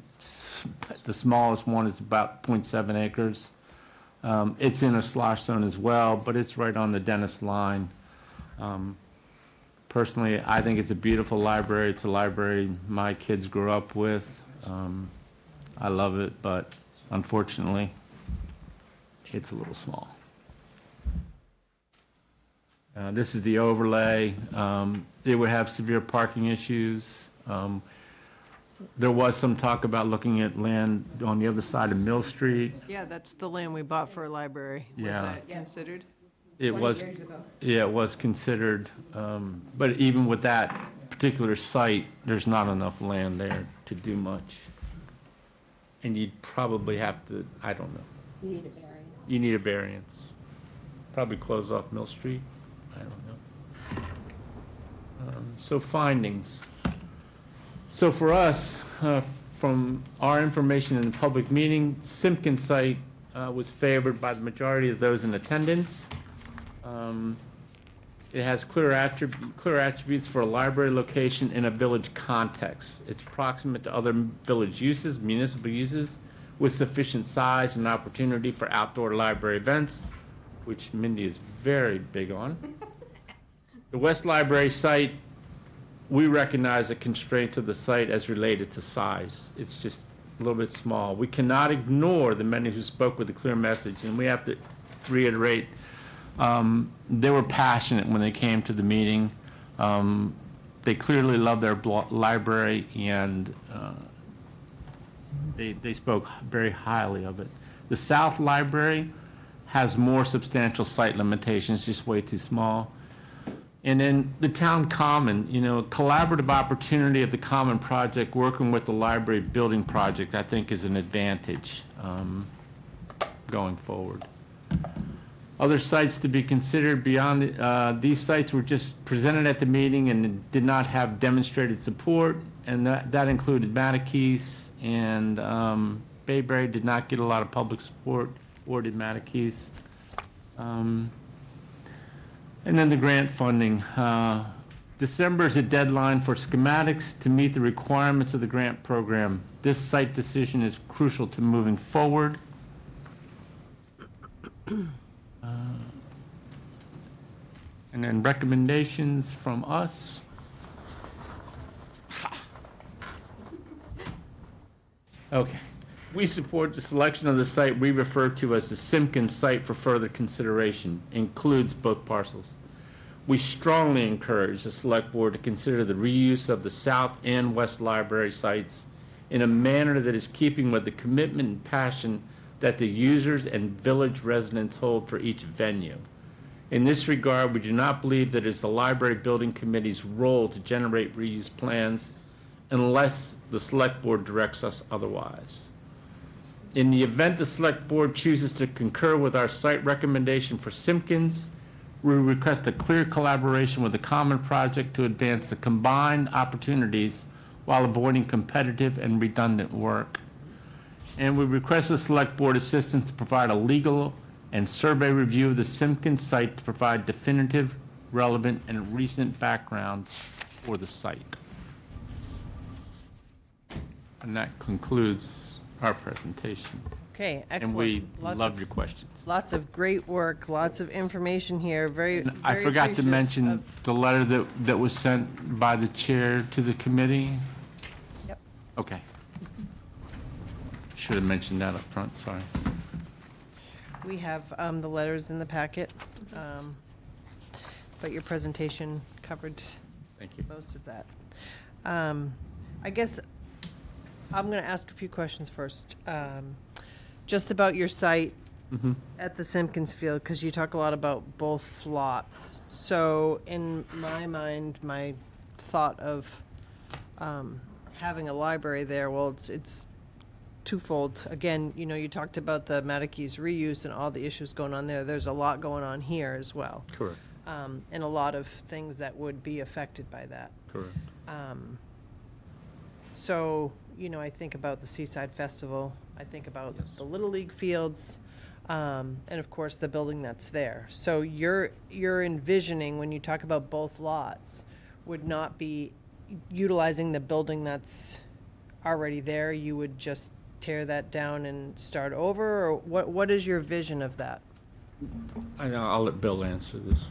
The smallest one is about 0.7 acres. It's in a slosh zone as well, but it's right on the Dennis line. Personally, I think it's a beautiful library. It's a library my kids grew up with. I love it, but unfortunately, it's a little small. This is the overlay. It would have severe parking issues. There was some talk about looking at land on the other side of Mill Street. Yeah, that's the land we bought for a library. Was Yeah. that considered? It was, yeah, it was considered, but even with that particular site, there's not enough land there to do much. And you'd probably have to, I don't know. You need a variance. You need a variance. Probably close off Mill Street. I don't know. So findings. So for us, from our information in the public meeting, Simpkin site was favored by the majority of those in attendance. It has clear attributes for a library location in a village context. It's proximate to other village uses, municipal uses, with sufficient size and opportunity for outdoor library events, which Mindy is very big on. The West Library site, we recognize the constraints of the site as related to size. It's just a little bit small. We cannot ignore the many who spoke with a clear message, and we have to reiterate, they were passionate when they came to the meeting. They clearly love their library, and they spoke very highly of it. The South Library has more substantial site limitations, just way too small. And then the town common, collaborative opportunity of the common project, working with the library building project, I think is an advantage going forward. Other sites to be considered beyond, these sites were just presented at the meeting and did not have demonstrated support, and that included Mattakese, and Bayberry did not get a lot of public support, or did Mattakese. And then the grant funding. December is a deadline for schematics to meet the requirements of the grant program. This site decision is crucial to moving forward. And then recommendations from us. Okay. We support the selection of the site we refer to as the Simpkins site for further consideration. Includes both parcels. We strongly encourage the Select Board to consider the reuse of the South and West Library sites in a manner that is keeping with the commitment and passion that the users and village residents hold for each venue. In this regard, we do not believe that it is the Library Building Committee's role to generate reuse plans unless the Select Board directs us otherwise. In the event the Select Board chooses to concur with our site recommendation for Simpkins, we request a clear collaboration with the Common Project to advance the combined opportunities while avoiding competitive and redundant work. And we request the Select Board assistance to provide a legal and survey review of the Simpkins site to provide definitive, relevant, and recent background for the site. And that concludes our presentation. Okay, excellent. And we Lots love of- your questions. Lots of great work, lots of information here, very, I very forgot to appreciative mention of- the letter that was sent by the chair to the committee. Yep. Okay. Should have mentioned that up front, sorry. We have the letters in the packet, but your presentation covered Thank you. most of that. I guess I'm going to ask a few questions first. Just about your site, at the Simpkins Field, because you talk a lot about both lots. So in my mind, my thought of having a library there, well, it's twofold. Again, you know, you talked about the Matakes reuse and all the issues going on there. There's a lot going on here as well. Correct. And a lot of things that would be affected by that. Correct. So, you know, I think about the Seaside Festival, I think about the Little League fields, and of course, the building that's there. So you're envisioning, when you talk about both lots, would not be utilizing the building that's already there, you would just tear that down and start over, or what is your vision of that? I'll let Bill answer this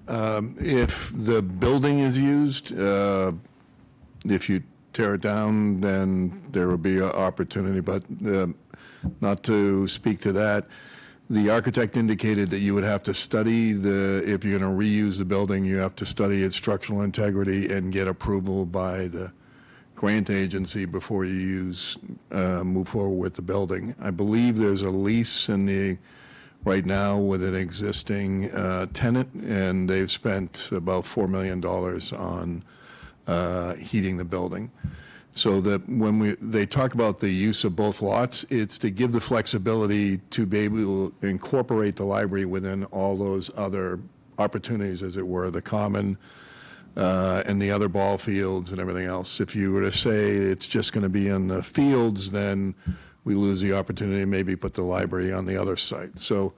one. If the building is used, if you tear it down, then there will be an opportunity, but not to speak to that. The architect indicated that you would have to study if you're going to reuse the building, you have to study its structural integrity and get approval by the grant agency before you move forward with the building. I believe there's a lease right now with an existing tenant, and they've spent about $4 million on heating the building. So that when they talk about the use of both lots, it's to give the flexibility to be able to incorporate the library within all those other opportunities, as it were, the common and the other ball fields and everything else. If you were to say it's just going to be in the fields, then we lose the opportunity to maybe put the library on the other site. So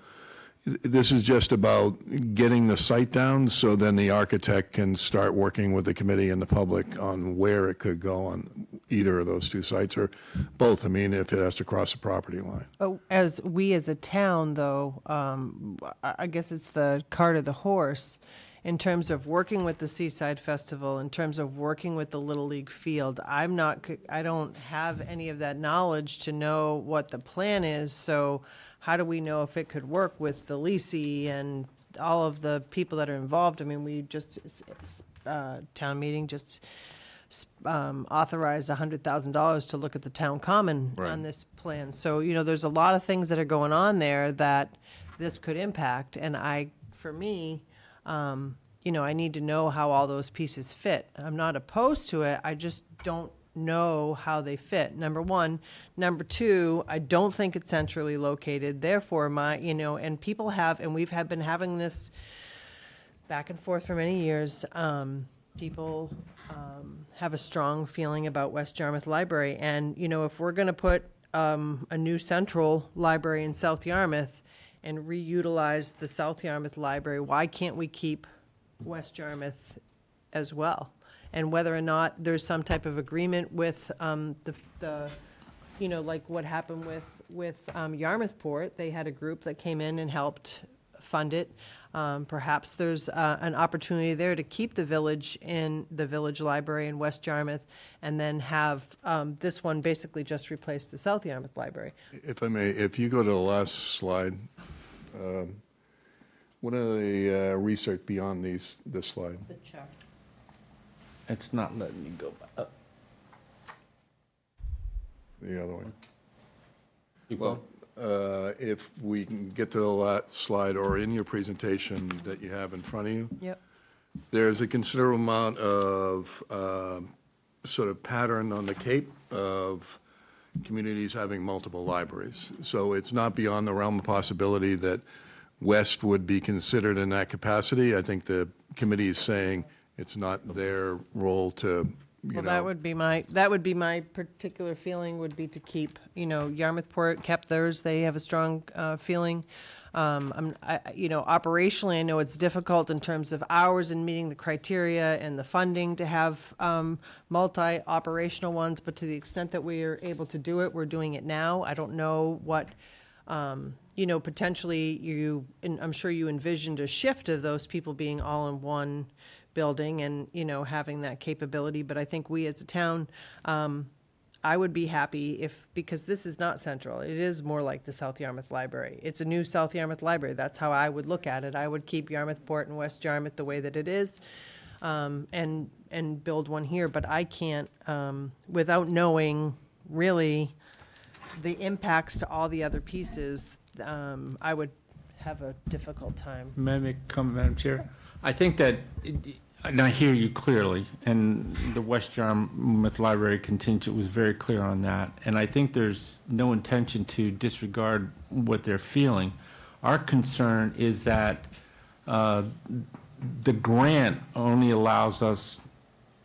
this is just about getting the site down, so then the architect can start working with the committee and the public on where it could go on either of those two sites, or both. I mean, if it has to cross the property line. Oh, as a town, though, I guess it's the cart or the horse in terms of working with the Seaside Festival, in terms of working with the Little League field. I don't have any of that knowledge to know what the plan is, so how do we know if it could work with the leasee and all of the people that are involved? I mean, we just, town meeting just authorized $100,000 to look at the town common on this plan. So, you know, there's a lot of things that are going on there that this could impact. And for me, you know, I need to know how all those pieces fit. I'm not opposed to it. I just don't know how they fit, number one. Number two, I don't think it's centrally located. Therefore, and people have, and we've been having this back and forth for many years. People have a strong feeling about West Yarmouth Library. And, you know, if we're going to put a new central library in South Yarmouth and reutilize the South Yarmouth Library, why can't we keep West Yarmouth as well? And whether or not there's some type of agreement with the you know, like what happened with Yarmouthport, they had a group that came in and helped fund it. Perhaps there's an opportunity there to keep the village in the village library in West Yarmouth, and then have this one basically just replace the South Yarmouth Library. If I may, if you go to the last slide, what are the research beyond this slide? The check. It's not letting me go up. The other one. Well, if we can get to the last slide, or in your presentation that you have in front of you. Yep. There's a considerable amount of sort of pattern on the Cape of communities having multiple libraries. So it's not beyond the realm of possibility that West would be considered in that capacity. I think the committee is saying it's not their role to, Well, that would be my particular feeling, would be to keep, you know, Yarmouthport kept theirs. They have a strong feeling. You know, operationally, I know it's difficult in terms of hours and meeting the criteria and the funding to have multi-operational ones, but to the extent that we are able to do it, we're doing it now. I don't know what, you know, potentially and I'm sure you envisioned a shift of those people being all in one building and, you know, having that capability. But I think we as a town, I would be happy because this is not central. It is more like the South Yarmouth Library. It's a new South Yarmouth Library. That's how I would look at it. I would keep Yarmouthport and West Yarmouth the way that it is, and build one here. But I can't, without knowing really the impacts to all the other pieces, I would have a difficult time. May I make a comment, Madam Chair? I think that, and I hear you clearly, and the West Yarmouth Library contingent was very clear on that. And I think there's no intention to disregard what they're feeling. Our concern is that the grant only allows us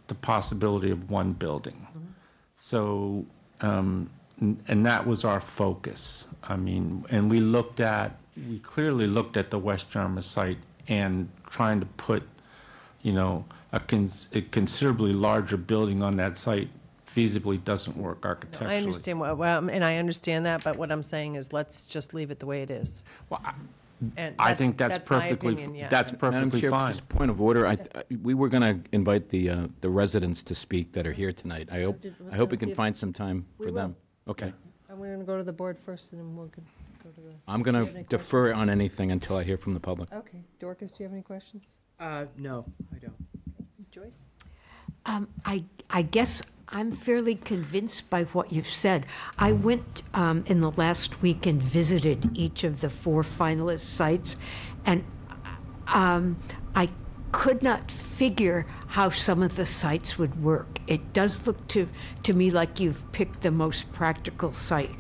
the possibility of one building. So, and that was our focus. I mean, and we clearly looked at the West Yarmouth site and trying to put, a considerably larger building on that site feasibly doesn't work architecturally. I understand, and I understand that, but what I'm saying is let's just leave it the way it is. Well, And I think that's my perfectly, opinion, yeah. that's Madam perfectly Chair, fine. just point of order, we were going to invite the residents to speak that are here tonight. I hope we can find some time for them. Okay. And we're going to go to the board first, and then we'll go to the... I'm going Do you have to any defer on anything until I hear from the public. Okay. Dorcas, do you have any questions? No, I don't. Joyce? I guess I'm fairly convinced by what you've said. I went in the last week and visited each of the 4 finalist sites, and I could not figure how some of the sites would work. It does look to me like you've picked the most practical site.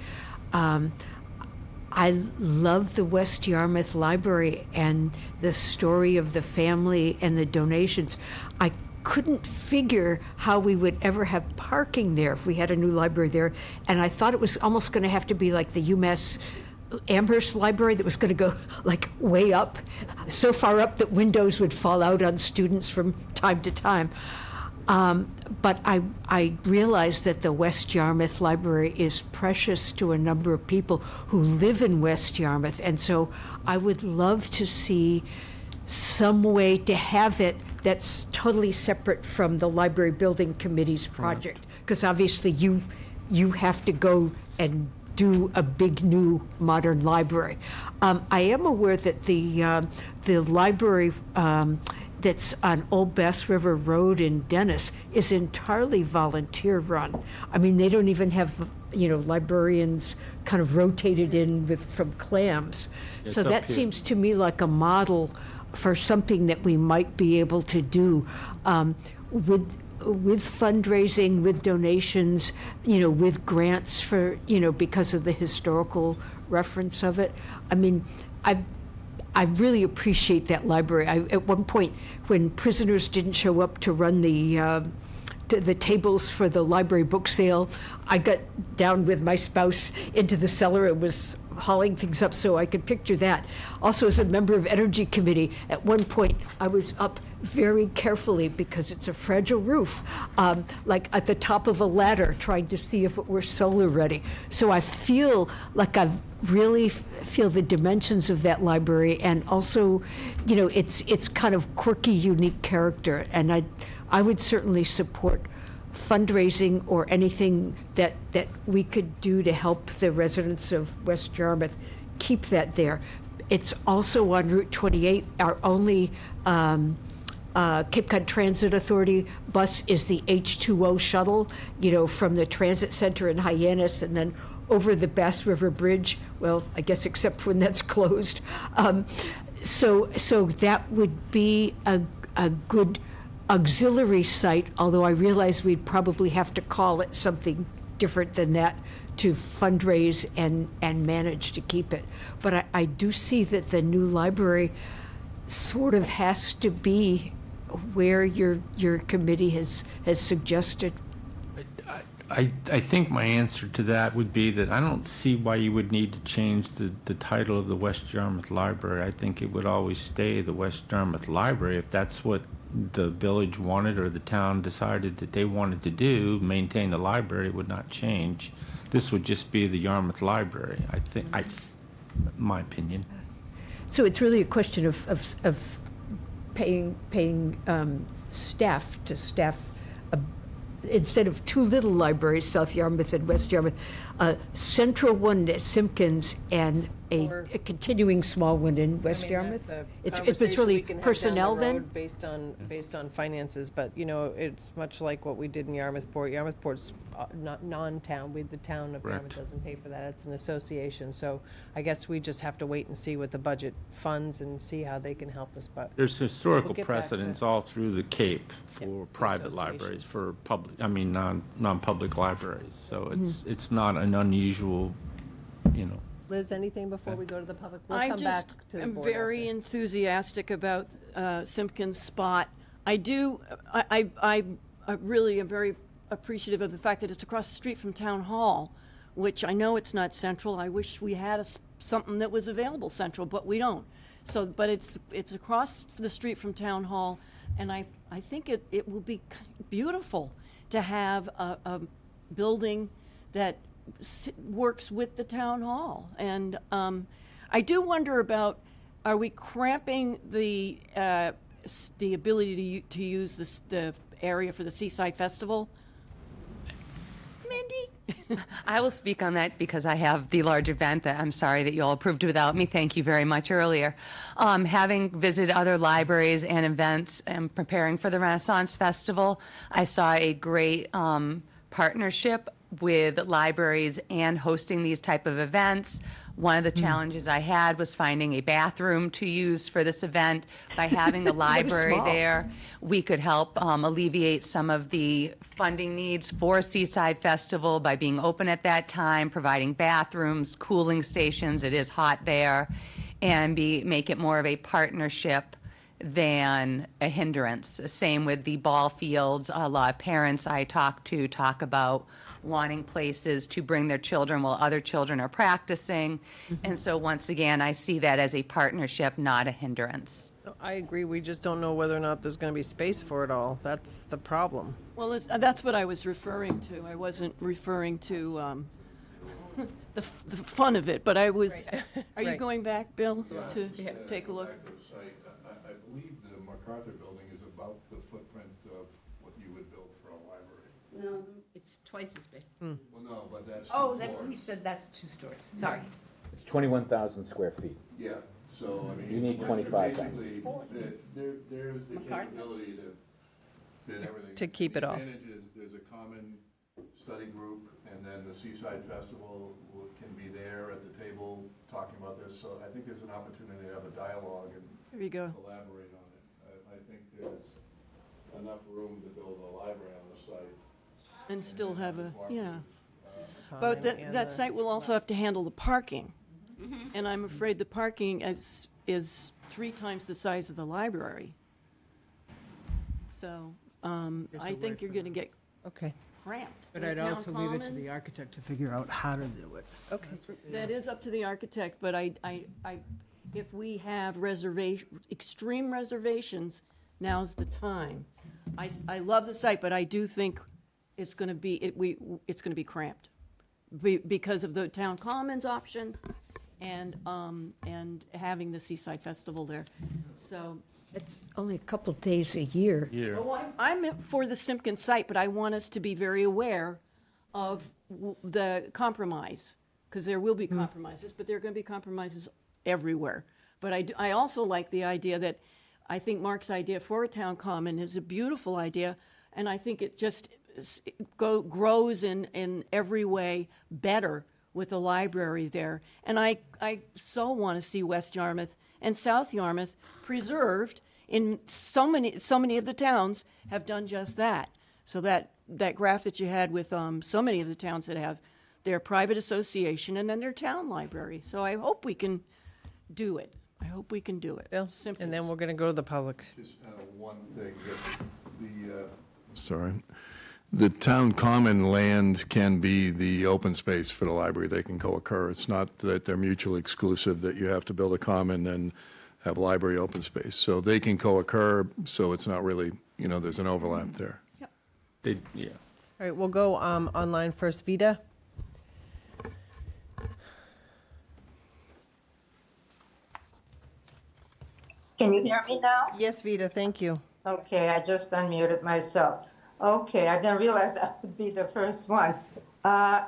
I love the West Yarmouth Library and the story of the family and the donations. I couldn't figure how we would ever have parking there if we had a new library there. And I thought it was almost going to have to be like the UMass Amherst Library that was going to go like way up, so far up that windows would fall out on students from time to time. But I realize that the West Yarmouth Library is precious to a number of people who live in West Yarmouth. And so I would love to see some way to have it that's totally separate from the Library Building Committee's project. Because obviously you have to go and do a big new modern library. I am aware that the library that's on Old Bass River Road in Dennis is entirely volunteer run. I mean, they don't even have, librarians kind of rotated in from clams. So that seems to me like a model for something that we might be able to do with fundraising, with donations, with grants for, because of the historical reference of it. I mean, I really appreciate that library. At one point, when prisoners didn't show up to run the tables for the library book sale, I got down with my spouse into the cellar and was hauling things up, so I could picture that. Also, as a member of Energy Committee, at one point I was up very carefully because it's a fragile roof, like at the top of a ladder, trying to see if it were solar ready. So I feel like I really feel the dimensions of that library, and also, it's kind of quirky, unique character, and I would certainly support fundraising or anything that we could do to help the residents of West Yarmouth keep that there. It's also on Route 28. Our only Cape Cod Transit Authority bus is the H2O shuttle, from the transit center in Hyannis and then over the Bass River Bridge. Well, I guess except when that's closed. So that would be a good auxiliary site, although I realize we'd probably have to call it something different than that to fundraise and manage to keep it. But I do see that the new library sort of has to be where your committee has suggested. I think my answer to that would be that I don't see why you would need to change the title of the West Yarmouth Library. I think it would always stay the West Yarmouth Library. If that's what the village wanted or the town decided that they wanted to do, maintain the library, would not change. This would just be the Yarmouth Library, I think, my opinion. So it's really a question of paying staff to staff instead of 2 little libraries, South Yarmouth and West Yarmouth, central one at Simpkins and a continuing small one in West Yarmouth? If it's really personnel then? Based on finances, but, you know, it's much like what we did in Yarmouthport. Yarmouthport's not non-town, the town of Yarmouth doesn't pay for that, it's an association, so I guess we just have to wait and see what the budget funds and see how they can help us, but. There's historical We'll get back to- precedents all through the Cape for private libraries, for non-public libraries. So it's not an unusual, you know. Liz, anything before we go to the public? We'll I come back just to the am board very after. enthusiastic about Simpkins Spot. I really am very appreciative of the fact that it's across the street from Town Hall, which I know it's not central. I wish we had something that was available central, but we don't. So, but it's across the street from Town Hall, and I think it will be beautiful to have a building that works with the town hall. And I do wonder about, are we cramping the ability to use the area for the Seaside Festival? Mindy? I will speak on that because I have the large event that I'm sorry that you all approved without me. Thank you very much earlier. Having visited other libraries and events and preparing for the Renaissance Festival, I saw a great partnership with libraries and hosting these type of events. One of the challenges I had was finding a bathroom to use for this event. By having a library small. there, we could help alleviate some of the funding needs for Seaside Festival by being open at that time, providing bathrooms, cooling stations, it is hot there, and make it more of a partnership than a hindrance. Same with the ball fields. A lot of parents I talk to talk about wanting places to bring their children while other children are practicing. And so once again, I see that as a partnership, not a hindrance. I agree, we just don't know whether or not there's gonna be space for it all, that's the problem. Well, that's what I was referring to. I wasn't referring to the fun of it, but I was. Are you Right. going back, Bill, to take a look? I believe the MacArthur building is about the footprint of what you would build for a library. No, it's twice as big. Well, no, but that's Oh, two floors. we said that's 2 stories. Sorry. It's 21,000 square feet. Yeah, so, I mean. You need 25,000. Basically, there's the capability to fit everything. To keep it all. The advantage is there's a common study group, and then the Seaside Festival can be there at the table talking about this. So I think there's an opportunity to have a dialogue and There you go. collaborate on it. I think there's enough room to build a library on the site. And still have a, yeah. Common But and that the- site will also have to handle the parking. And I'm afraid the parking is 3 times the size of the library. So I think you're going to get Okay, cramped. But The I'd town also leave it to the commons, architect to figure out how to do it. okay. That is up to the architect, but if we have extreme reservations, now's the time. I love the site, but I do think it's going to be, it's going to be cramped because of the town commons option and having the Seaside Festival there. So, It's only a couple days a year. I'm for the Simpkin site, but I want us to be very aware of the compromise, because there will be compromises, but there are going to be compromises everywhere. But I also like the idea that, I think Mark's idea for a town common is a beautiful idea, and I think it just grows in every way better with a library there. And I so want to see West Yarmouth and South Yarmouth preserved. In so many of the towns have done just that. So that graph that you had with so many of the towns that have their private association and then their town library. So I hope we can do it. I hope we can do it. Bill, and then we're gonna go to the public. Just one thing, sorry. The town common land can be the open space for the library. They can co-occur. It's not that they're mutually exclusive, that you have to build a common and have library open space. So they can co-occur, so it's not really, there's an overlap there. Yeah. All right, we'll go online first. Vida? Can you hear me now? Yes, Vida, thank you. Okay, I just unmuted myself. Okay, I didn't realize I would be the first one.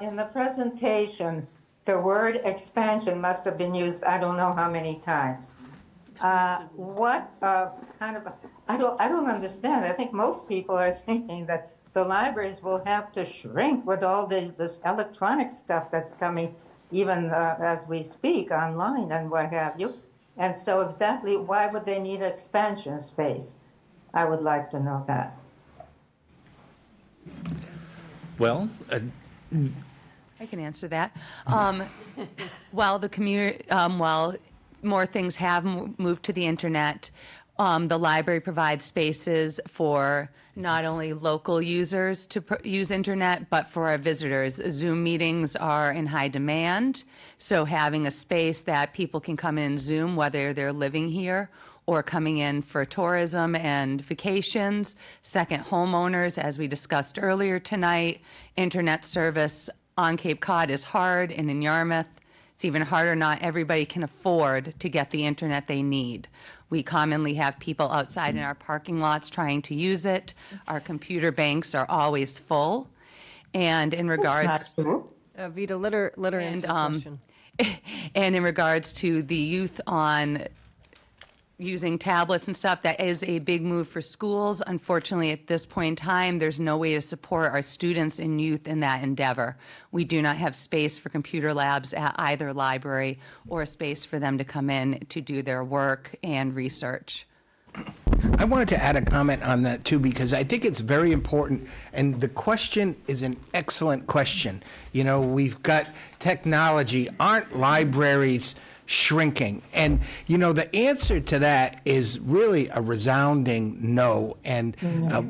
In the presentation, the word expansion must have been used, I don't know how many times. What kind of, I don't understand. I think most people are thinking that the libraries will have to shrink with all this electronic stuff that's coming, even as we speak, online and what have you. And so exactly why would they need expansion space? I would like to know that. Well, I can answer that. While the community, while more things have moved to the internet, the library provides spaces for not only local users to use internet, but for our visitors. Zoom meetings are in high demand, so having a space that people can come in and Zoom, whether they're living here or coming in for tourism and vacations. Second homeowners, as we discussed earlier tonight, internet service on Cape Cod is hard, and in Yarmouth, it's even harder. Not everybody can afford to get the internet they need. We commonly have people outside in our parking lots trying to use it. Our computer banks are always full. And in regards, Vita, let her answer the question. and in regards to the youth on using tablets and stuff, that is a big move for schools. Unfortunately, at this point in time, there's no way to support our students and youth in that endeavor. We do not have space for computer labs at either library or space for them to come in to do their work and research. I wanted to add a comment on that too, because I think it's very important, and the question is an excellent question. You know, we've got technology. Aren't libraries shrinking? And, you know, the answer to that is really a resounding no. And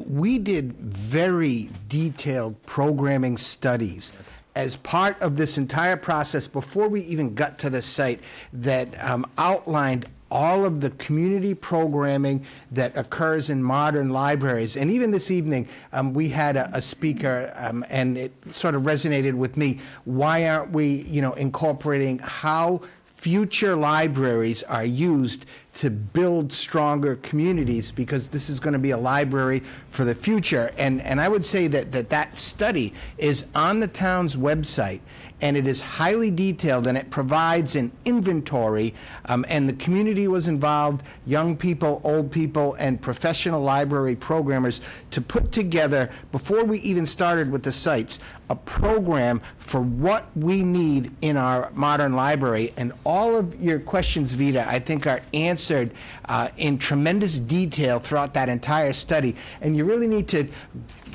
we did very detailed programming studies as part of this entire process before we even got to the site that outlined all of the community programming that occurs in modern libraries. And even this evening, we had a speaker, and it sort of resonated with me. Why aren't we, you know, incorporating how future libraries are used to build stronger communities, because this is going to be a library for the future. And I would say that study is on the town's website, and it is highly detailed, and it provides an inventory, and the community was involved, young people, old people, and professional library programmers, to put together, before we even started with the sites, a program for what we need in our modern library. And all of your questions, Vita, I think are answered in tremendous detail throughout that entire study. And you really need to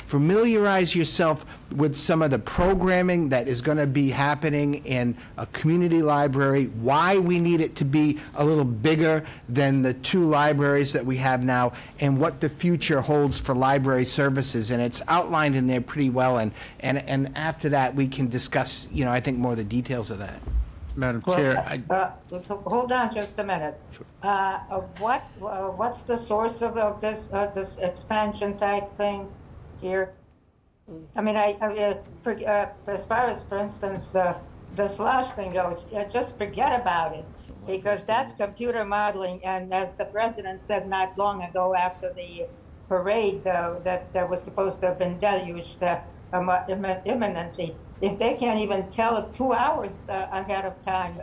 familiarize yourself with some of the programming that is going to be happening in a community library, why we need it to be a little bigger than the 2 libraries that we have now, and what the future holds for library services. And it's outlined in there pretty well. And after that, we can discuss, you know, I think more of the details of that. Madam Chair, Hold on just a minute. What's the source of this expansion type thing here? I mean, as far as, for instance, the slosh thing goes, just forget about it, because that's computer modeling. And as the president said not long ago after the parade that was supposed to have been deluged imminently, if they can't even tell 2 hours ahead of time,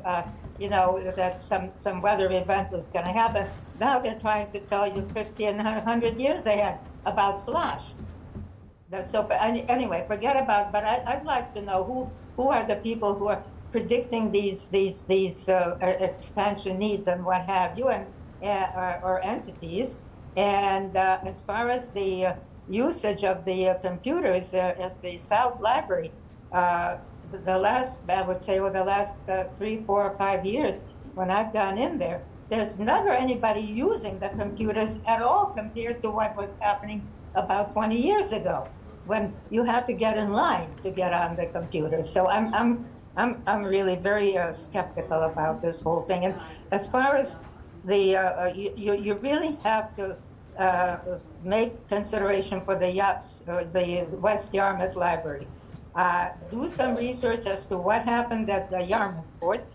you know, that some weather event was going to happen, now they're trying to tell you 50 and 100 years ahead about slosh. So, but anyway, forget about. But I'd like to know who are the people who are predicting these expansion needs and what have you, and or entities. And as far as the usage of the computers at the South Library, the last, I would say, over the last 3, 4, or 5 years, when I've gone in there, there's never anybody using the computers at all compared to what was happening about 20 years ago, when you had to get in line to get on the computer. So I'm really very skeptical about this whole thing. And as far as the you really have to make consideration for the West Yarmouth Library. Do some research as to what happened at the Yarmouth Port,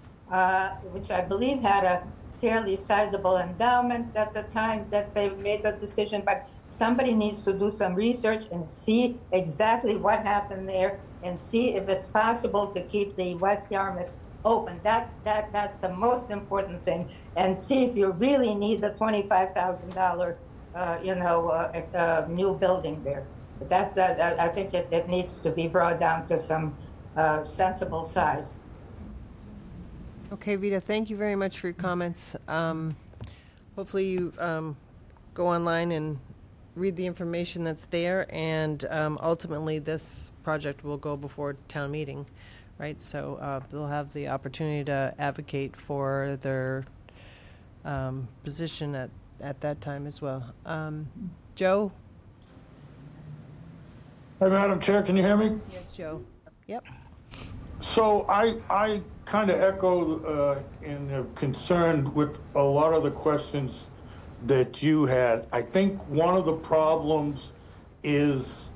which I believe had a fairly sizable endowment at the time that they made the decision, but somebody needs to do some research and see exactly what happened there, and see if it's possible to keep the West Yarmouth open. That's the most important thing. And see if you really need the $25,000, new building there. But that's, I think it needs to be brought down to some sensible size. Okay, Vita, thank you very much for your comments. Hopefully you go online and read the information that's there, and ultimately this project will go before town meeting, right? So they'll have the opportunity to advocate for their position at that time as well. Joe? Hi, Madam Chair, can you hear me? Yes, Joe. Yep. So I kind of echo and am concerned with a lot of the questions that you had. I think one of the problems is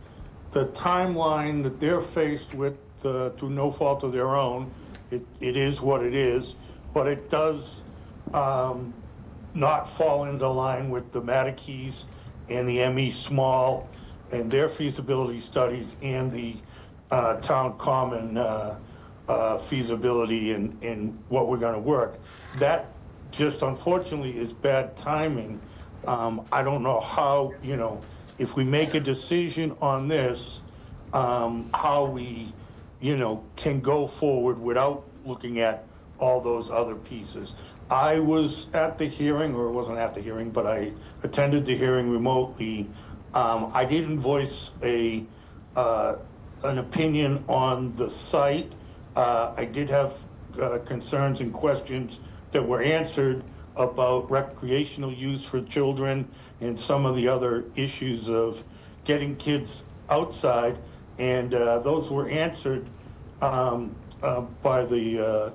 the timeline that they're faced with through no fault of their own. It is what it is, but it does not fall into line with the Mattakees and the ME Small and their feasibility studies and the town common feasibility and what we're going to work. That just unfortunately is bad timing. I don't know how, if we make a decision on this, how we, can go forward without looking at all those other pieces. I was at the hearing, or wasn't at the hearing, but I attended the hearing remotely. I didn't voice an opinion on the site. I did have concerns and questions that were answered about recreational use for children and some of the other issues of getting kids outside, and those were answered by the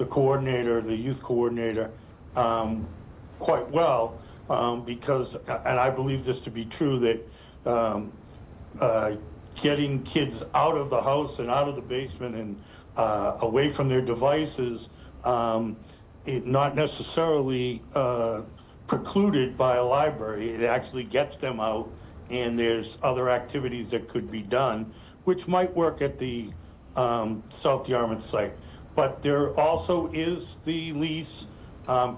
coordinator, the youth coordinator, quite well, because, and I believe this to be true, that getting kids out of the house and out of the basement and away from their devices, it not necessarily precluded by a library. It actually gets them out, and there's other activities that could be done, which might work at the South Yarmouth site. But there also is the lease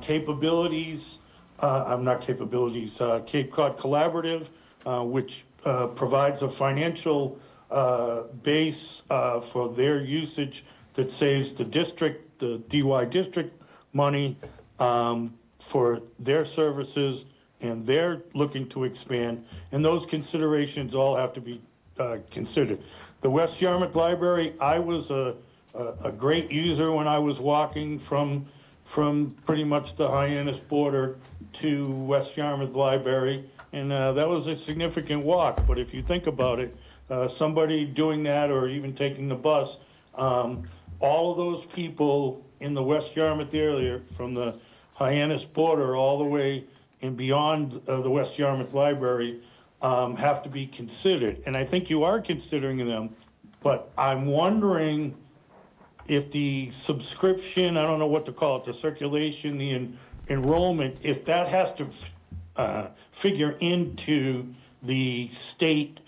capabilities, Cape Cod Collaborative, which provides a financial base for their usage that saves the district, the DY district, money for their services, and they're looking to expand, and those considerations all have to be considered. The West Yarmouth Library, I was a great user when I was walking from pretty much the Hyannis border to West Yarmouth Library, and that was a significant walk. But if you think about it, somebody doing that or even taking the bus, all of those people in the West Yarmouth area, from the Hyannis border all the way and beyond the West Yarmouth Library, have to be considered. And I think you are considering them, but I'm wondering if the subscription, I don't know what to call it, the circulation, the enrollment, if that has to figure into the state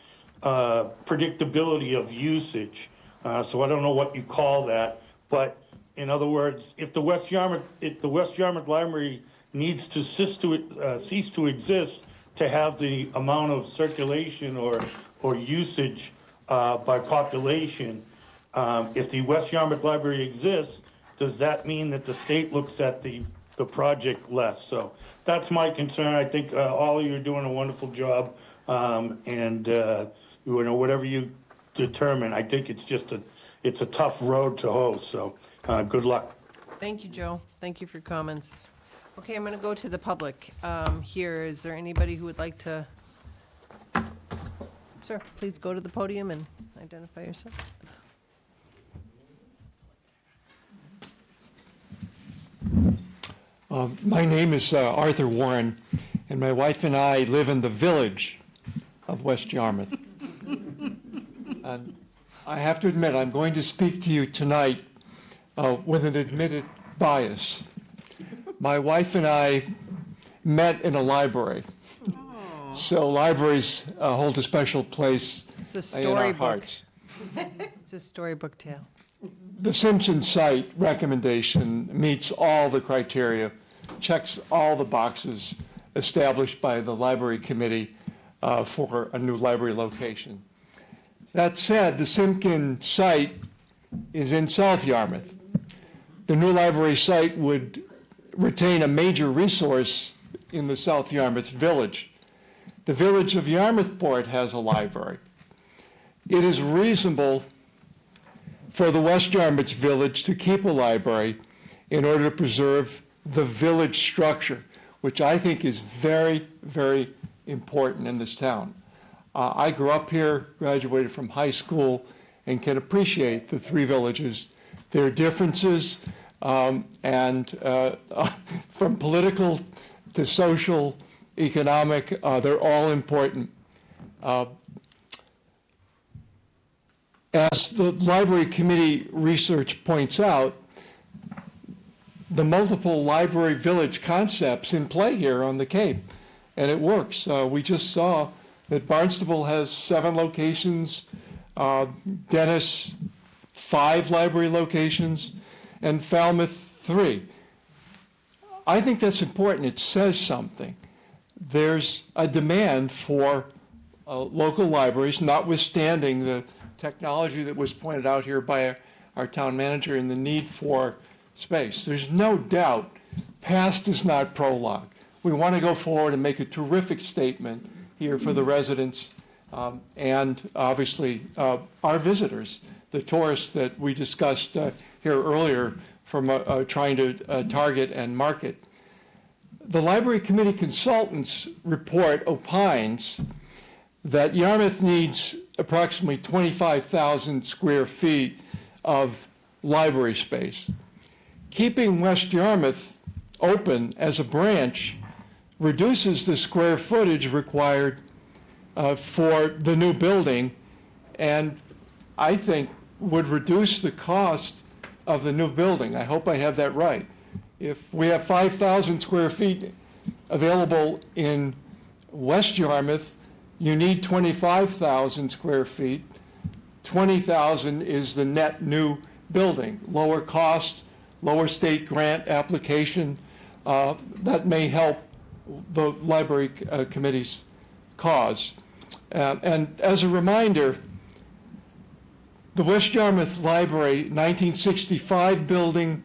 predictability of usage. So I don't know what you call that, but in other words, if the West Yarmouth Library needs to cease to exist to have the amount of circulation or usage by population, if the West Yarmouth Library exists, does that mean that the state looks at the project less? So that's my concern. I think all of you are doing a wonderful job, and whatever you determine, I think it's a tough road to hoe. So good luck. Thank you, Joe. Thank you for your comments. Okay, I'm going to go to the public here. Is there anybody who would like to? Sir, please go to the podium and identify yourself. My name is Arthur Warren, and my wife and I live in the village of West Yarmouth. And I have to admit, I'm going to speak to you tonight with an admitted bias. My wife and I met in a library. So libraries hold a special place in our hearts. It's a storybook tale. the Simpson site recommendation meets all the criteria, checks all the boxes established by the library committee for a new library location. That said, the Simpson site is in South Yarmouth. The new library site would retain a major resource in the South Yarmouth Village. The village of Yarmouthport has a library. It is reasonable for the West Yarmouth Village to keep a library in order to preserve the village structure, which I think is very, very important in this town. I grew up here, graduated from high school, and can appreciate the three villages, their differences, and from political to social, economic, they're all important. As the library committee research points out, the multiple library village concepts in play here on the Cape, and it works. We just saw that Barnstable has 7 locations, Dennis 5 library locations, and Falmouth 3. I think that's important. It says something. There's a demand for local libraries, notwithstanding the technology that was pointed out here by our town manager and the need for space. There's no doubt past is not prologue. We want to go forward and make a terrific statement here for the residents and obviously our visitors, the tourists that we discussed here earlier from trying to target and market. The Library Committee consultants report opines that Yarmouth needs approximately 25,000 square feet of library space. Keeping West Yarmouth open as a branch reduces the square footage required for the new building, and I think would reduce the cost of the new building. I hope I have that right. If we have 5,000 square feet available in West Yarmouth, you need 25,000 square feet. 20,000 is the net new building. Lower cost, lower state grant application, that may help the library committee's cause. And as a reminder, the West Yarmouth Library 1965 building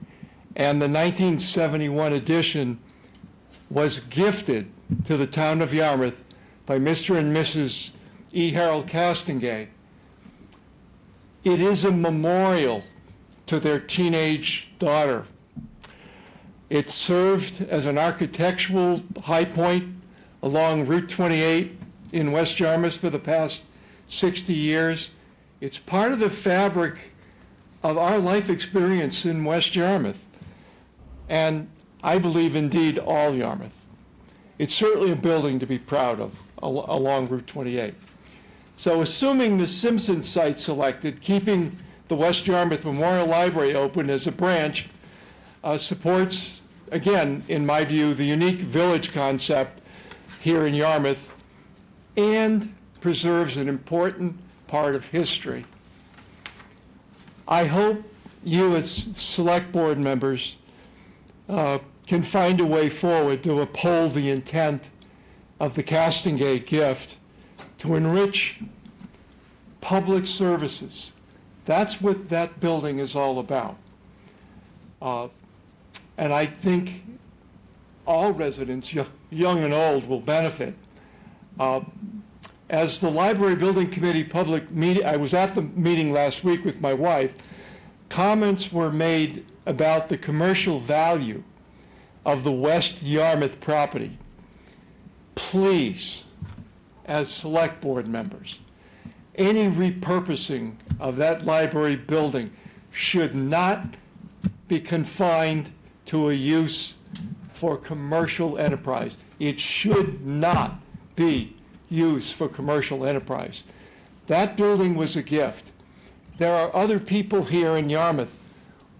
and the 1971 addition was gifted to the town of Yarmouth by Mr. and Mrs. E. Harold Castingay. It is a memorial to their teenage daughter. It served as an architectural high point along Route 28 in West Yarmouth for the past 60 years. It's part of the fabric of our life experience in West Yarmouth, and I believe indeed all Yarmouth. It's certainly a building to be proud of along Route 28. So assuming the Simpson site selected, keeping the West Yarmouth Memorial Library open as a branch supports, again, in my view, the unique village concept here in Yarmouth and preserves an important part of history. I hope you as select board members can find a way forward to uphold the intent of the Castingay gift to enrich public services. That's what that building is all about. And I think all residents, young and old, will benefit. As the Library Building Committee public meeting, I was at the meeting last week with my wife, comments were made about the commercial value of the West Yarmouth property. Please, as select board members, any repurposing of that library building should not be confined to a use for commercial enterprise. It should not be used for commercial enterprise. That building was a gift. There are other people here in Yarmouth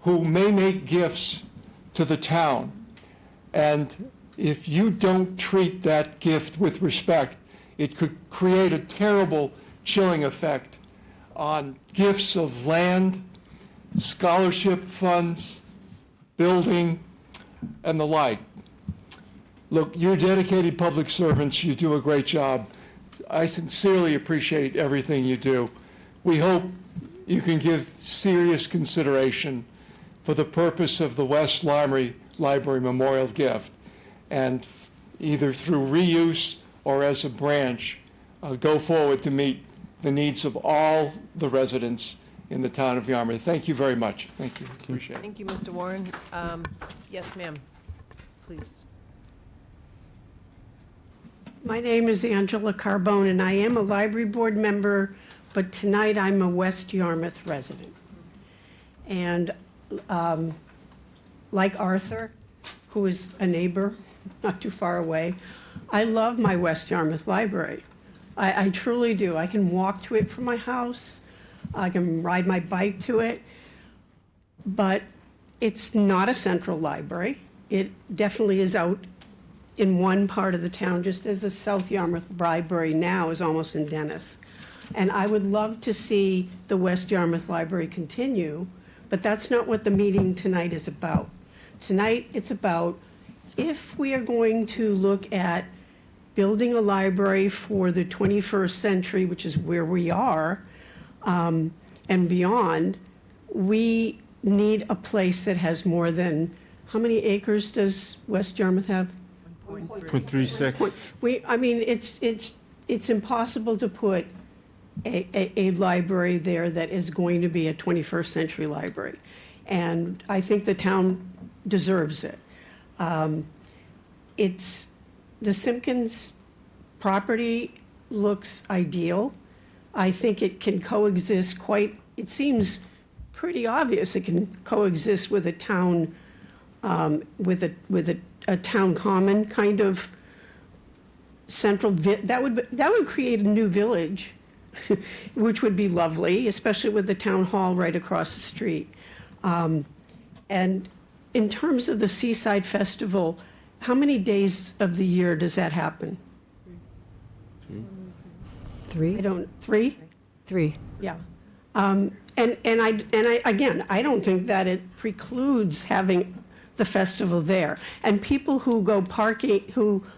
who may make gifts to the town. And if you don't treat that gift with respect, it could create a terrible chilling effect on gifts of land, scholarship funds, building, and the like. Look, you're dedicated public servants. You do a great job. I sincerely appreciate everything you do. We hope you can give serious consideration for the purpose of the West Library Memorial Gift, and either through reuse or as a branch, go forward to meet the needs of all the residents in the town of Yarmouth. Thank you very much. Thank you. Appreciate it. Thank you, Mr. Warren. Yes, ma'am, please. My name is Angela Carbone, and I am a library board member, but tonight I'm a West Yarmouth resident. And like Arthur, who is a neighbor not too far away, I love my West Yarmouth Library. I truly do. I can walk to it from my house. I can ride my bike to it. But it's not a central library. It definitely is out in one part of the town, just as the South Yarmouth Library now is almost in Dennis. And I would love to see the West Yarmouth Library continue, but that's not what the meeting tonight is about. Tonight, it's about if we are going to look at building a library for the 21st century, which is where we are, and beyond, we need a place that has more than, how many acres does West Yarmouth have? 0.36. I mean, it's impossible to put a library there that is going to be a 21st century library. And I think the town deserves it. The Simpkins property looks ideal. I think it can coexist it seems pretty obvious it can coexist with a town, with a town common kind of central, that would create a new village, which would be lovely, especially with the town hall right across the street. And in terms of the Seaside Festival, how many days of the year does that happen? 3? Three? 3. Yeah. And I don't think that it precludes having the festival there. And people who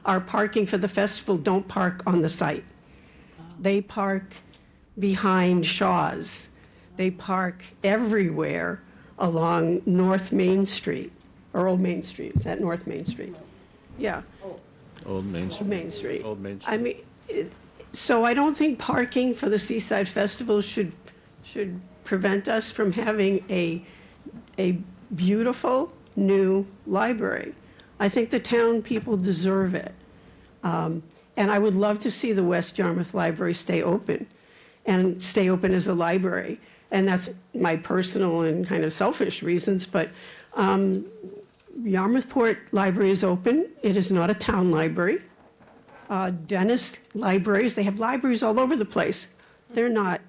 are parking for the festival don't park on the site. They park behind Shaw's. They park everywhere along North Main Street, or Old Main Street. Is that North Main Street? Yeah. Old Main Street. Old Main Street. Old Main Street. I mean, so I don't think parking for the Seaside Festival should prevent us from having a beautiful new library. I think the town people deserve it. And I would love to see the West Yarmouth Library stay open as a library. And that's my personal and kind of selfish reasons, but Yarmouthport Library is open. It is not a town library. Dennis libraries, they have libraries all over the place. They're not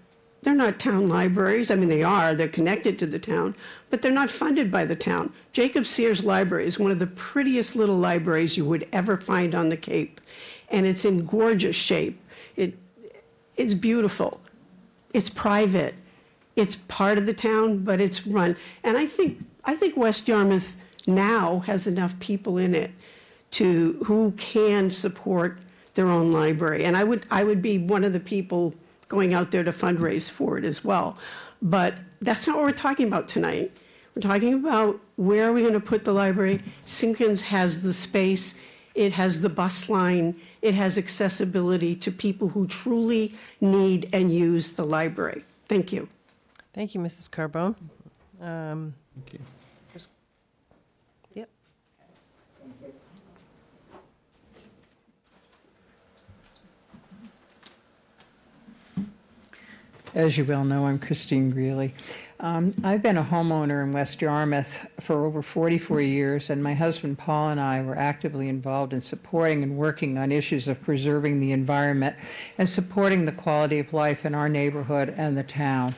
town libraries. I mean, they're connected to the town, but they're not funded by the town. Jacob Sears Library is one of the prettiest little libraries you would ever find on the Cape, and it's in gorgeous shape. It's beautiful. It's private. It's part of the town, but it's run. And I think West Yarmouth now has enough people in it who can support their own library. And I would be one of the people going out there to fundraise for it as well. But that's not what we're talking about tonight. We're talking about where are we going to put the library. Simpkins has the space. It has the bus line. It has accessibility to people who truly need and use the library. Thank you. Thank you, Mrs. Carbone. Thank you. Yep. As you well know, I'm Christine Greeley. I've been a homeowner in West Yarmouth for over 44 years, and my husband Paul and I were actively involved in supporting and working on issues of preserving the environment and supporting the quality of life in our neighborhood and the town.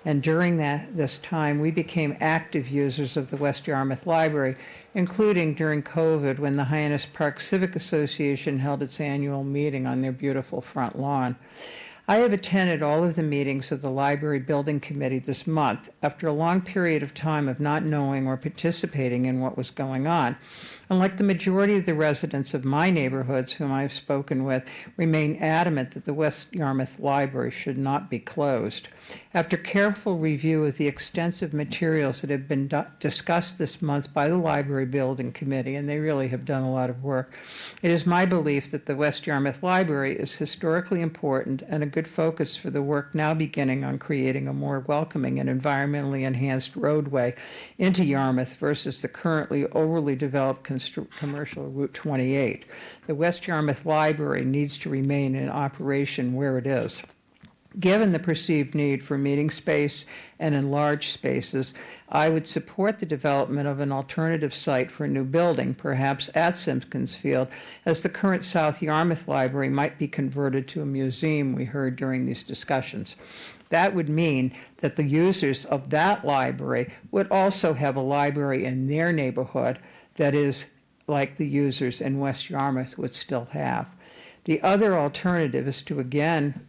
And during this time, we became active users of the West Yarmouth Library, including during COVID when the Hyannis Park Civic Association held its annual meeting on their beautiful front lawn. I have attended all of the meetings of the Library Building Committee this month after a long period of time of not knowing or participating in what was going on. Unlike the majority of the residents of my neighborhoods whom I've spoken with, remain adamant that the West Yarmouth Library should not be closed. After careful review of the extensive materials that have been discussed this month by the Library Building Committee, and they really have done a lot of work, it is my belief that the West Yarmouth Library is historically important and a good focus for the work now beginning on creating a more welcoming and environmentally enhanced roadway into Yarmouth versus the currently overly developed commercial Route 28. The West Yarmouth Library needs to remain in operation where it is. Given the perceived need for meeting space and enlarged spaces, I would support the development of an alternative site for a new building, perhaps at Simpkins Field, as the current South Yarmouth Library might be converted to a museum, we heard during these discussions. That would mean that the users of that library would also have a library in their neighborhood that is like the users in West Yarmouth would still have. The other alternative is to again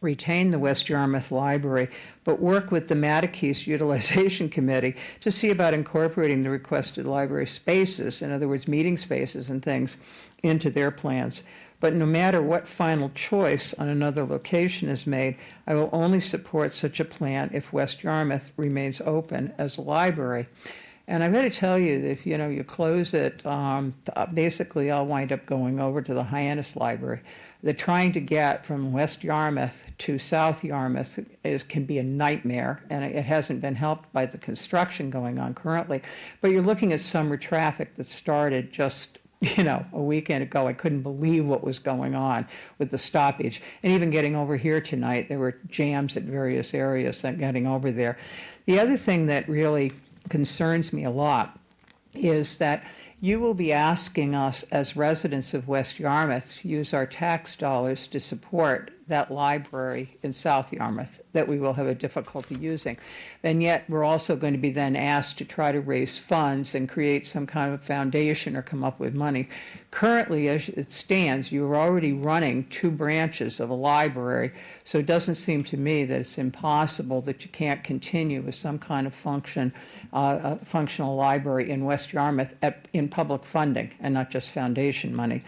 retain the West Yarmouth Library, but work with the Mattakese Utilization Committee to see about incorporating the requested library spaces, in other words, meeting spaces and things, into their plans. But no matter what final choice on another location is made, I will only support such a plan if West Yarmouth remains open as a library. And I've got to tell you, if you close it, basically I'll wind up going over to the Hyannis Library. The trying to get from West Yarmouth to South Yarmouth can be a nightmare, and it hasn't been helped by the construction going on currently. But you're looking at summer traffic that started just a weekend ago. I couldn't believe what was going on with the stoppage. And even getting over here tonight, there were jams at various areas and getting over there. The other thing that really concerns me a lot is that you will be asking us as residents of West Yarmouth to use our tax dollars to support that library in South Yarmouth that we will have a difficulty using. And yet we're also going to be then asked to try to raise funds and create some kind of foundation or come up with money. Currently, as it stands, you are already running 2 branches of a library, so it doesn't seem to me that it's impossible that you can't continue with some kind of functional library in West Yarmouth in public funding and not just foundation money.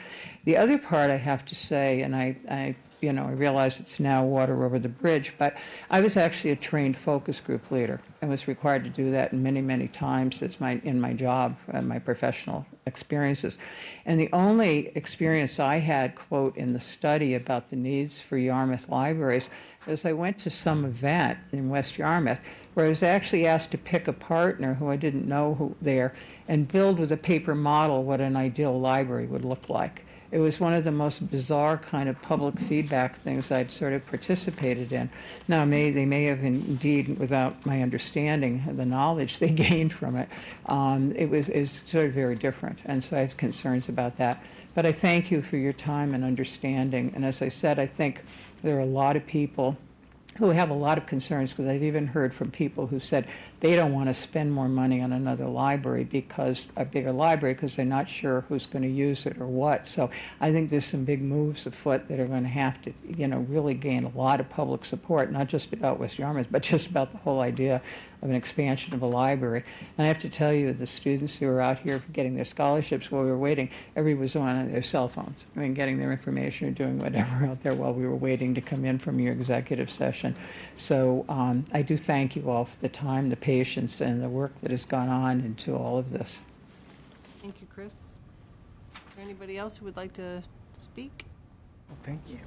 The other part I have to say, and I realize it's now water over the bridge, but I was actually a trained focus group leader and was required to do that many, many times in my job, my professional experiences. And the only experience I had, quote, in the study about the needs for Yarmouth libraries is I went to some event in West Yarmouth where I was actually asked to pick a partner who I didn't know who there and build with a paper model what an ideal library would look like. It was one of the most bizarre kind of public feedback things I'd sort of participated in. Now, they may have indeed, without my understanding the knowledge they gained from it, is sort of very different. And so I have concerns about that. But I thank you for your time and understanding. And as I said, I think there are a lot of people who have a lot of concerns, because I've even heard from people who said they don't want to spend more money on another library, a bigger library, because they're not sure who's going to use it or what. So I think there's some big moves afoot that are going to have to, really gain a lot of public support, not just about West Yarmouth, but just about the whole idea of an expansion of a library. And I have to tell you, the students who are out here getting their scholarships while we were waiting, everybody was on their cell phones. Getting their information or doing whatever out there while we were waiting to come in from your executive session. So I do thank you all for the time, the patience, and the work that has gone on into all of this. Thank you, Chris. Is there anybody else who would like to speak? Well, thank you.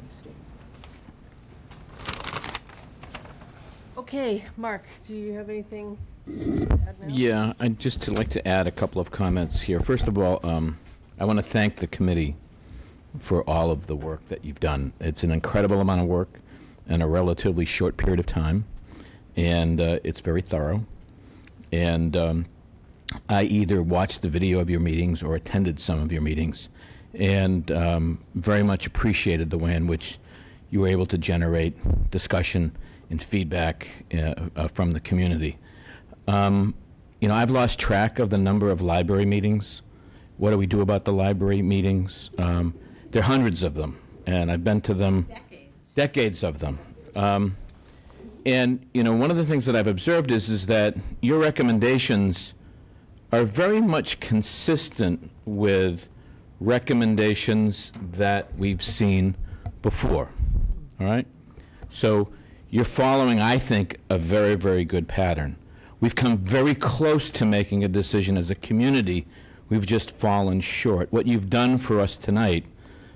Okay, Mark, do you have anything to add now? Yeah, I'd just like to add a couple of comments here. First of all, I want to thank the committee for all of the work that you've done. It's an incredible amount of work in a relatively short period of time, and it's very thorough. And I either watched the video of your meetings or attended some of your meetings, and very much appreciated the way in which you were able to generate discussion and feedback from the community. I've lost track of the number of library meetings. What do we do about the library meetings? There are hundreds of them, and I've been to them decades of them. And, you know, one of the things that I've observed is that your recommendations are very much consistent with recommendations that we've seen before, all right? So you're following, I think, a very, very good pattern. We've come very close to making a decision as a community. We've just fallen short. What you've done for us tonight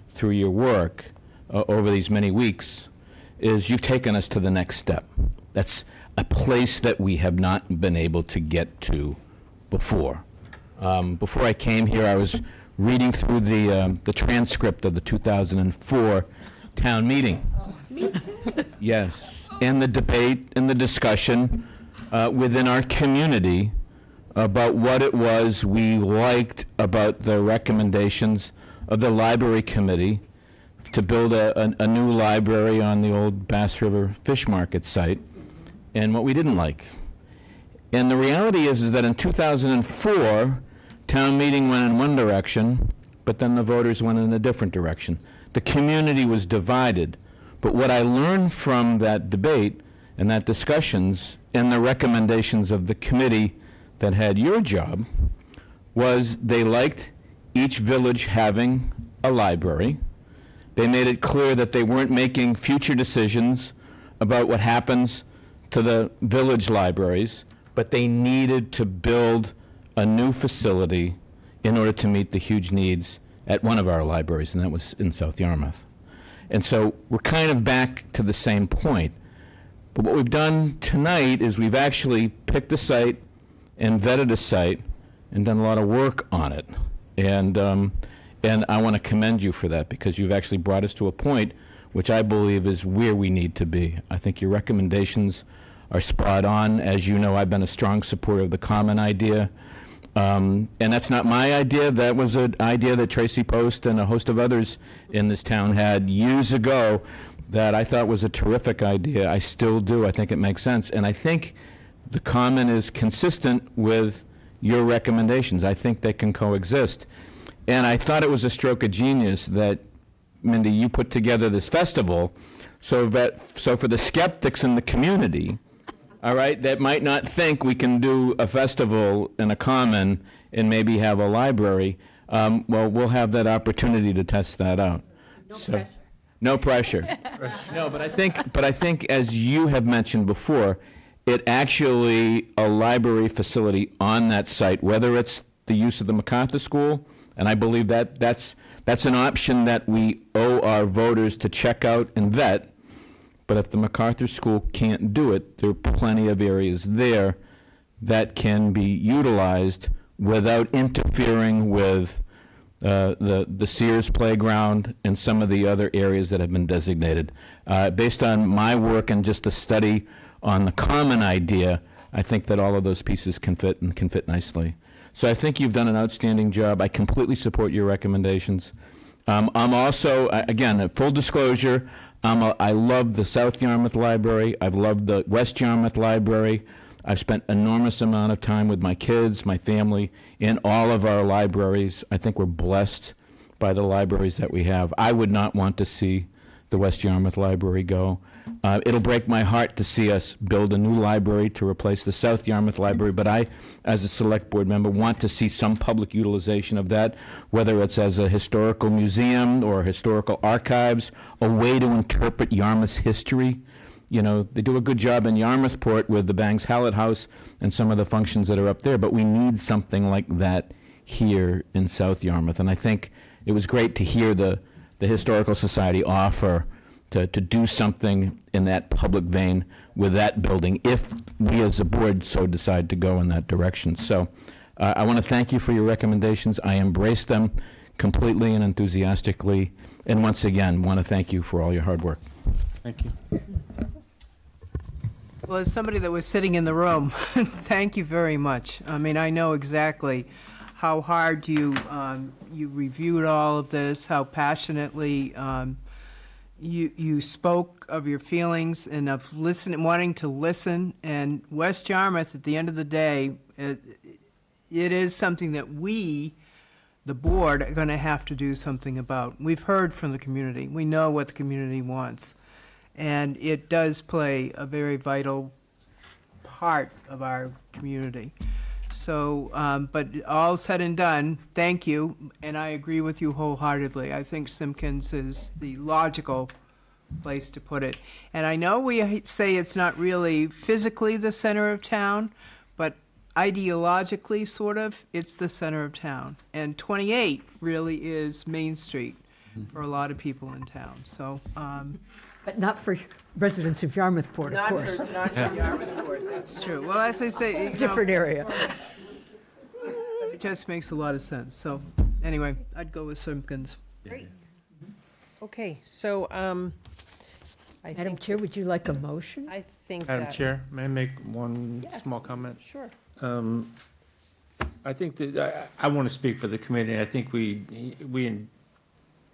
through your work over these many weeks is you've taken us to the next step. That's a place that we have not been able to get to before. Before I came here, I was reading through the transcript of the 2004 town meeting. Me too. Yes, and the debate and the discussion within our community about what it was we liked about the recommendations of the library committee to build a new library on the old Bass River Fish Market site, and what we didn't like. And the reality is that in 2004, town meeting went in one direction, but then the voters went in a different direction. The community was divided. But what I learned from that debate and that discussions and the recommendations of the committee that had your job was they liked each village having a library. They made it clear that they weren't making future decisions about what happens to the village libraries, but they needed to build a new facility in order to meet the huge needs at one of our libraries, and that was in South Yarmouth. And so we're kind of back to the same point. But what we've done tonight is we've actually picked a site and vetted a site and done a lot of work on it. And I want to commend you for that, because you've actually brought us to a point which I believe is where we need to be. I think your recommendations are spot on. As you know, I've been a strong supporter of the common idea. And that's not my idea. That was an idea that Tracy Post and a host of others in this town had years ago that I thought was a terrific idea. I still do. I think it makes sense. And I think the common is consistent with your recommendations. I think they can coexist. And I thought it was a stroke of genius that, Mindy, you put together this festival so for the skeptics in the community, all right, that might not think we can do a festival in a common and maybe have a library, well, we'll have that opportunity to test that out. No pressure. No, but I think as you have mentioned before, it actually, a library facility on that site, whether it's the use of the MacArthur School, and I believe that that's an option that we owe our voters to check out and vet. But if the MacArthur School can't do it, there are plenty of areas there that can be utilized without interfering with the Sears Playground and some of the other areas that have been designated. Based on my work and just the study on the common idea, I think that all of those pieces can fit and can fit nicely. So I think you've done an outstanding job. I completely support your recommendations. I'm also, again, full disclosure, I love the South Yarmouth Library. I've loved the West Yarmouth Library. I've spent enormous amount of time with my kids, my family, in all of our libraries. I think we're blessed by the libraries that we have. I would not want to see the West Yarmouth Library go. It'll break my heart to see us build a new library to replace the South Yarmouth Library, but I, as a select board member, want to see some public utilization of that, whether it's as a historical museum or historical archives, a way to interpret Yarmouth's history. You know, they do a good job in Yarmouthport with the Bangs Hallett House and some of the functions that are up there, but we need something like that here in South Yarmouth. And I think it was great to hear the Historical Society offer to do something in that public vein with that building, if we as a board so decide to go in that direction. So I want to thank you for your recommendations. I embrace them completely and enthusiastically. And once again, want to thank you for all your hard work. Thank you. Well, as somebody that was sitting in the room, thank you very much. I mean, I know exactly how hard you reviewed all of this, how passionately you spoke of your feelings and of wanting to listen. And West Yarmouth, at the end of the day, it is something that we, the board, are going to have to do something about. We've heard from the community. We know what the community wants. And it does play a very vital part of our community. So, but all said and done, thank you, and I agree with you wholeheartedly. I think Simpkins is the logical place to put it. And I know we say it's not really physically the center of town, but ideologically, sort of, it's the center of town. And 28 really is Main Street for a lot of people in town, so. But not for residents of Yarmouthport, of course. Not for Yarmouthport, that's true. Well, as I say, you know, Different area. it just makes a lot of sense. So, anyway, I'd go with Simpkins. Great. Okay, so, I Madam think, Chair, would you like a motion? I think Madam that. Chair, may I make one Yes, small comment? Sure. I think that, I want to speak for the committee. I think we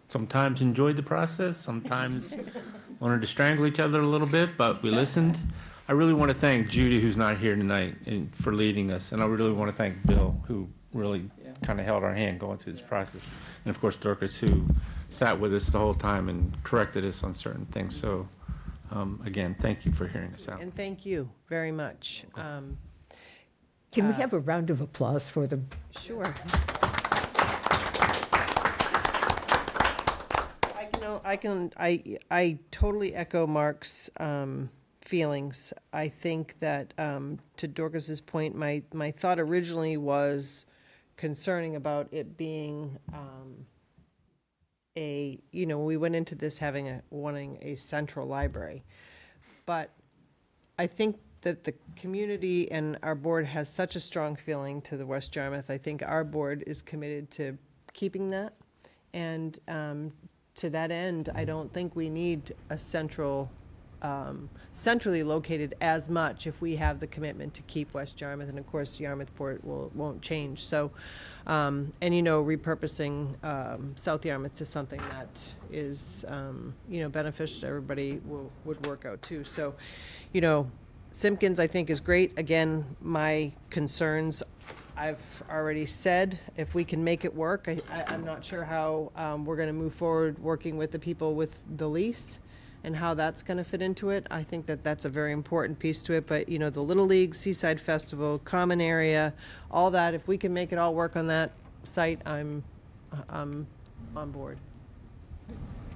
sometimes enjoyed the process, sometimes wanted to strangle each other a little bit, but we listened. I really want to thank Judy, who's not here tonight, for leading us, and I really want to thank Bill, who really kind of held our hand going through this process, and of course Dorcas, who sat with us the whole time and corrected us on certain things. So, again, thank you for hearing us out. And thank you very much. Can we have a round of applause for them? Sure. I totally echo Mark's feelings. I think that, to Dorcas's point, my thought originally was concerning about it being we went into this wanting a central library. But I think that the community and our board has such a strong feeling to the West Yarmouth. I think our board is committed to keeping that. And to that end, I don't think we need a centrally located as much if we have the commitment to keep West Yarmouth. And of course, Yarmouthport won't change. So, repurposing South Yarmouth to something that is, beneficial to everybody would work out too. So, Simpkins, I think, is great. Again, my concerns, I've already said. If we can make it work, I'm not sure how we're going to move forward working with the people with the lease and how that's going to fit into it. I think that that's a very important piece to it. But, the Little League, Seaside Festival, common area, all that, if we can make it all work on that site, I'm on board.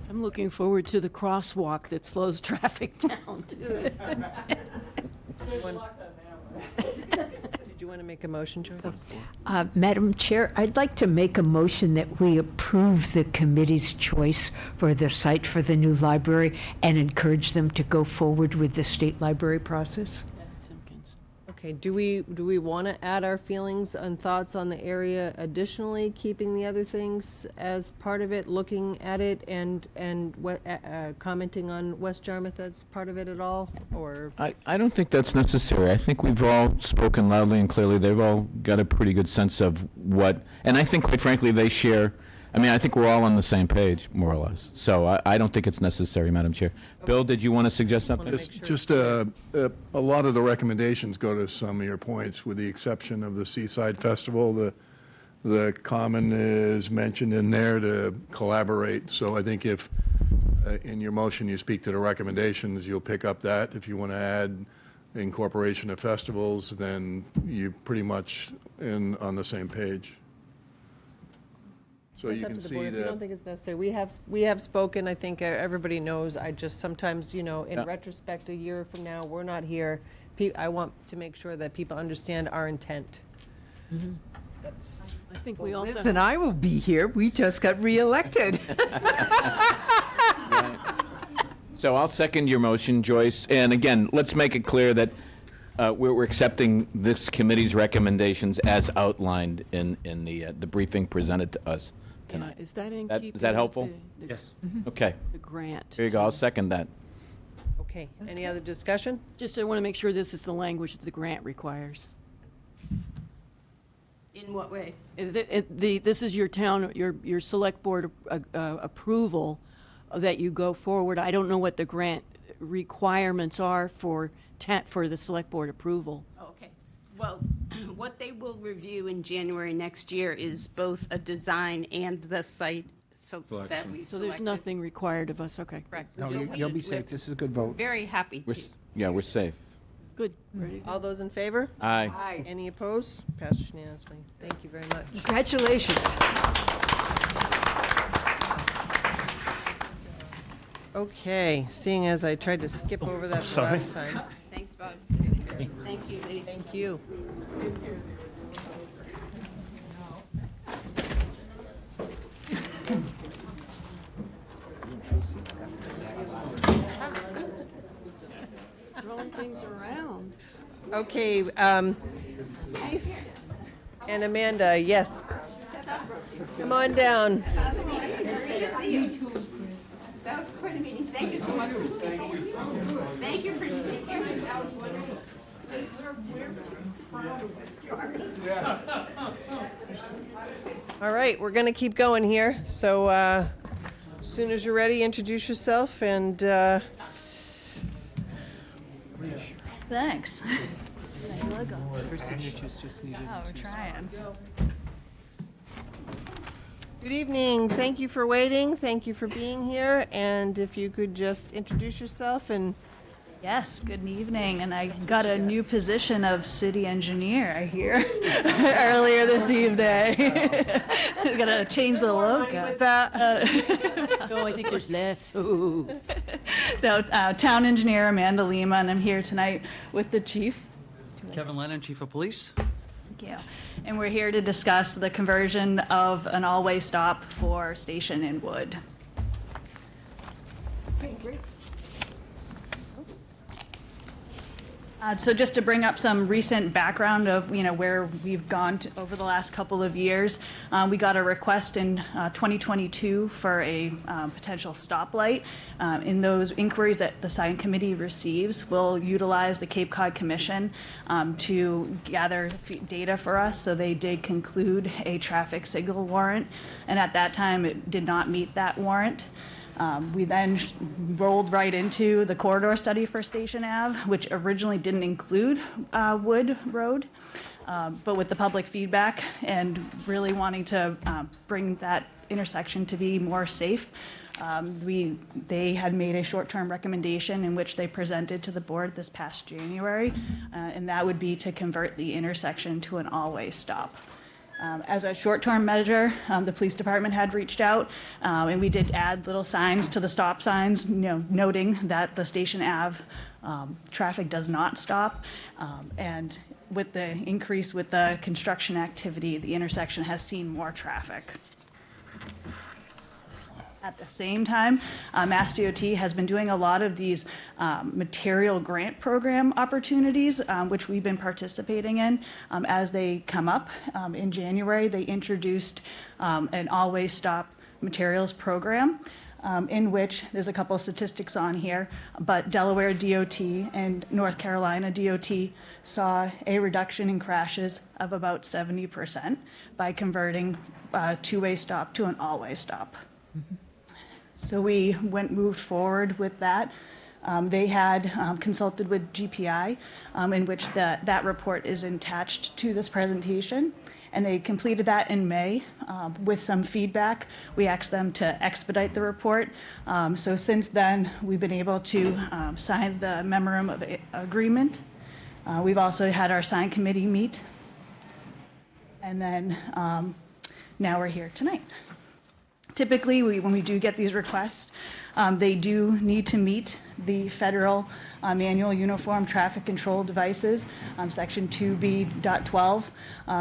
I'm looking forward to the crosswalk that slows traffic down, too. Did you want to make a motion, Joyce? Madam Chair, I'd like to make a motion that we approve the committee's choice for the site for the new library and encourage them to go forward with the state library process. Simpkins. Okay, do we want to add our feelings and thoughts on the area additionally, keeping the other things as part of it, looking at it and commenting on West Yarmouth as part of it at all, or? I don't think that's necessary. I think we've all spoken loudly and clearly. They've all got a pretty good sense of what, and I think, quite frankly, they share. I think we're all on the same page, more or less. So I don't think it's necessary, Madam Chair. Bill, did you want to suggest something? Just a lot of the recommendations go to some of your points, with the exception of the Seaside Festival. The common is mentioned in there to collaborate. So I think if in your motion you speak to the recommendations, you'll pick up that. If you want to add incorporation of festivals, then you're pretty much on the same page. So It's you up can to the see board. If you don't that. think it's necessary, we have spoken. I think everybody knows. I just sometimes, in retrospect, a year from now, we're not here. I want to make sure that people understand our intent. That's. I think we also. Liz and I will be here. We just got reelected. So I'll second your motion, Joyce. And again, let's make it clear that we're accepting this committee's recommendations as outlined in the briefing presented to us tonight. Is that in Is keeping that with helpful? the- Yes. Okay. The grant. There you go. I'll second that. Okay, any other discussion? Just I want to make sure this is the language that the grant requires. In what way? This is your town, your select board approval that you go forward. I don't know what the grant requirements are for the select board approval. Okay. Well, what they will review in January next year is both a design and the site so Collection. that we've So there's selected. nothing required of us, okay. Correct. No, Just you'll be we're safe. This is a good vote. Very happy to. Yeah, we're safe. Good, ready? All those in favor? Aye. Any opposed? Passes unanimously. Thank you very much. Congratulations. Okay, seeing as I tried to skip over that the last time. Thanks, Bob. Thank you, ladies. Thank you. Throwing things around. Okay, Chief and Amanda, yes. Come on down. Great to see you. That was quite a meeting. Thank you so much for speaking. Thank you for speaking. That was wonderful. All right, we're going to keep going here. So as soon as you're ready, introduce yourself and Thanks. Her signature's just needed. Oh, we're trying. good evening. Thank you for waiting. Thank you for being here. And if you could just introduce yourself and Yes, good evening. And I got a new position of city engineer, I hear, earlier this evening. Gotta change the logo. with that. No, I think there's less. Ooh. No, town engineer Amanda Lima, and I'm here tonight with the chief. Kevin Lennon, Chief of Police. Thank you. And we're here to discuss the conversion of an all-way stop for Station in Wood. Okay, great. So just to bring up some recent background of, where we've gone over the last couple of years, we got a request in 2022 for a potential stoplight. In those inquiries that the sign committee receives, we'll utilize the Cape Cod Commission to gather data for us. So they did conclude a traffic signal warrant, and at that time, it did not meet that warrant. We then rolled right into the corridor study for Station Ave, which originally didn't include Wood Road. But with the public feedback and really wanting to bring that intersection to be more safe, they had made a short-term recommendation in which they presented to the board this past January, and that would be to convert the intersection to an all-way stop. As a short-term measure, the police department had reached out, and we did add little signs to the stop signs, noting that the Station Ave traffic does not stop. And with the increase with the construction activity, the intersection has seen more traffic. At the same time, Mass DOT has been doing a lot of these material grant program opportunities, which we've been participating in as they come up. In January, they introduced an always stop materials program, in which there's a couple of statistics on here, but Delaware DOT and North Carolina DOT saw a reduction in crashes of about 70% by converting a two-way stop to an all-way stop. So we moved forward with that. They had consulted with GPI, in which that report is attached to this presentation, and they completed that in May with some feedback. We asked them to expedite the report. So since then, we've been able to sign the memorandum of agreement. We've also had our sign committee meet, and then now we're here tonight. Typically, when we do get these requests, they do need to meet the federal manual uniform traffic control devices, section 2B.12.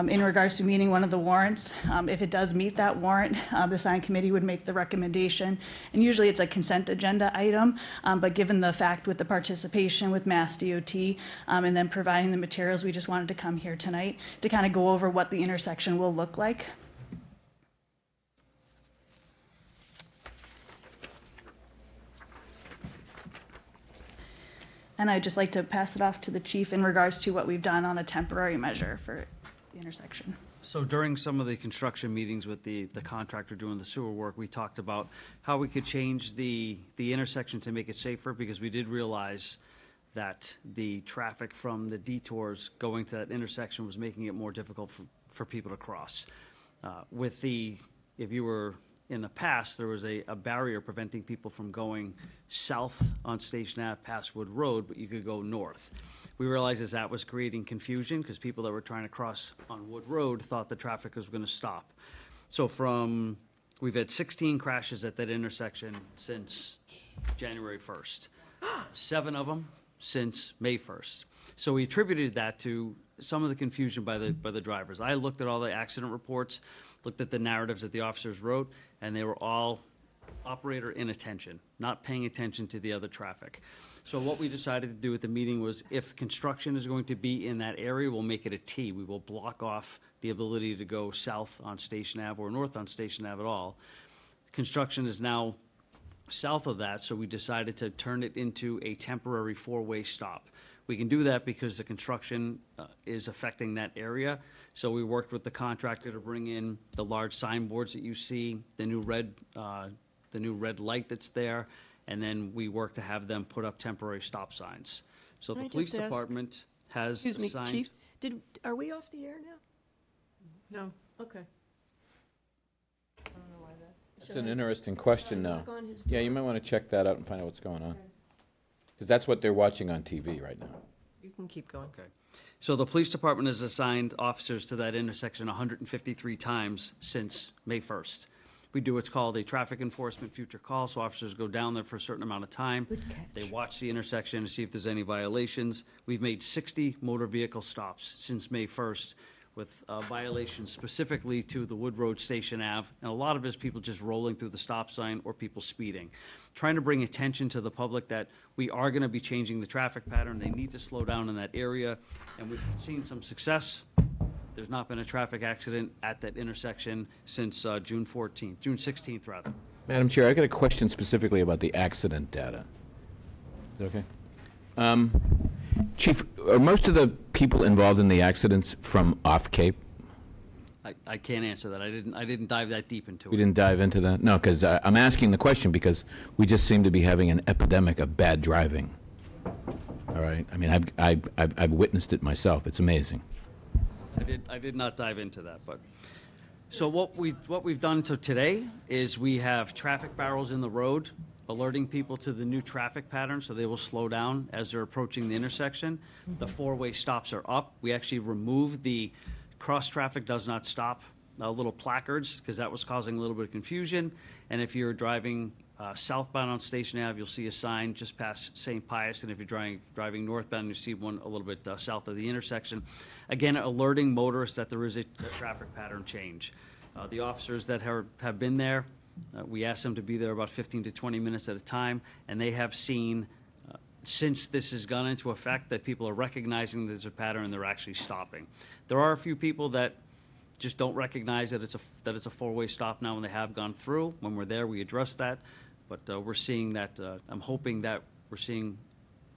In regards to meeting one of the warrants, if it does meet that warrant, the sign committee would make the recommendation. And usually it's a consent agenda item, but given the fact with the participation with Mass DOT and then providing the materials, we just wanted to come here tonight to kind of go over what the intersection will look like. And I'd just like to pass it off to the chief in regards to what we've done on a temporary measure for the intersection. So during some of the construction meetings with the contractor doing the sewer work, we talked about how we could change the intersection to make it safer, because we did realize that the traffic from the detours going to that intersection was making it more difficult for people to cross. If you were in the past, there was a barrier preventing people from going south on Station Ave past Wood Road, but you could go north. We realized as that was creating confusion because people that were trying to cross on Wood Road thought the traffic was going to stop. So we've had 16 crashes at that intersection since January 1st. 7 of them since May 1st. So we attributed that to some of the confusion by the drivers. I looked at all the accident reports, looked at the narratives that the officers wrote, and they were all operator inattention, not paying attention to the other traffic. So what we decided to do at the meeting was if construction is going to be in that area, we'll make it a T. We will block off the ability to go south on Station Ave or north on Station Ave at all. Construction is now south of that, so we decided to turn it into a temporary 4-way stop. We can do that because the construction is affecting that area. So we worked with the contractor to bring in the large signboards that you see, the new red light that's there, and then we worked to have them put up temporary stop signs. So Can the I police just ask- department has Excuse me, assigned. Chief, are we off the air now? No. Okay. That's an interesting question now. knock on his Yeah, you might want to check that out and find out what's going on. Because that's what they're watching on TV right now. You can keep going. Okay. So the police department has assigned officers to that intersection 153 times since May 1st. We do what's called a traffic enforcement future call, so officers go down there for a certain amount of time. They watch the intersection to see if there's any violations. We've made 60 motor vehicle stops since May 1st with violations specifically to the Wood Road Station Ave, and a lot of it is people just rolling through the stop sign or people speeding. Trying to bring attention to the public that we are going to be changing the traffic pattern. They need to slow down in that area, and we've seen some success. There's not been a traffic accident at that intersection since June 16th, rather. Madam Chair, I got a question specifically about the accident data. Is that okay? Chief, are most of the people involved in the accidents from off Cape? I can't answer that. I didn't dive that deep into We it. didn't dive into that? No, because I'm asking the question because we just seem to be having an epidemic of bad driving. All right? I mean, I've witnessed it myself. It's amazing. I did not dive into that, but, so what we've done to today is we have traffic barrels in the road alerting people to the new traffic pattern, so they will slow down as they're approaching the intersection. The 4-way stops are up. We actually removed the cross traffic does not stop little placards, because that was causing a little bit of confusion. And if you're driving southbound on Station Ave, you'll see a sign just past St. Pius, and if you're driving northbound, you see one a little bit south of the intersection. Again, alerting motorists that there is a traffic pattern change. The officers that have been there, we asked them to be there about 15 to 20 minutes at a time, and they have seen, since this has gone into effect, that people are recognizing there's a pattern and they're actually stopping. There are a few people that just don't recognize that it's a 4-way stop now when they have gone through. When we're there, we address that, but we're seeing that, I'm hoping that we're seeing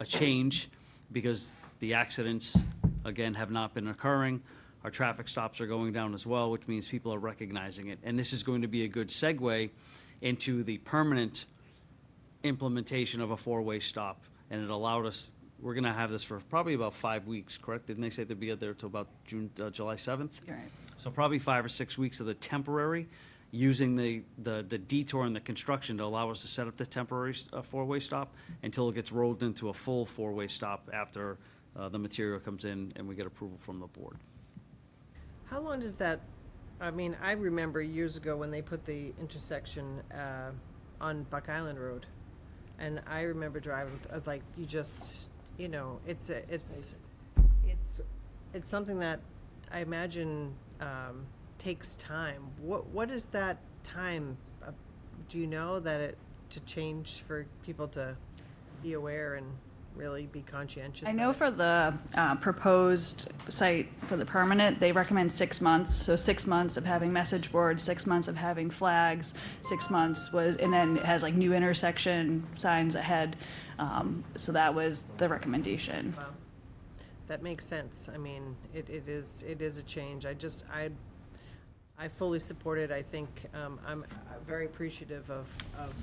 a change because the accidents, again, have not been occurring. Our traffic stops are going down as well, which means people are recognizing it. And this is going to be a good segue into the permanent implementation of a 4-way stop. And it allowed us, we're going to have this for probably about 5 weeks, correct? Didn't they say they'd be out there until about July 7th? You're right. So probably 5 or 6 weeks of the temporary, using the detour and the construction to allow us to set up the temporary 4-way stop until it gets rolled into a full 4-way stop after the material comes in and we get approval from the board. How long does that, I mean, I remember years ago when they put the intersection on Buck Island Road, and I remember driving, like, you just, you know, it's something that I imagine takes time. What is that time? Do you know that to change for people to be aware and really be conscientious? I of know it? for the proposed site for the permanent, they recommend 6 months. So 6 months of having message boards, 6 months of having flags, 6 months and then it has like new intersection signs ahead. So that was the recommendation. Wow. That makes sense. I mean, it is a change. I fully support it. I think I'm very appreciative of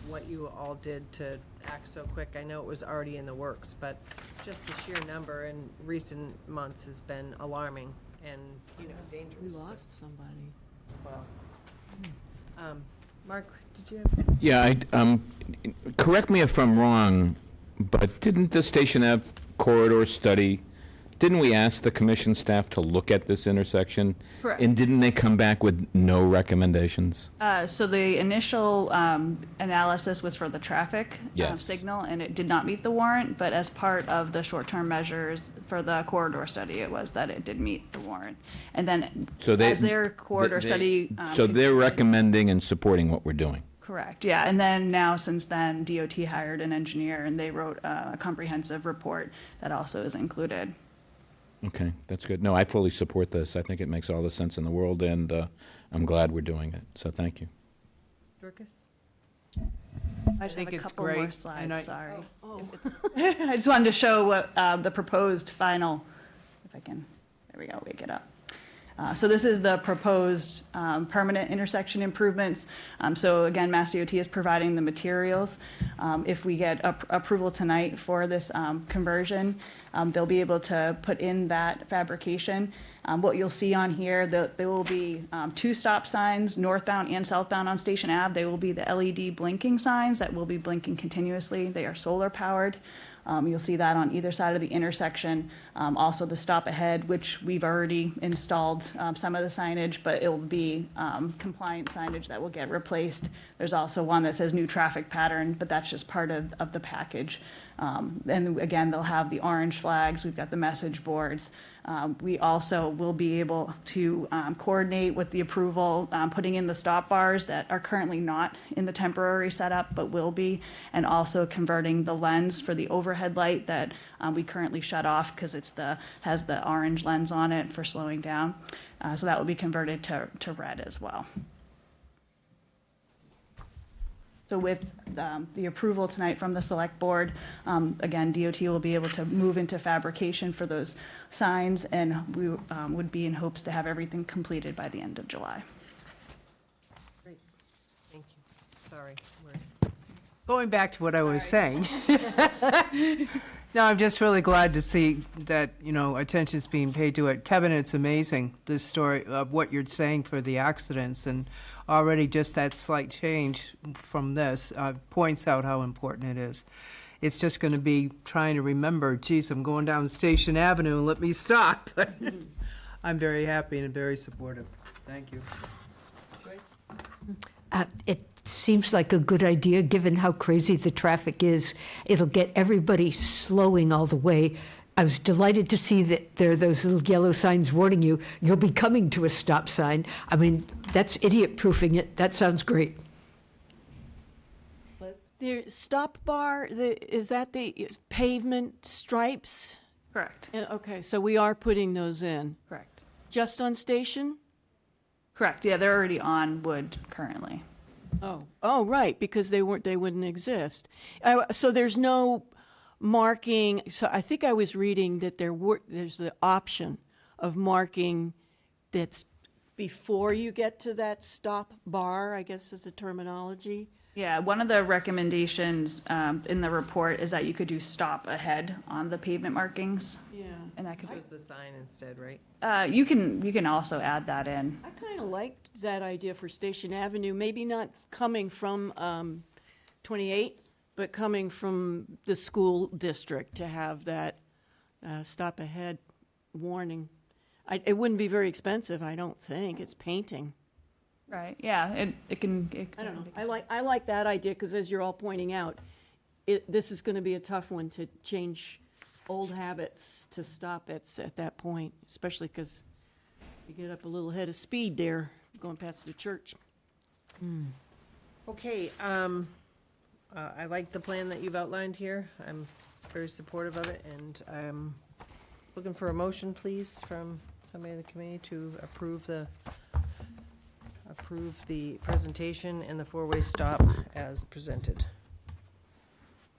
what you all did to act so quick. I know it was already in the works, but just the sheer number in recent months has been alarming and, you know, dangerous. We lost somebody. Well, Mark, did you have? Yeah, correct me if I'm wrong, but didn't the Station Ave corridor study, didn't we ask the commission staff to look at this intersection? Correct. And didn't they come back with no recommendations? So the initial analysis was for the traffic Yes. signal, and it did not meet the warrant, but as part of the short-term measures for the corridor study, it was that it did meet the warrant. And then as their corridor study. So they're recommending and supporting what we're doing? Correct, yeah. And then now, since then, DOT hired an engineer, and they wrote a comprehensive report that also is included. Okay, that's good. No, I fully support this. I think it makes all the sense in the world, and I'm glad we're doing it. So thank you. Dorcas? I just think have a it's couple great, more and slides, I- sorry. I just wanted to show what the proposed final, if I can, there we go, wake it up. So this is the proposed permanent intersection improvements. So again, Mass DOT is providing the materials. If we get approval tonight for this conversion, they'll be able to put in that fabrication. What you'll see on here, there will be 2 stop signs, northbound and southbound on Station Ave. They will be the LED blinking signs that will be blinking continuously. They are solar powered. You'll see that on either side of the intersection. Also the stop ahead, which we've already installed some of the signage, but it will be compliant signage that will get replaced. There's also one that says new traffic pattern, but that's just part of the package. And again, they'll have the orange flags. We've got the message boards. We also will be able to coordinate with the approval, putting in the stop bars that are currently not in the temporary setup, but will be, and also converting the lens for the overhead light that we currently shut off because has the orange lens on it for slowing down. So that will be converted to red as well. So with the approval tonight from the select board, again, DOT will be able to move into fabrication for those signs, and we would be in hopes to have everything completed by the end of July. Great, thank you. Sorry. Going back to what I was saying. No, I'm just really glad to see that, attention's being paid to it. Kevin, it's amazing, this story of what you're saying for the accidents, and already just that slight change from this points out how important it is. It's just going to be trying to remember, geez, I'm going down Station Avenue, let me stop. I'm very happy and very supportive. Thank you. It seems like a good idea, given how crazy the traffic is. It'll get everybody slowing all the way. I was delighted to see that there are those little yellow signs warning you, you'll be coming to a stop sign. I mean, that's idiot-proofing it. That sounds great. The stop bar, is that the pavement stripes? Correct. Okay, so we are putting those in. Correct. Just on Station? Correct, yeah, they're already on wood currently. Oh, right, because they wouldn't exist. So there's no marking. So I think I was reading that there's the option of marking that's before you get to that stop bar, I guess is the terminology. Yeah, one of the recommendations in the report is that you could do stop ahead on the pavement markings. Yeah. And that could Use the sign instead, right? you can also add that in. I kind of liked that idea for Station Avenue, maybe not coming from 28, but coming from the school district to have that stop ahead warning. It wouldn't be very expensive, I don't think. It's painting. Right, yeah, it can. I don't know. I like that idea because, as you're all pointing out, this is going to be a tough one to change old habits to stop at that point, especially because you get up a little head of speed there going past the church. Okay, I like the plan that you've outlined here. I'm very supportive of it, and I'm looking for a motion, please, from somebody in the committee to approve the presentation and the four-way stop as presented.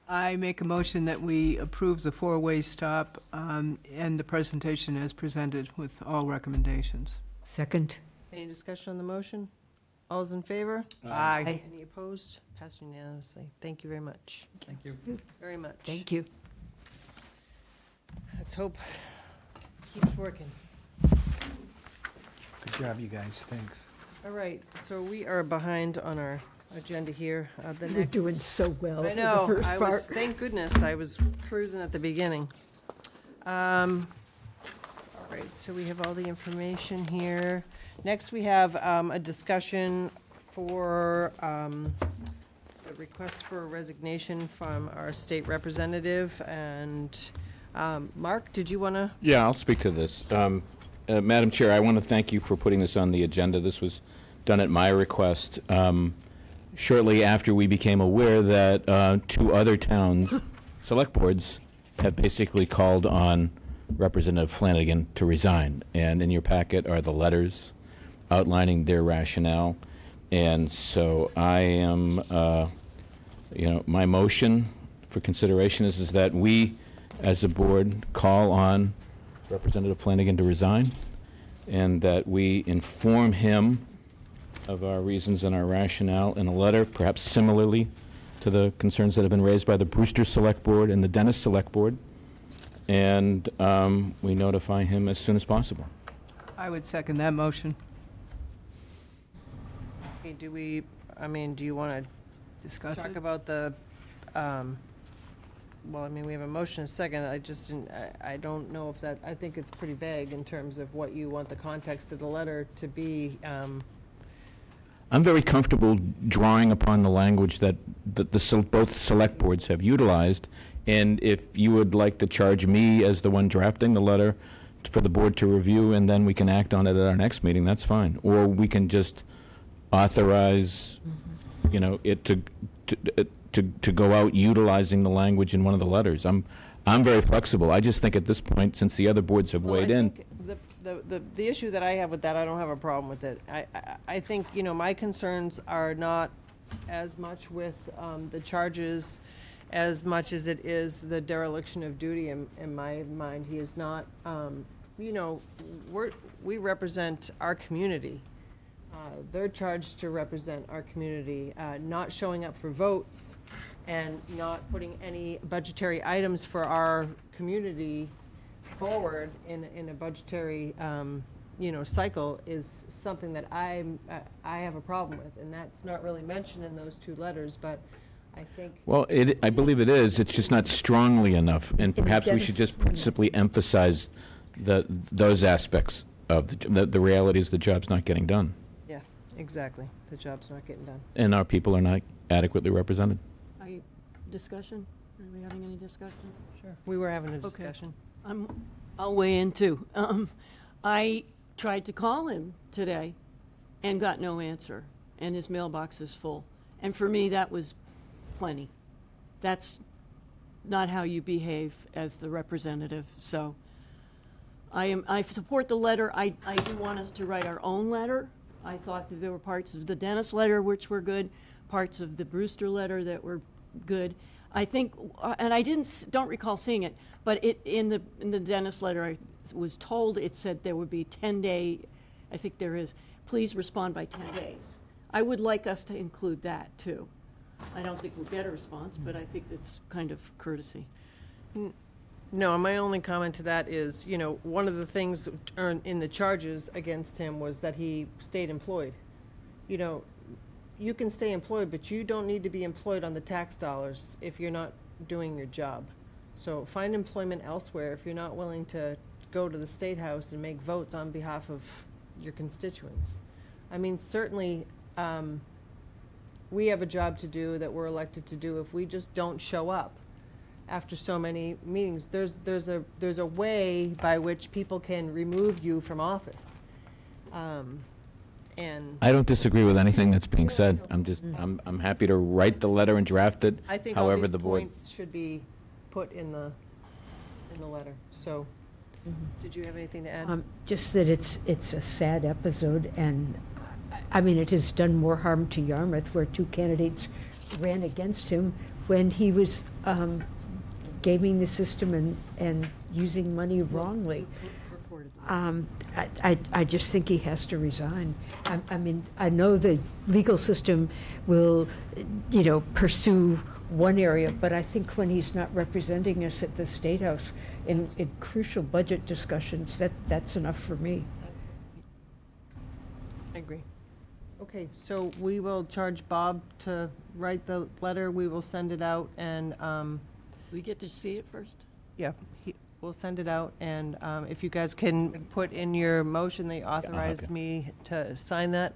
I make a motion that we approve the four-way stop and the presentation as presented with all recommendations. Second. Any discussion on the motion? All's in favor? Aye. Any opposed? Passed unanimously. Thank you very much. Thank you. Very much. Thank you. Let's hope it keeps working. Good job, you guys, thanks. All right, so we are behind on our agenda here. The We're next. doing so well I for the know, first I was, part. thank goodness, I was cruising at the beginning. All right, so we have all the information here. Next, we have a discussion for the request for a resignation from our state representative. And Mark, did you want to? Yeah, I'll speak to this. Madam Chair, I want to thank you for putting this on the agenda. This was done at my request shortly after we became aware that 2 other towns' select boards have basically called on Representative Flanagan to resign. And in your packet are the letters outlining their rationale. And so I am, my motion for consideration is that we, as a board, call on Representative Flanagan to resign, and that we inform him of our reasons and our rationale in a letter, perhaps similarly to the concerns that have been raised by the Brewster Select Board and the Dennis Select Board, and we notify him as soon as possible. I would second that motion. Okay, do you want to Discuss talk it? about the, well, I mean, we have a motion, a second, I just didn't, I don't know if that, I think it's pretty vague in terms of what you want the context of the letter to be. I'm very comfortable drawing upon the language that both select boards have utilized, and if you would like to charge me as the one drafting the letter for the board to review, and then we can act on it at our next meeting, that's fine. Or we can just authorize, it to go out utilizing the language in one of the letters. I'm very flexible. I just think at this point, since the other boards have weighed in. The issue that I have with that, I don't have a problem with it. I think, my concerns are not as much with the charges as much as it is the dereliction of duty in my mind. He is not, we represent our community. They're charged to represent our community, not showing up for votes and not putting any budgetary items for our community forward in a budgetary, cycle is something that I have a problem with, and that's not really mentioned in those 2 letters, but I think. Well, I believe it is. It's just not strongly enough, and perhaps we should just simply emphasize those aspects of the reality is the job's not getting done. Yeah, exactly. The job's not getting done. And our people are not adequately represented. Discussion? Are we having any discussion? Sure. We were having a discussion. I'll weigh in too. I tried to call him today and got no answer, and his mailbox is full. And for me, that was plenty. That's not how you behave as the representative. So I support the letter. I do want us to write our own letter. I thought that there were parts of the Dennis letter which were good, parts of the Brewster letter that were good. I think, and I don't recall seeing it, but in the Dennis letter, I was told it said there would be 10-day, I think there is, please respond by 10 days. I would like us to include that too. I don't think we'll get a response, but I think it's kind of courtesy. No, my only comment to that is, one of the things in the charges against him was that he stayed employed. You can stay employed, but you don't need to be employed on the tax dollars if you're not doing your job. So find employment elsewhere if you're not willing to go to the State House and make votes on behalf of your constituents. I mean, certainly, we have a job to do that we're elected to do. If we just don't show up after so many meetings, there's a way by which people can remove you from office. And I don't disagree with anything that's being said. I'm happy to write the letter and draft it I think all however these the board. points should be put in the letter. So, did you have anything to add? Just that it's a sad episode, and I mean, it has done more harm to Yarmouth, where 2 candidates ran against him when he was gaming the system and using money wrongly. I just think he has to resign. I mean, I know the legal system will, pursue one area, but I think when he's not representing us at the State House in crucial budget discussions, that's enough for me. I agree. Okay, so we will charge Bob to write the letter. We will send it out and, We get to see it first? yeah, we'll send it out. And if you guys can put in your motion, they authorize me to sign that.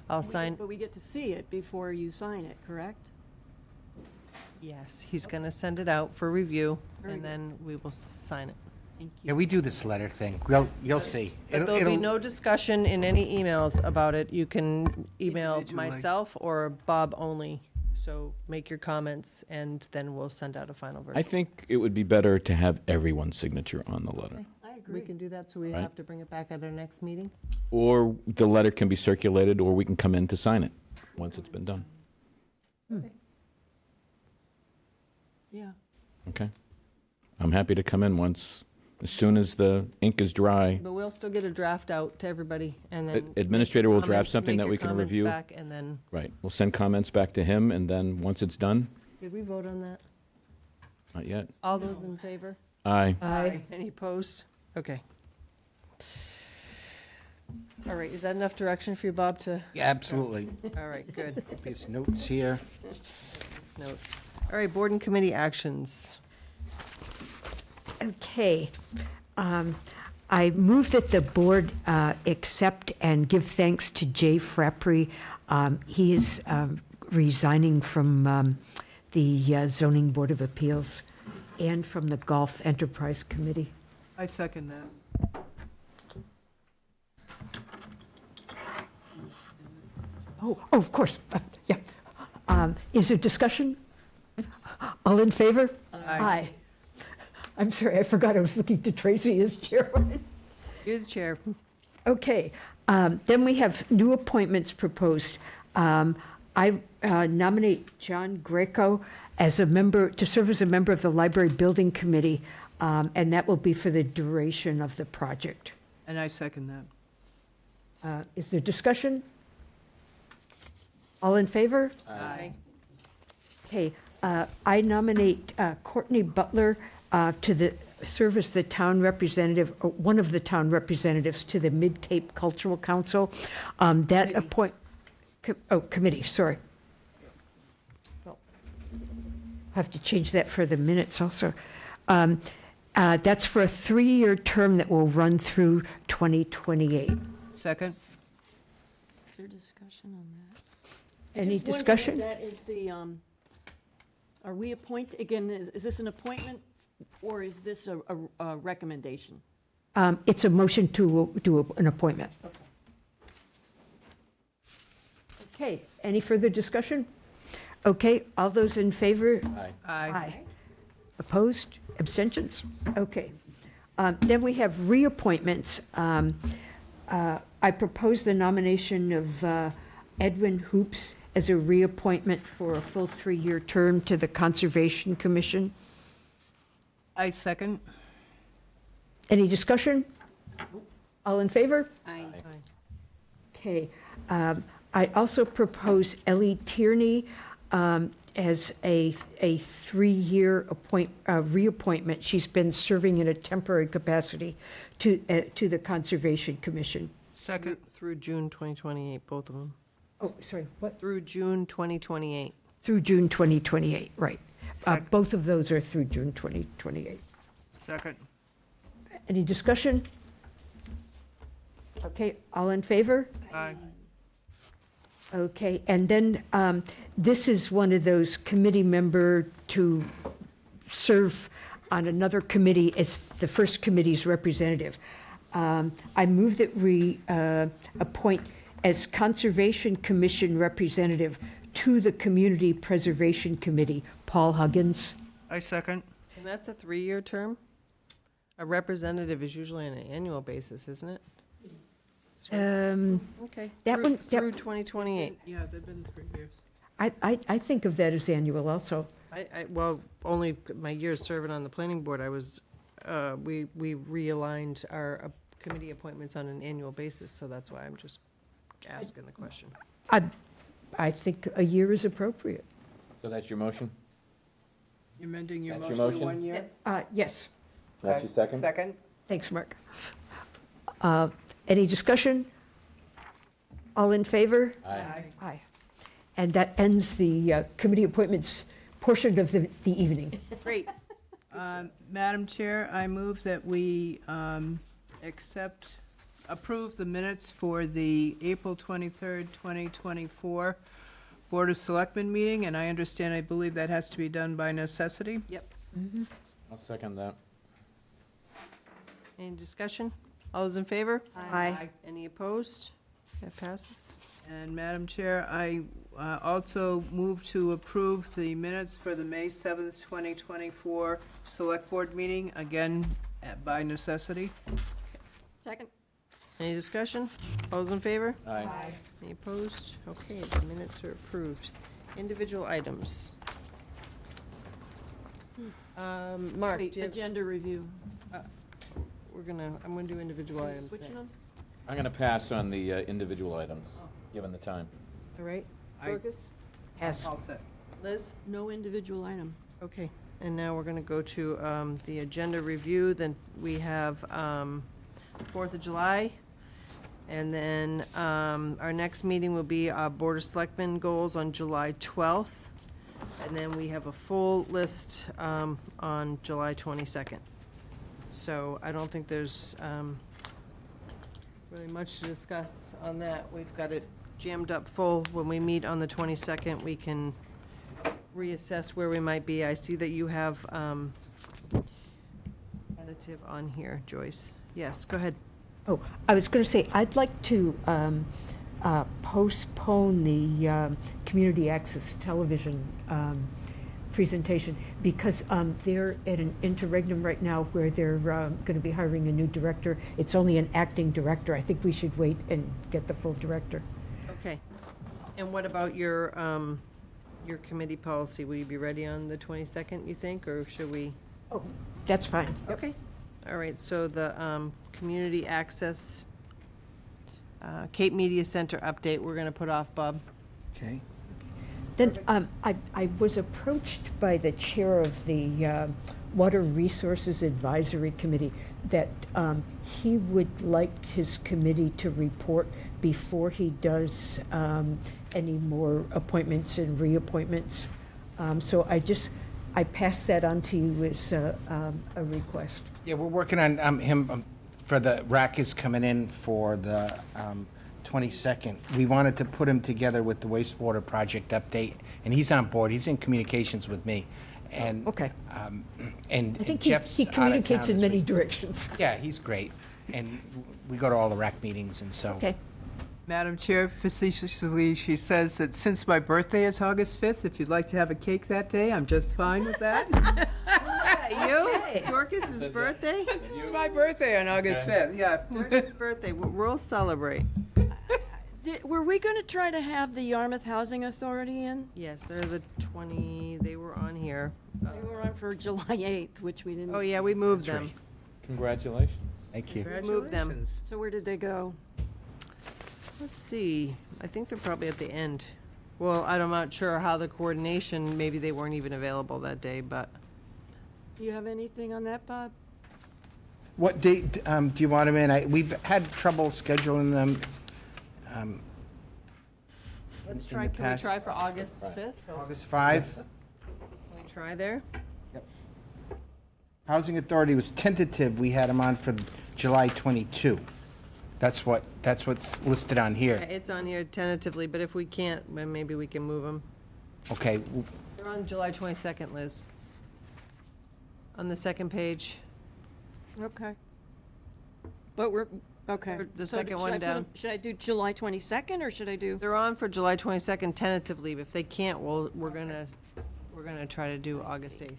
I'll sign. But we get to see it before you sign it, correct? Yes, he's going to send it out for review, Very and good. then we will sign it. Thank Yeah, you. we do this letter thing. You'll see. But there'll be no discussion in any emails about it. You can email Individually. myself or Bob only. So make your comments, and then we'll send out a final version. I think it would be better to have everyone's signature on the letter. I We agree. can do that, so we Right. have to bring it back at our next meeting? Or the letter can be circulated, or we can come in to sign it once it's been done. Yeah. Okay? I'm happy to come in as soon as the ink is dry. But we'll still get a draft out to everybody, and then. Administrator will draft comments- something make that your we can comments review. back, And then, Right. We'll send comments back to him, and then once it's done, did we vote on that? not yet. All those in favor? Aye. Aye. Any opposed? Okay. All right, is that enough direction for you, Bob, to? Yeah, absolutely. All right, good. These notes here. Notes. All right, board and committee actions. Okay. I move that the board accept and give thanks to Jay Frappry. He is resigning from the Zoning Board of Appeals and from the Golf Enterprise Committee. I second that. Oh, of course, yeah. Is there discussion? All in favor? Aye. I'm sorry, I forgot I was looking to Tracy as chairman. You're the chair. Okay, then we have new appointments proposed. I nominate John Greco as a member, to serve as a member of the Library Building Committee, and that will be for the duration of the project. And I second that. Is there discussion? All in favor? Aye. Okay, I nominate Courtney Butler to serve as the town representative, or one of the town representatives to the Mid-Cape Cultural Council. Committee, sorry. Have to change that for the minutes also. That's for a 3-year term that will run through 2028. Second? Is there discussion on that? Any discussion? That is the, are we again, is this an appointment or is this a recommendation? It's a motion to do an appointment. Okay, any further discussion? Okay, all those in favor? Aye. Opposed? Abstentions? Okay. Then we have reappointments. I propose the nomination of Edwin Hoops as a reappointment for a full 3-year term to the Conservation Commission. I second. Any discussion? All in favor? Aye. Okay. I also propose Ellie Tierney as a 3-year reappointment. She's been serving in a temporary capacity to the Conservation Commission. Second. Through June 2028, both of them. Oh, sorry, what? Through June 2028. Through June 2028, right. Second. Both of those are through June 2028. Second. Any discussion? Okay, all in favor? Aye. Okay, and then this is one of those committee member to serve on another committee as the first committee's representative. I move that we appoint as Conservation Commission representative to the Community Preservation Committee, Paul Huggins. I second. And that's a 3-year term? A representative is usually on an annual basis, isn't it? Okay. That one- that- Through 2028. Yeah, they've been 3 years. I think of that as annual also. Well, only my years serving on the planning board, we realigned our committee appointments on an annual basis, so that's why I'm just asking the question. I think a year is appropriate. So that's your motion? You're amending your That's your motion to motion? 1 year? Yes. That's your second? Second. Thanks, Mark. Any discussion? All in favor? Aye. Aye. And that ends the committee appointments portion of the evening. Great. Madam Chair, I move that we approve the minutes for the April 23rd, 2024 Board of Selectmen meeting, and I believe that has to be done by necessity. Yep. I'll second that. Any discussion? All those in favor? Aye. Any opposed? That passes. And Madam Chair, I also move to approve the minutes for the May 7th, 2024 Select Board meeting, again, by necessity. Second. Any discussion? All those in favor? Aye. Any opposed? Okay, the minutes are approved. Individual items. Mark, Wait, do you have- agenda review. I'm gonna do individual items Switching next. them? I'm going to pass on the individual items, given the time. All right, I- Dorcas? Yes. All set. Liz? No individual item. Okay, and now we're gonna go to the agenda review, then we have 4th of July, and then our next meeting will be our Board of Selectmen goals on July 12th, and then we have a full list on July 22nd. So I don't think there's really much to discuss on that. We've got it jammed up full. When we meet on the 22nd, we can reassess where we might be. I see that you have tentative on here, Joyce. Yes, go ahead. Oh, I was going to say, I'd like to postpone the community access television presentation because they're at an interregnum right now where they're going to be hiring a new director. It's only an acting director. I think we should wait and get the full director. Okay. And what about your committee policy? Will you be ready on the 22nd, you think, or should we? Oh, that's fine. Okay. All right, so the community access Cape Media Center update, we're going to put off, Bob. Okay. Then I was approached by the chair of the Water Resources Advisory Committee that he would like his committee to report before he does any more appointments and reappointments. So I passed that on to you as a request. Yeah, we're working on him for the RAC is coming in for the 22nd. We wanted to put him together with the wastewater project update, and he's on board. He's in communications with me. And, okay. And I think Jeff's he out of communicates town in this many week. directions. Yeah, he's great. And we go to all the RAC meetings, and so. Okay. Madam Chair, facetiously, she says that since my birthday is August 5th, if you'd like to have a cake that day, I'm just fine with that. You? Dorcas's birthday? It's my birthday on August 5th, yeah. Dorcas' birthday, we'll celebrate. Were we going to try to have the Yarmouth Housing Authority in? Yes, they're the 20, they were on here. They were on for July 8th, which we didn't. Oh, yeah, we moved them. Congratulations. Thank you. We moved them. So where did they go? Let's see, I think they're probably at the end. Well, I'm not sure how the coordination, maybe they weren't even available that day, but. Do you have anything on that, Bob? What date do you want him in? We've had trouble scheduling them. Let's in try, the can we past. try for August 5th? August 5. Can we try there? Housing Authority was tentative. We had him on for July 22. That's what's listed on Yeah, here. it's on here tentatively, but if we can't, then maybe we can move them. Okay. They're on July 22nd, Liz. On the second page. Okay. But we're, okay. The So second should one I put down. them- Should I do July 22nd, or should I do? They're on for July 22nd tentatively. If they can't, we're gonna try to do August 8th.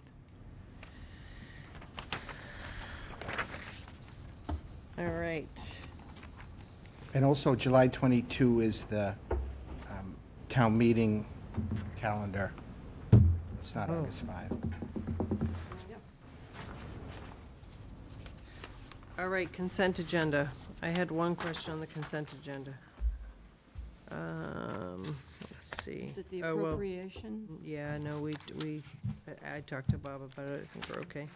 All right. And also July 22 is the town meeting calendar. It's not August 5. All right, consent agenda. I had one question on the consent agenda. Let's see. Is it the Oh, well, appropriation? yeah, no, I talked to Bob about it. I think we're okay.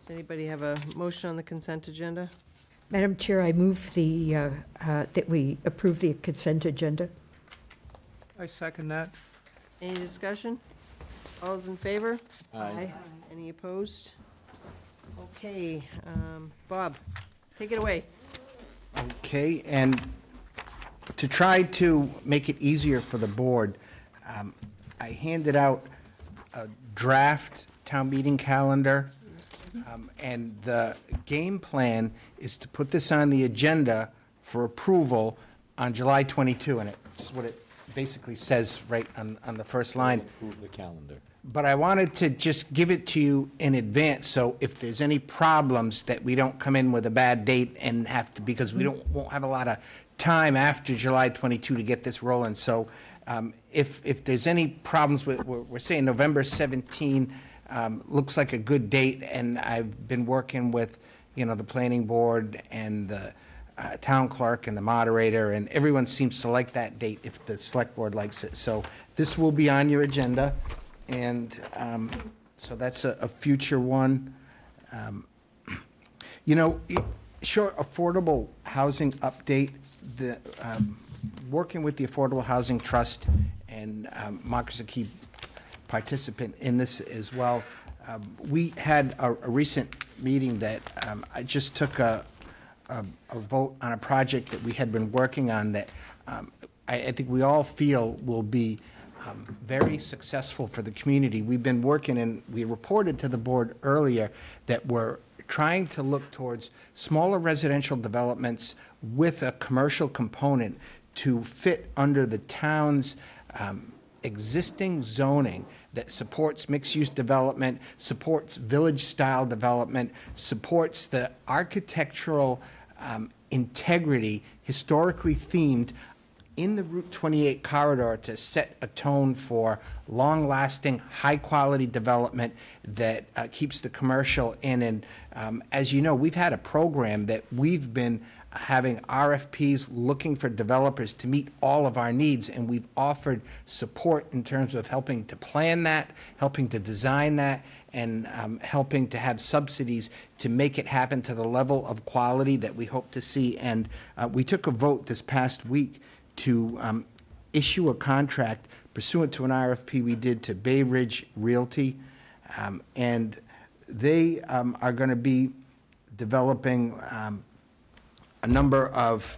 Does anybody have a motion on the consent agenda? Madam Chair, I move that we approve the consent agenda. I second that. Any discussion? All those in favor? Aye. Any opposed? Okay, Bob, take it away. Okay, and to try to make it easier for the board, I handed out a draft town meeting calendar, and the game plan is to put this on the agenda for approval on July 22, and it's what it basically says right on the first line. Approve the calendar. But I wanted to just give it to you in advance, so if there's any problems, that we don't come in with a bad date and have to, because we won't have a lot of time after July 22 to get this rolling. So if there's any problems with, we're saying November 17 looks like a good date, and I've been working with, the planning board and the town clerk and the moderator, and everyone seems to like that date if the select board likes it. So this will be on your agenda. And so that's a future one. Short affordable housing update, working with the Affordable Housing Trust, and Mark is a key participant in this as well. We had a recent meeting that I just took a vote on a project that we had been working on that I think we all feel will be very successful for the community. We've been working, and we reported to the board earlier that we're trying to look towards smaller residential developments with a commercial component to fit under the town's existing zoning that supports mixed-use development, supports village-style development, supports the architectural integrity, historically themed, in the Route 28 corridor to set a tone for long-lasting, high-quality development that keeps the commercial in. And as you know, we've had a program that we've been having RFPs looking for developers to meet all of our needs, and we've offered support in terms of helping to plan that, helping to design that, and helping to have subsidies to make it happen to the level of quality that we hope to see. And we took a vote this past week to issue a contract pursuant to an RFP we did to Bay Ridge Realty, and they are going to be developing a number of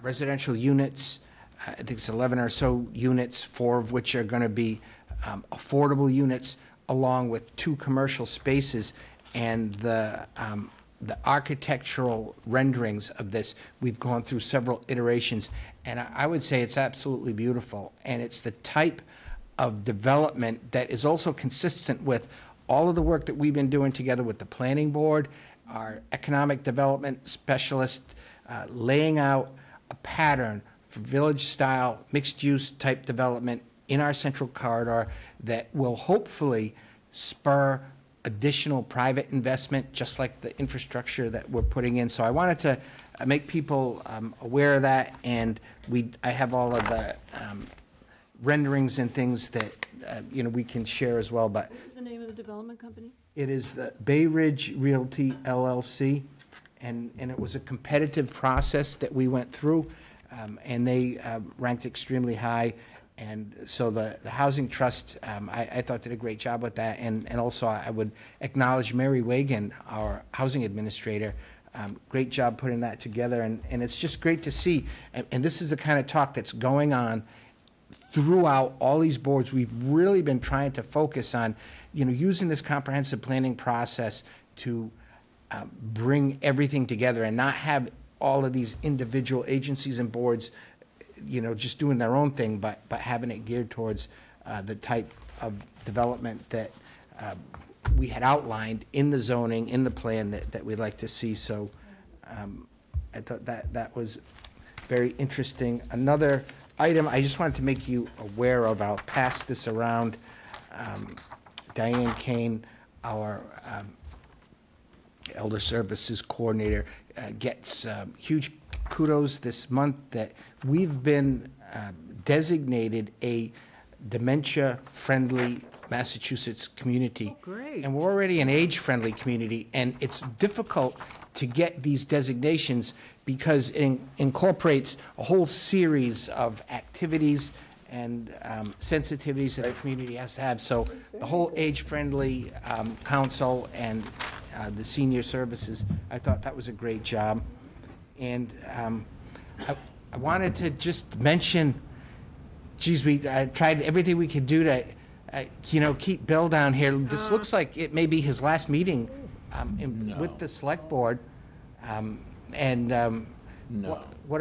residential units. I think it's 11 or so units, 4 of which are going to be affordable units, along with 2 commercial spaces. And the architectural renderings of this, we've gone through several iterations, and I would say it's absolutely beautiful. And it's the type of development that is also consistent with all of the work that we've been doing together with the planning board, our economic development specialist, laying out a pattern for village-style, mixed-use type development in our central corridor that will hopefully spur additional private investment, just like the infrastructure that we're putting in. So I wanted to make people aware of that, and I have all of the renderings and things that we can share as well. But What was the name of the development company? it is the Bay Ridge Realty LLC, and it was a competitive process that we went through, and they ranked extremely high. And so the Housing Trust, I thought, did a great job with that. And also I would acknowledge Mary Wagon, our housing administrator. Great job putting that together. And it's just great to see. And this is the kind of talk that's going on throughout all these boards. We've really been trying to focus on, using this comprehensive planning process to bring everything together and not have all of these individual agencies and boards just doing their own thing, but having it geared towards the type of development that we had outlined in the zoning, in the plan that we'd like to see. So I thought that was very interesting. Another item I just wanted to make you aware of, I'll pass this around. Diane Kane, our Elder Services Coordinator, gets huge kudos this month that we've been designated a dementia-friendly Massachusetts community. great. And we're already an age-friendly community, and it's difficult to get these designations because it incorporates a whole series of activities and sensitivities that our community has to have. So the whole age-friendly council and the senior services, I thought that was a great job. And I wanted to just mention, geez, we tried everything we could do to, keep Bill down here. This looks like it may be his last meeting with the select board. What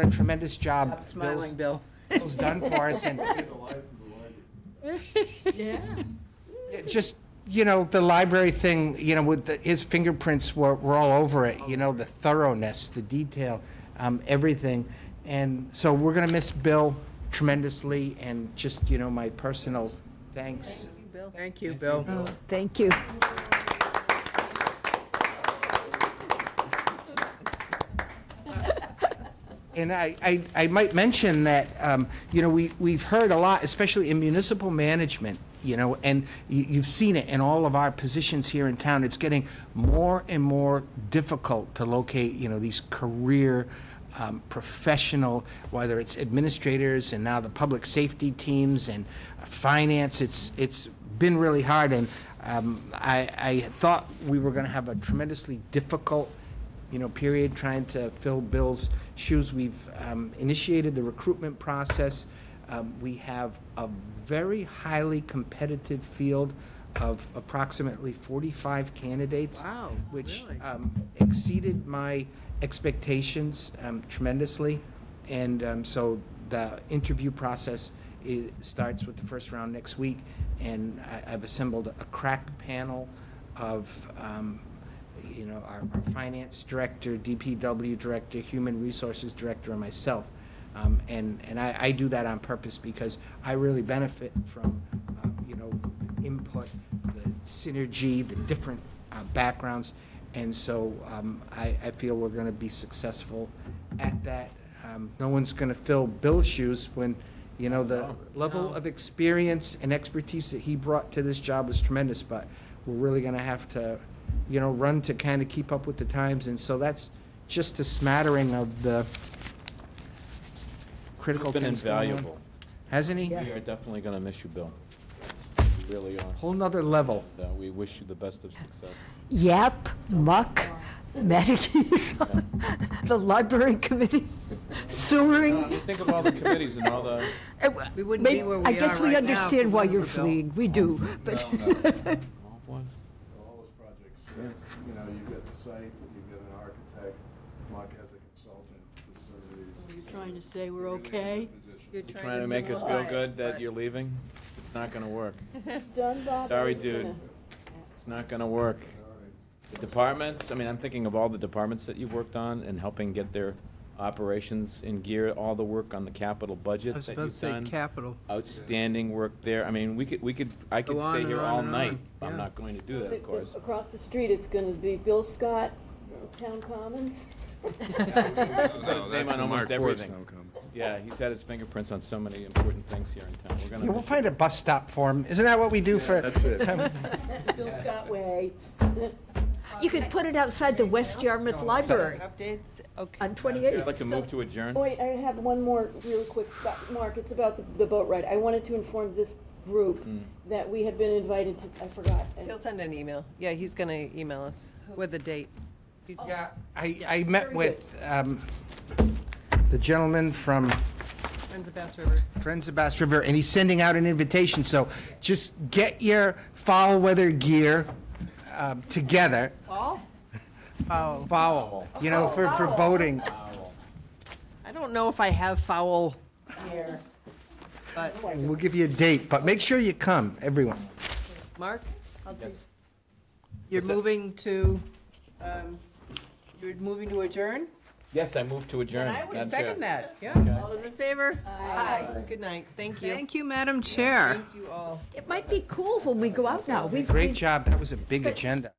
a tremendous job. Stop smiling, Bill. Bill's done for us. And Yeah. just, the library thing, with his fingerprints were all over it, the thoroughness, the detail, everything. And so we're going to miss Bill tremendously, and just, my personal thanks. Thank you, Bill. Thank you. And I might mention that, we've heard a lot, especially in municipal management, and you've seen it in all of our positions here in town. It's getting more and more difficult to locate, these career, professional, whether it's administrators and now the public safety teams and finance. It's been really hard, and I thought we were going to have a tremendously difficult period trying to fill Bill's shoes. We've initiated the recruitment process. We have a very highly competitive field of approximately 45 candidates. Wow, which really? Exceeded my expectations tremendously. And so the interview process starts with the first round next week. And I've assembled a crack panel of our finance director, DPW director, human resources director, and myself. And I do that on purpose because I really benefit from, input, the synergy, the different backgrounds. And so I feel we're going to be successful at that. No one's going to fill Bill's shoes when, the level of experience and expertise that he brought to this job was tremendous, but we're really going to have to run to kind of keep up with the times. And so that's just a smattering of the critical You've been things going on. invaluable. Hasn't he? We are definitely going to miss you, Bill. We really are. Whole nother level. We wish you the best of success. Yap, muck, Medicare, the library committee, sewering. Think of all the committees and all the... We wouldn't be where we are I guess we right now understand if it why weren't you're for Bill. fleeing. We do, but. All those projects, you've got the site, you've got an architect, Mark has a consultant to serve these. You're trying to say we're okay? You're Trying to make us feel good that you're leaving? It's not going to work. Dunbar. Sorry, dude. It's not going to work. Departments, I'm thinking of all the departments that you've worked on and helping get their operations in gear, all the work on the capital budget I was that about to you've say done. capital. Outstanding work there. I could Go on stay and here on and night. on. I'm Yeah. not going to do that, of course. Across the street, it's going to be Bill Scott, Town Commons. His name on almost everything. Yeah, he's had his fingerprints on so many important things here in town. We're Yeah, gonna we'll find a bus stop for him. Isn't that what we do for? That's it. Bill Scott Way. You could put it outside the West Yarmouth Library Updates, okay. on I'd 28th. like to move to adjourn. Oh, wait, I have one more real quick, Mark, it's about the boat ride. I wanted to inform this group that we had been invited to, I forgot. He'll send an email. Yeah, he's going to email us with a date. Yeah, I met with the gentleman from Friends of Bass River. Friends of Bass River, and he's sending out an invitation. So just get your foul weather gear together. Fall? Foul, for boating. I don't know if I have foul here, but We'll give you a date, but make sure you come, everyone. Mark? Yes. You're moving to, you're moving to adjourn? Yes, I move to adjourn. And I would Madam Chair. second that. Yeah. Okay. All those in favor? Aye. Good night. Thank you. Thank you, Madam Chair. Thank you all. It might be cool when we go out now. We've Great job. That was a big agenda.